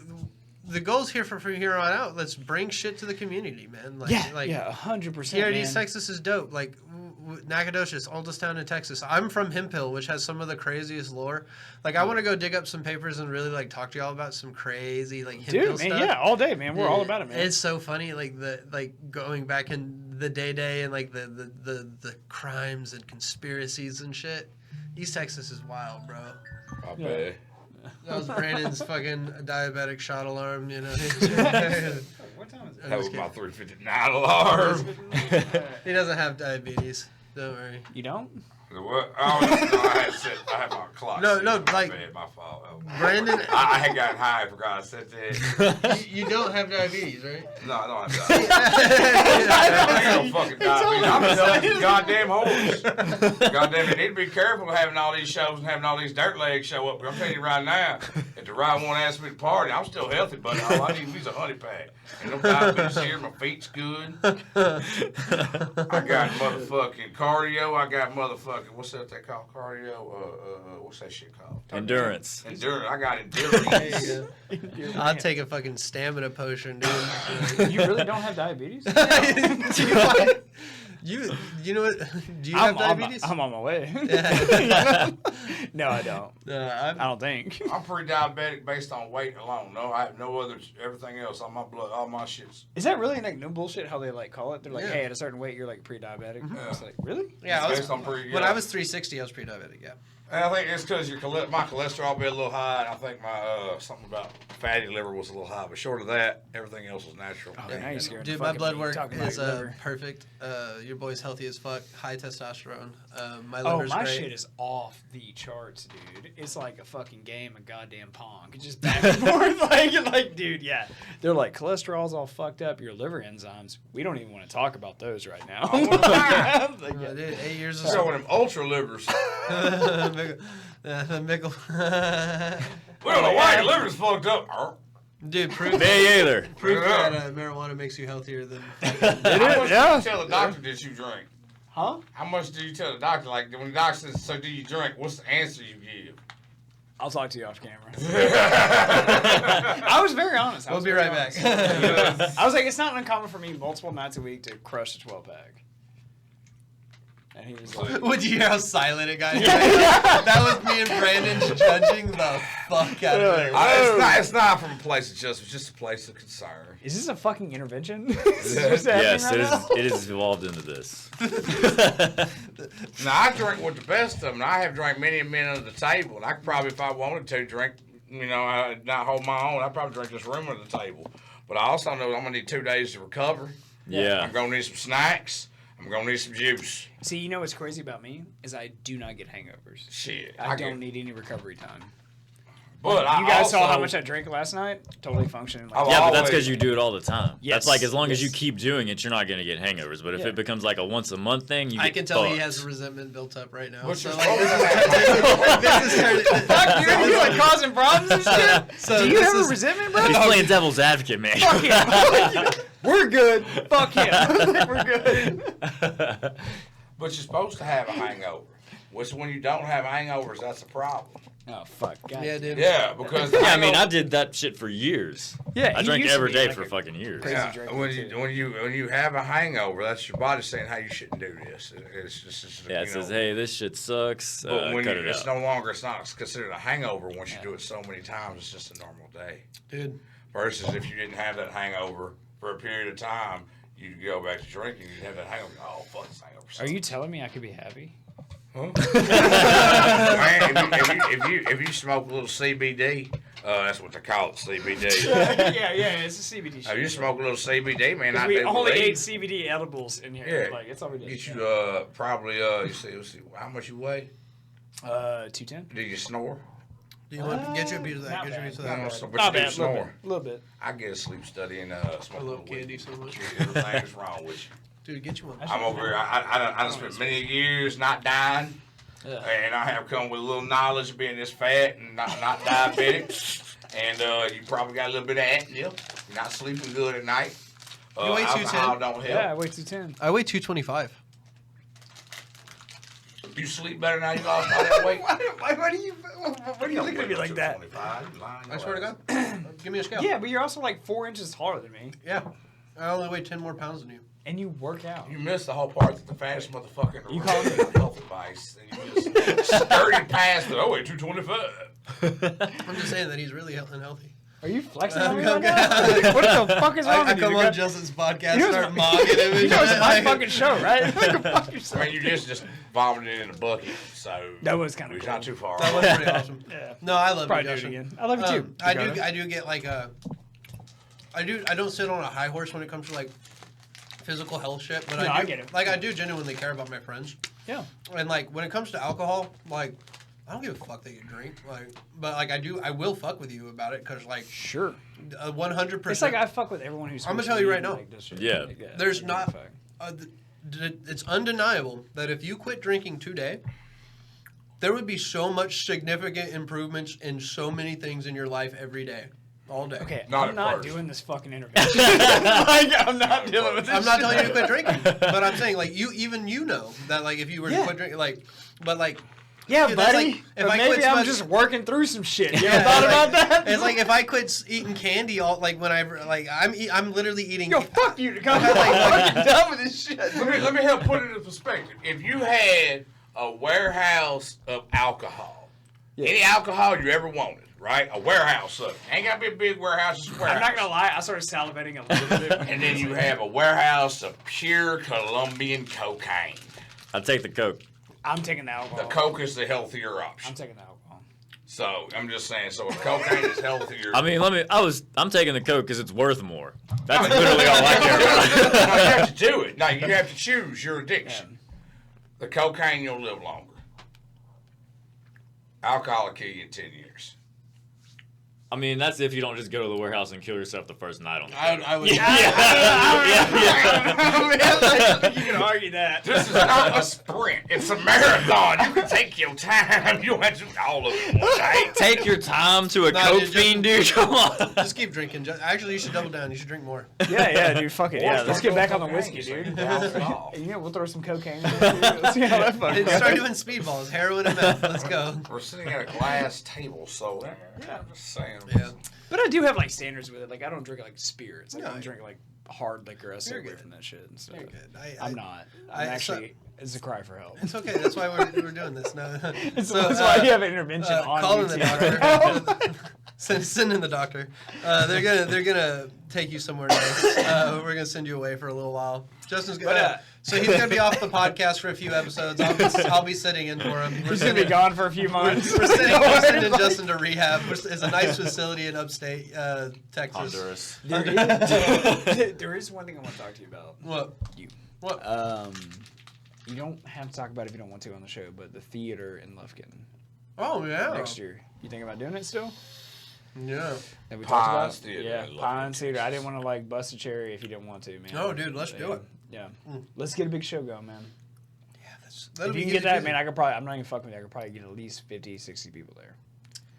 the goal's here from here on out. Let's bring shit to the community, man. Like, Yeah, like, yeah, 100%. here in man. East Texas is dope. Like, Nacogdoches, oldest town in Texas. I'm from Hemphill, which has some of the craziest lore. Like, I want to go dig up some papers and really, like, talk to y'all about some crazy, like, Hemphill Dude, man, stuff. yeah, all day, man. We're all about it, man. It's so funny, like, going back in the day and, like, the crimes and conspiracies and shit. East Texas is wild, bro. I bet. That was Brandon's fucking diabetic shot alarm, What time is That was my 359 alarm. He doesn't have diabetes. Don't worry. You don't? What? Oh, no, I had my clock. No, set like- bed, my fault. Brandon, I had gotten high. I forgot I said that. you don't have diabetes, right? No, I don't have diabetes. I ain't no fucking diabetes. I'm just telling you goddamn hoes. Goddamn, you need to be careful having all these shows and having all these dirt legs show up. I'm telling you right now, if the ride won't ask me to party, I'm still healthy, but all I need is a honey pack. Ain't no diabetes here. My feet's good. I got motherfucking cardio. I got motherfucking, what's that they call cardio? What's that shit called? Endurance. Endurance. I got endurance. I'll take a fucking stamina potion, dude. You really don't have diabetes? You know what? Do you have diabetes? I'm on my way. No, I don't. I don't think. I'm pre-diabetic based on weight alone. No, I have no other. Everything else on my blood, all my shit's. Is that really like no bullshit how they like call it? They're like, Yeah. hey, at a certain weight, you're like pre-diabetic. It's like, really? Yeah, based on when I was 360, I was pre-diabetic. Yeah. And I think it's because my cholesterol be a little high, and I think my something about fatty liver was a little high. But short of that, everything else was natural. Oh, now you're scared. Dude, my blood work is perfect. Your boy's healthy as fuck. High testosterone. My liver's my great. shit is off the charts, dude. It's like a fucking game of goddamn Pong. It's just back and forth. like, dude, yeah. They're like, cholesterol's all fucked up. Your liver enzymes. We don't even want to talk about those right now. Dude, 8 years of So them ultra livers. Mickle. We don't know why your liver's fucked up. Dude, proof Hey, either. that marijuana makes you healthier than. How much did you tell the doctor that you drink? Huh? How much do you tell the doctor? Like when the doctor says, "So do you drink?" What's the answer you give? I'll talk to you off camera. I was very honest. We'll be right back. I was like, it's not uncommon for me multiple nights a week to crush a 12-pack. And he was like, Would you hear how silent it got? That was me and Brandon judging the fuck out of it. It's not from a place of justice. It's just a place of concern. is this a fucking intervention? Yes, it is evolved into this. Now, I drink with the best of them. I have drank many men under the table. And I could probably, if I wanted to, drink, not hold my own. I'd probably drink this room under the table. But I also know I'm going to need 2 days to recover. Yeah. I'm going to need some snacks. I'm going to need some juice. See, you know what's crazy about me? Is I do not get hangovers. Shit. I don't need any recovery time. But You guys saw how much I drank last night? Totally functioning. Like, Yeah, but that's because you do it all the time. Yes, That's like as long as you yes. keep doing it, you're not going to get hangovers. But if Yeah. it becomes like a once a month thing, you get I can tell he fucked. has resentment built up right now. What's So, your like, problem? this is turning. fuck, dude, you like causing problems and shit? So do you this have is- a resentment, bro? He's playing devil's advocate, man. Fuck him. We're good. Fuck him. We're good. But you're supposed to have a hangover. Which when you don't have hangovers, that's a problem. Oh, fuck. God. Yeah, dude. Yeah, because Yeah, I mean, I did that shit for years. Yeah, I he drank used to every be day like for a fucking years. crazy yeah, drinker, when too. you have a hangover, that's your body saying how you shouldn't do this. It's just Yeah, it says, hey, this shit sucks. But when cut you, it it's out. no longer, it's not considered a hangover once you do it so many times. It's just a normal day. Dude. Versus if you didn't have that hangover for a period of time, you'd go back to drinking. You'd have that hangover. Oh, fuck, this hangover. Are you telling me I could be happy? Man, if you smoke a little CBD, that's what they call it, CBD. yeah, it's a CBD shit. If you smoke a little CBD, man, I we do only believe- ate CBD edibles in here. Yeah, Like, it's all we did. get you probably let's see how much you weigh. 210. Do you snore? Do you want get you a piece of that? Not Get you a bad. piece of No, that. so, but Not you do bad. A snore. little bit. I get a sleep study and smoke I a love little candy weed. so much. Everything is wrong with you. Dude, get you one. I'm over here. I done spent many years not dying, and I have come with a little knowledge of being this fat and not diabetic. And you probably got a little bit of acne. You're not sleeping good at night. You weigh 210? Alcohol don't help. Yeah, I weigh 210. I weigh 225. You sleep better now. You lost all that weight. Why do you look at me like that? 225. You lying, I swear to your God. Give me a scale. Yeah, but you're also like 4 inches taller than me, Yeah. I only weigh 10 more pounds than you. and you work out. You missed the whole part that the fattest motherfucker in the You room call me- is health advice, and you just skirted past it. Oh, wait, 225. I'm just saying that he's really unhealthy. Are you flexing on me I'm right now? What the fuck is wrong I with you? come You on got- Justin's podcast, You know start it's- mocking him. And You know it's shit, my like- fucking show, right? Go fuck I yourself. mean, you just vomited in a bucket, so That was kinda it's cool. not too far. That was pretty awesome. Yeah. No, I love Probably you, do it Justin. again. I love you too. I Dakota. do get like a. I don't sit on a high horse when it comes to like physical health shit, but I get it. Like, I do genuinely care about my friends. Yeah. And, like, when it comes to alcohol, like, I don't give a fuck that you drink. Like, but, like, I will fuck with you about it because, like... Sure. 100%. It's like I fuck with everyone who's... I'm going to tell you right now. Like, yeah. There's not... it's undeniable that if you quit drinking today, there would be so much significant improvements in so many things in your life every day. All day. Okay, Not I'm not first. doing this fucking intervention. Like, I'm not dealing with this I'm not telling you to shit. quit drinking, but I'm saying, like, you know that, like, if you were to quit drinking, like, but, like... Yeah, Dude, that's buddy. like, if but I maybe quit I'm smoking- just working through some shit. You Yeah, ever thought like, about that? It's like if I quit eating candy all, like, whenever, like, I'm literally eating... Yo, fuck you. I'm like, fucking done with this shit. Let me help put it into perspective. If you had a warehouse of alcohol, any alcohol you ever wanted, right? A warehouse of it. Ain't got to be a big warehouse, just a warehouse. I'm not going to lie. I started salivating a little bit. And then you have a warehouse of pure Colombian cocaine. I'd take the Coke. I'm taking the alcohol. The Coke is the healthier option. I'm taking the alcohol. So I'm just saying. So if cocaine is healthier, I mean, I'm taking the Coke because it's worth more. That's literally all I care about. no, you have to do it. No, you have to choose your addiction. The cocaine, you'll live longer. Alcohol will kill you in 10 years. I mean, that's if you don't just go to the warehouse and kill yourself the first night on the I would... You can argue that. This is not a sprint. It's a marathon. You can take your time. You don't have to do all of it in one day. Take your time to a No, Coke dude, fiend, dude. Come on. Just keep drinking. Actually, you should double down. You should drink more. Yeah, dude. Fuck it. Yeah, Or let's start get back on doing the whiskey, cocaine, so you dude. can balance it off. You know, we'll throw some cocaine in there, too. Let's see how that fucking Dude, start doing speedballs. Heroin and meth. Let's go. We're sitting at a glass table, so I'm just saying. Yeah. But I do have, like, standards with it. Like, I don't drink, like, spirits. Like, I No. don't drink, like, hard liquor. I stay You're away good. from that shit and stuff. You're good. I'm not. I- I'm actually... It's a cry for help. It's okay. That's why we're doing this now. That's why you have an intervention on call in YouTube the right doctor. Send in the doctor. They're gonna take you somewhere nice. We're gonna send you away for a little while. Justin's gonna. So he's gonna be off the podcast for a few episodes. I'll be sitting in for him. He's going to be gone for a few months. We're sending Justin to rehab. It's a nice facility in upstate Texas. Honduras. There is one thing I want to talk to you about. What? You. What? You don't have to talk about it if you don't want to on the show, but the theater in Lufkin Oh yeah. next year. You think about doing it still? Yeah. That we talked about? Pines Theater Yeah, in Lufkin, Pines Theater. I didn't want to like bust a cherry if you didn't want to, man. No, dude, let's do it. Yeah. Let's get a big show going, man. Yeah, If you can get that, man, I could probably, I'm not even fucking with you, I could probably get at least 50, 60 people there.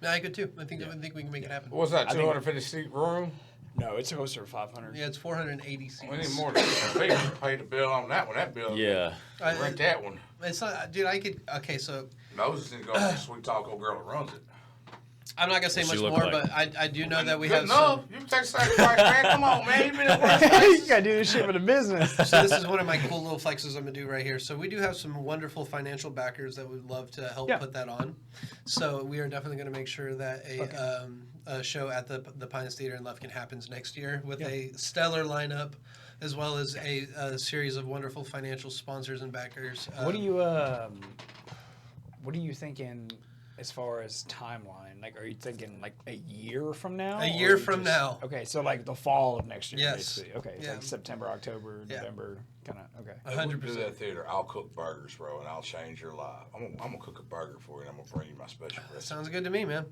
Yeah, I could too. I think we can make it happen. What's that, I think- 250 seat room? No, it's supposed to be 500. Yeah, it's 480 seats. We need more than that. Pay the bill on that one. That bill. Yeah. Rent that one. It's not, dude. I could. Okay, so Moses is going to be the sweet talk old girl that runs it. I'm not gonna say What's much she look more, like? but I do know that we Good have enough. some. You can take sacrifice, man. Come on, man. You've been at work. You gotta do this shit for the business. So this is one of my cool little flexes I'm gonna do right here. So we do have some wonderful financial backers that would love to help put that on. So we are definitely gonna make sure that a show at the Pines Theater in Lufkin happens next year with a stellar lineup, as well as a series of wonderful financial sponsors and backers. What are you thinking as far as timeline? Like, are you thinking like a year from now? A Or year you from now. Okay, so like the fall of next year, Yes. basically. Okay, Yeah. like September, October, Yeah. November, kind of. Okay. 100%. Do that theater. I'll cook burgers, bro, and I'll change your life. I'm gonna cook a burger for you, and I'm gonna bring you my special recipe. Sounds good to me, man.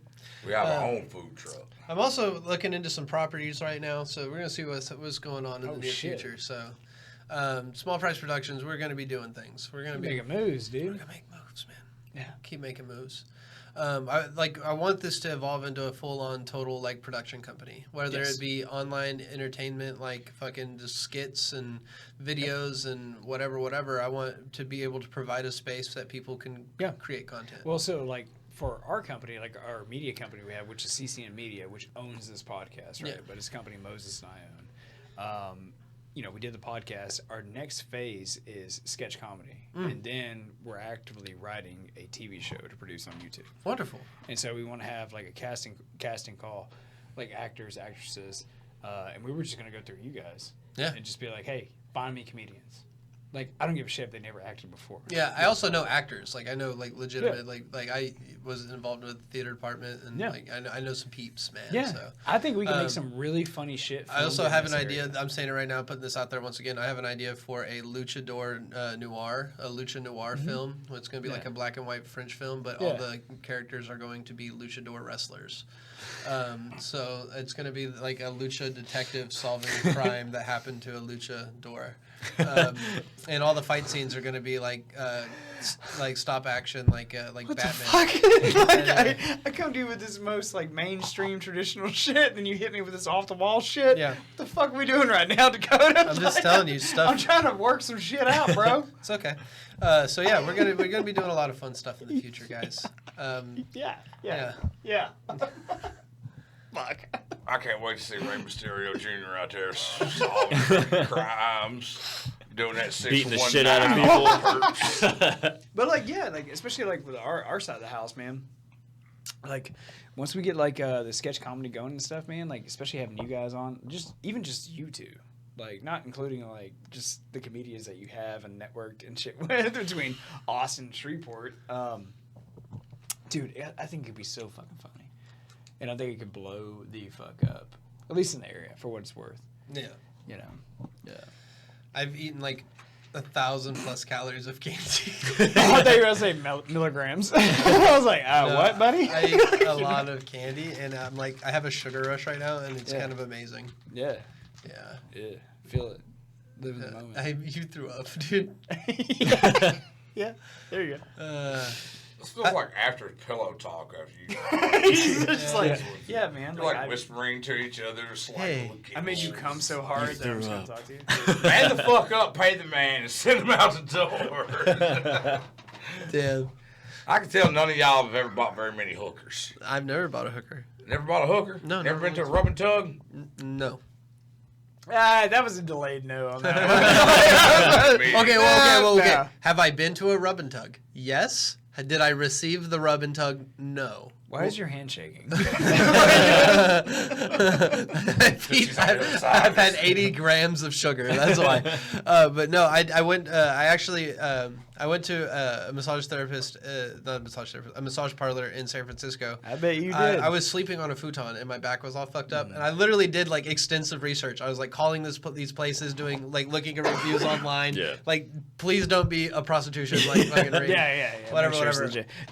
We have our own food truck. I'm also looking into some properties right now, so we're gonna see what's going on in the near shit. future. So, Small Price Productions, we're gonna be doing things. We're gonna be Making moves, we're dude. gonna make moves, man. Yeah. Keep making moves. I want this to evolve into a full-on total like production company, whether Yes. it be online entertainment, like fucking just skits and videos and whatever. I want to be able to provide a space that people can create content. Well, so like for our company, like our media company we have, which is CCN Media, which owns this podcast, right? Yeah. But it's a company Moses and I own. You know, we did the podcast. Our next phase is sketch comedy, and then we're actively writing a TV show to produce on YouTube. Wonderful. And so we want to have like a casting call, like actors, actresses, and we were just gonna go through you guys, Yeah. and just be like, hey, find me comedians. Like, I don't give a shit if they never acted before. Yeah, I also know actors. Like, I know, like, legitimate, like I was involved with the theater department, and, like, I know some peeps, man. Yeah. So. I think we can make some really funny shit. I also have an idea. I'm saying it right now, putting this out there once again. I have an idea for a luchador noir, a lucha noir film. It's going to be like a black and white French film, but all the characters are going to be luchador wrestlers. So it's going to be like a lucha detective solving a crime that happened to a luchador. And all the fight scenes are going to be like stop action, like what Batman. The fuck? Like, I come to you with this most like mainstream traditional shit, and you hit me with this off the wall shit. Yeah. What the fuck are we doing right now, Dakota? I'm just telling you stuff. I'm trying to work some shit out, bro. It's okay. So yeah, we're gonna be doing a lot of fun stuff in the future, guys. Yeah. Fuck. I can't wait to see Rey Mysterio Jr. out there solving crimes, doing that 619. Beating the shit out of people. But like, yeah, like especially like with our side of the house, man. Like once we get like the sketch comedy going and stuff, man. Like especially having you guys on, just you two. Like, not including, like, just the comedians that you have and networked and shit with between Austin and Shreveport. Dude, I think it could be so fucking funny. And I think it could blow the fuck up. At least in the area, for what it's worth. Yeah. You know? Yeah. I've eaten, like, 1,000+ calories of candy. I thought you were going to say milligrams. I was like, what, buddy? I eat a lot of candy, and I'm like, I have a sugar rush right now, and it's kind of amazing. Yeah. Yeah. Feel it. Live in the moment. You threw up, dude. Yeah. There you go. This feels like after pillow talk after you. Just like, yeah, man. You're like whispering to each other. Hey, I made you come so hard that I'm just going to talk to you. Man the fuck up, pay the man, and send him out the door. Damn. I can tell none of y'all have ever bought very many hookers. I've never bought a hooker. Never bought a hooker? No. Never been to a rub and tug? No. That was a delayed no on that one. Okay. Well, okay. No. Have I been to a rub and tug? Yes. Did I receive the rub and tug? No. Why is your hand shaking? I've had 80 grams of sugar. That's why. But no, I went. I went to a massage therapist, not a massage therapist, a massage parlor in San Francisco. I bet you did. I was sleeping on a futon and my back was all fucked up, and I literally did like extensive research. I was like calling these places, doing like looking at reviews online. Yeah. Like, please don't be a prostitution. Like fucking read. Yeah. Whatever.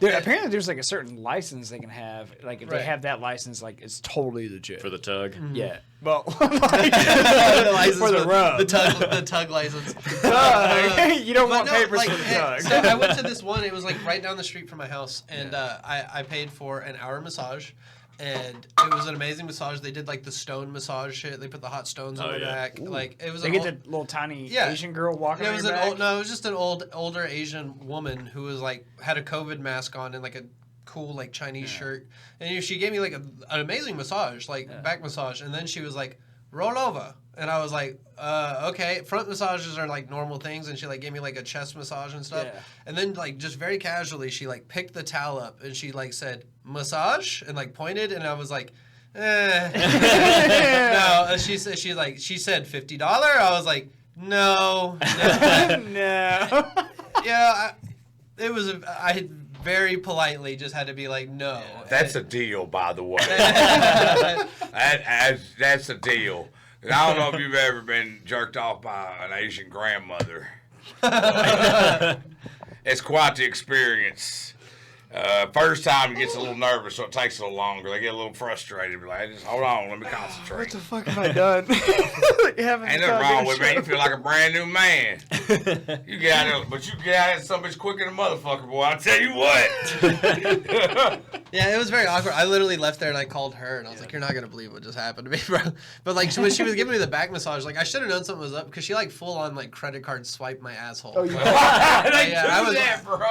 Apparently, there's like a certain license they can have. Like if they have that license, like it's totally legit For the tug? Yeah. Well, the license for the rub. the tug license. You don't want papers like, for the tug. So I went to this one. It was like right down the street from my house, and I paid for an hour massage, and it was an amazing massage. They did like the stone massage shit. They put the hot stones on my back. Ooh. Like it was. They get the little tiny Asian girl walking. It was on your back. it was just an older Asian woman who was like had a COVID mask on and like a cool like Chinese shirt, and she gave me like an amazing massage, like back massage, and then she was like, roll over, and I was like, okay. Front massages are like normal things, and she like gave me like a chest massage and stuff, and then like just very casually she like picked the towel up and she like said massage and like pointed, and I was like, no. She said $50. I was like, no. No. Yeah, I had very politely just had to be like, no. That's a deal, by the way. That's a deal. And I don't know if you've ever been jerked off by an Asian grandmother. It's quite the experience. First time it gets a little nervous, so it takes a little longer. They get a little frustrated. Be like, just hold on, let me concentrate. What the fuck have I done? Ain't nothing wrong with me. You feel like a brand new man. You get out there, but you get out there, some bitch quicker than a motherfucker, boy. I'll tell you what. Yeah, it was very awkward. I literally left there and I called her and I was like, "You're not gonna believe what just happened to me, bro." But like when she was giving me the back massage, like I should have known something was up because she like full on like credit card swiped my asshole. Oh, yeah.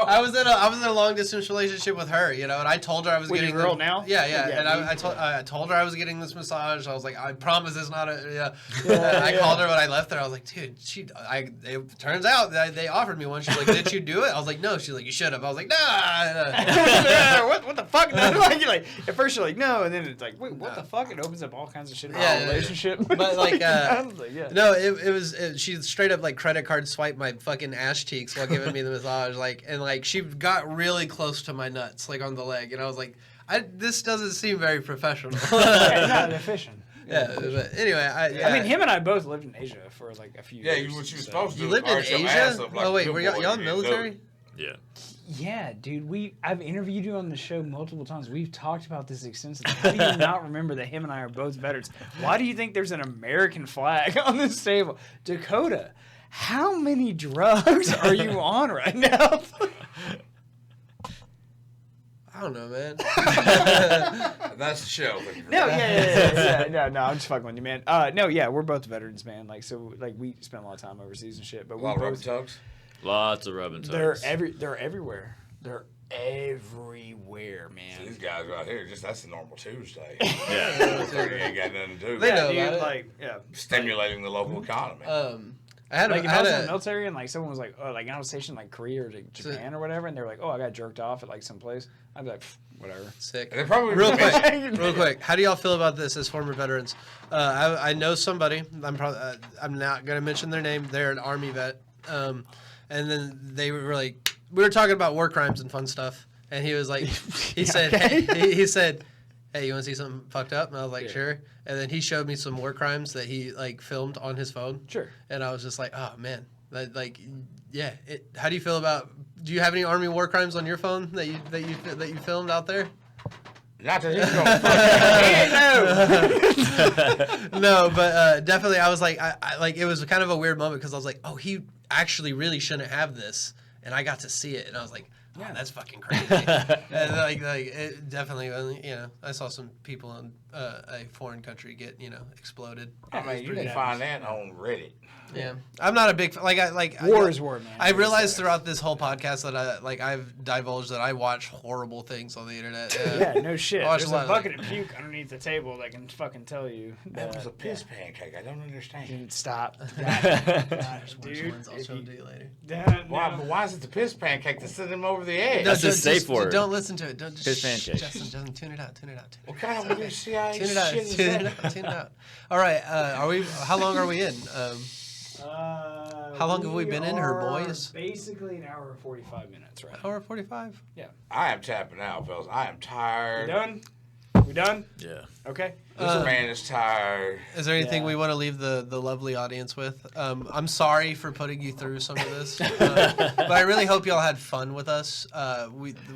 I was in a long distance relationship. relationship with her, you know, and I told her I was With getting your girl now? Yeah, Yeah, and I told her I was getting this massage. I was like, I promise it's not a I called her when I left there. I was like, dude, it turns out that they offered me one. She's like, did you do it? I was like, no. She's like, you should have. I was like, nah. What the fuck? No, like, you're like, at first you're like, no, and then it's like, wait, what the fuck? It opens up all kinds of shit about our relationship. But like, yeah. no, it was she straight up like credit card swiped my fucking ass cheeks while giving me the massage, like, and like she got really close to my nuts, like on the leg, and I was like, this doesn't seem very professional. Yeah, not efficient. Yeah, but anyway, I mean, him and I both lived in Asia for like a few years. Yeah, what you were supposed to do. You lived in arch your ass Asia? up like Oh a wait, good were boy y'all and military? Yeah. Yeah, dude, I've interviewed you on the show multiple times. We've talked about this extensively. How do you not remember that him and I are both veterans? Why do you think there's an American flag on this table? Dakota, how many drugs are you on right now? I don't know, man. That's the show. No, yeah. No, I'm just fucking with you, man. No, yeah, we're both veterans, man. Like, so, like, we spent a lot of time overseas and shit. But A we lot of rubber both, tugs. Lots of rubbing they're tugs. everywhere. They're everywhere, man. These guys right here, that's a normal Tuesday. Yeah. They ain't got nothing to do. They know dude, about it. like, yeah. Stimulating the local economy. I had Like, if I was in the a military and, like, someone was like, oh, like, I was stationed, like, Korea or Japan or whatever, and they were like, oh, I got jerked off at, like, some place, I'd be like, whatever. sick. They probably Real quick. How do y'all feel about this as former veterans? I know somebody. I'm not gonna mention their name. They're an Army vet. And then they were like, we were talking about war crimes and fun stuff, and he was like, he said, he said, hey, you want to see something fucked up? And I was like, sure. And then he showed me some war crimes that he like filmed on his phone. Sure. And I was just like, oh man, like, yeah. How do you feel about? Do you have any Army war crimes on your phone that you filmed out there? Not that he's going to No, but definitely, I was like, I like, it was kind of a weird moment because I was like, oh, he actually really shouldn't have this, and I got to see it, and I was like, yeah, that's fucking crazy. And like it definitely, you know, I saw some people in a foreign country get, you know, exploded. I mean, you can find that on Reddit. Yeah, I'm not a big War is war, man. I realized throughout this whole podcast that I've divulged that I watch horrible things on the internet. Yeah, no shit. I watch There's a a lot of, bucket of puke underneath the table that can fucking tell you. That was a piss pancake. I don't understand. Dude, stop. Dude, I'll show it to you later. Why is it the piss pancake that's sending him over the edge? That's a safe word. Don't listen to it. Don't just Piss pancake. Justin, tune it out. What kind of weird CIA Tune it out. shit is Tune that? it out. All right. How long are we in? How long have we been in her, boys? Basically an hour and 45 minutes, right? Hour 45. Yeah. I am tapping out, fellas. I am tired. We done? We done? Yeah. Okay. This man is tired. Is there anything Yeah. we want to leave the lovely audience with? I'm sorry for putting you through some of this, but I really hope y'all had fun with us.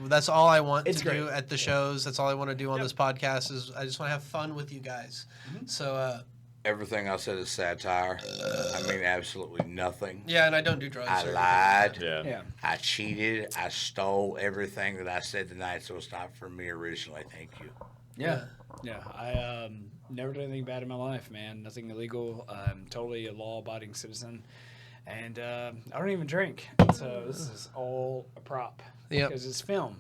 That's all I want It's to great. do at the shows. That's all I want to do on this podcast is I just want to have fun with you guys. So Everything I said is satire. I mean absolutely nothing. yeah, and I don't do drugs. I or lied. Yeah. Yeah. I cheated. I stole everything that I said tonight, so it's not from me originally. Thank you. Yeah. Yeah. I never did anything bad in my life, man. Nothing illegal. I'm totally a law-abiding citizen. And I don't even drink. So this is all a prop. Yep. Because it's film.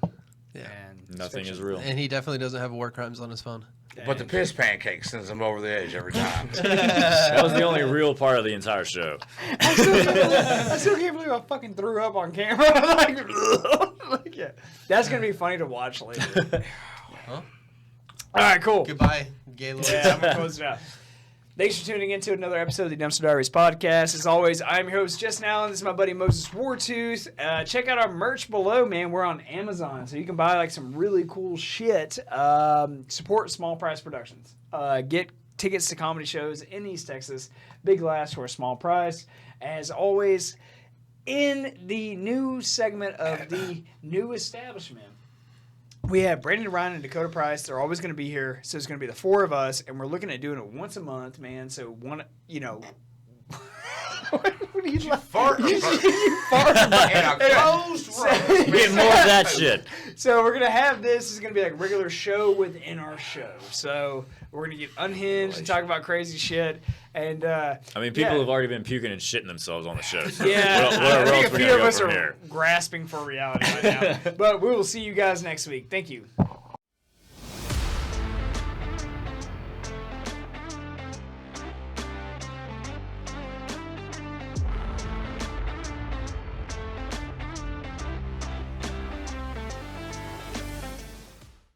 Yeah. And it's Nothing fiction. is real. And he definitely doesn't have war crimes on his phone. But the piss pancake sends him over the edge every time. That was the only real part of the entire show. I still can't believe I fucking threw up on camera. like, yeah. That's going to be funny to watch later. Huh? All right, cool. Goodbye, Gaylord. Yeah, I'm going to close it out. Thanks for tuning in to another episode of the Dumpster Diaries Podcast. As always, I'm your host, Just Now, and this is my buddy Moses Wartooth. Check out our merch below, man. We're on Amazon, so you can buy like some really cool shit. Support small price productions. Get tickets to comedy shows in East Texas. Big laughs for a small price. As always, in the new segment of the new establishment, we have Brandon Ryan and Dakota Price. They're always going to be here. So it's going to be the four of us, and we're looking at doing it once a month, man. So one, you know. What are you Fart you fart in a closed room. We get more of that shit. So we're gonna have this. Is gonna be like a regular show within our show. So we're gonna get unhinged and talk about crazy shit. And I mean, people have already been puking and shitting themselves on the show. So yeah, what I think else a we few gonna of go us from are here? grasping for reality right now. But we will see you guys next week. Thank you.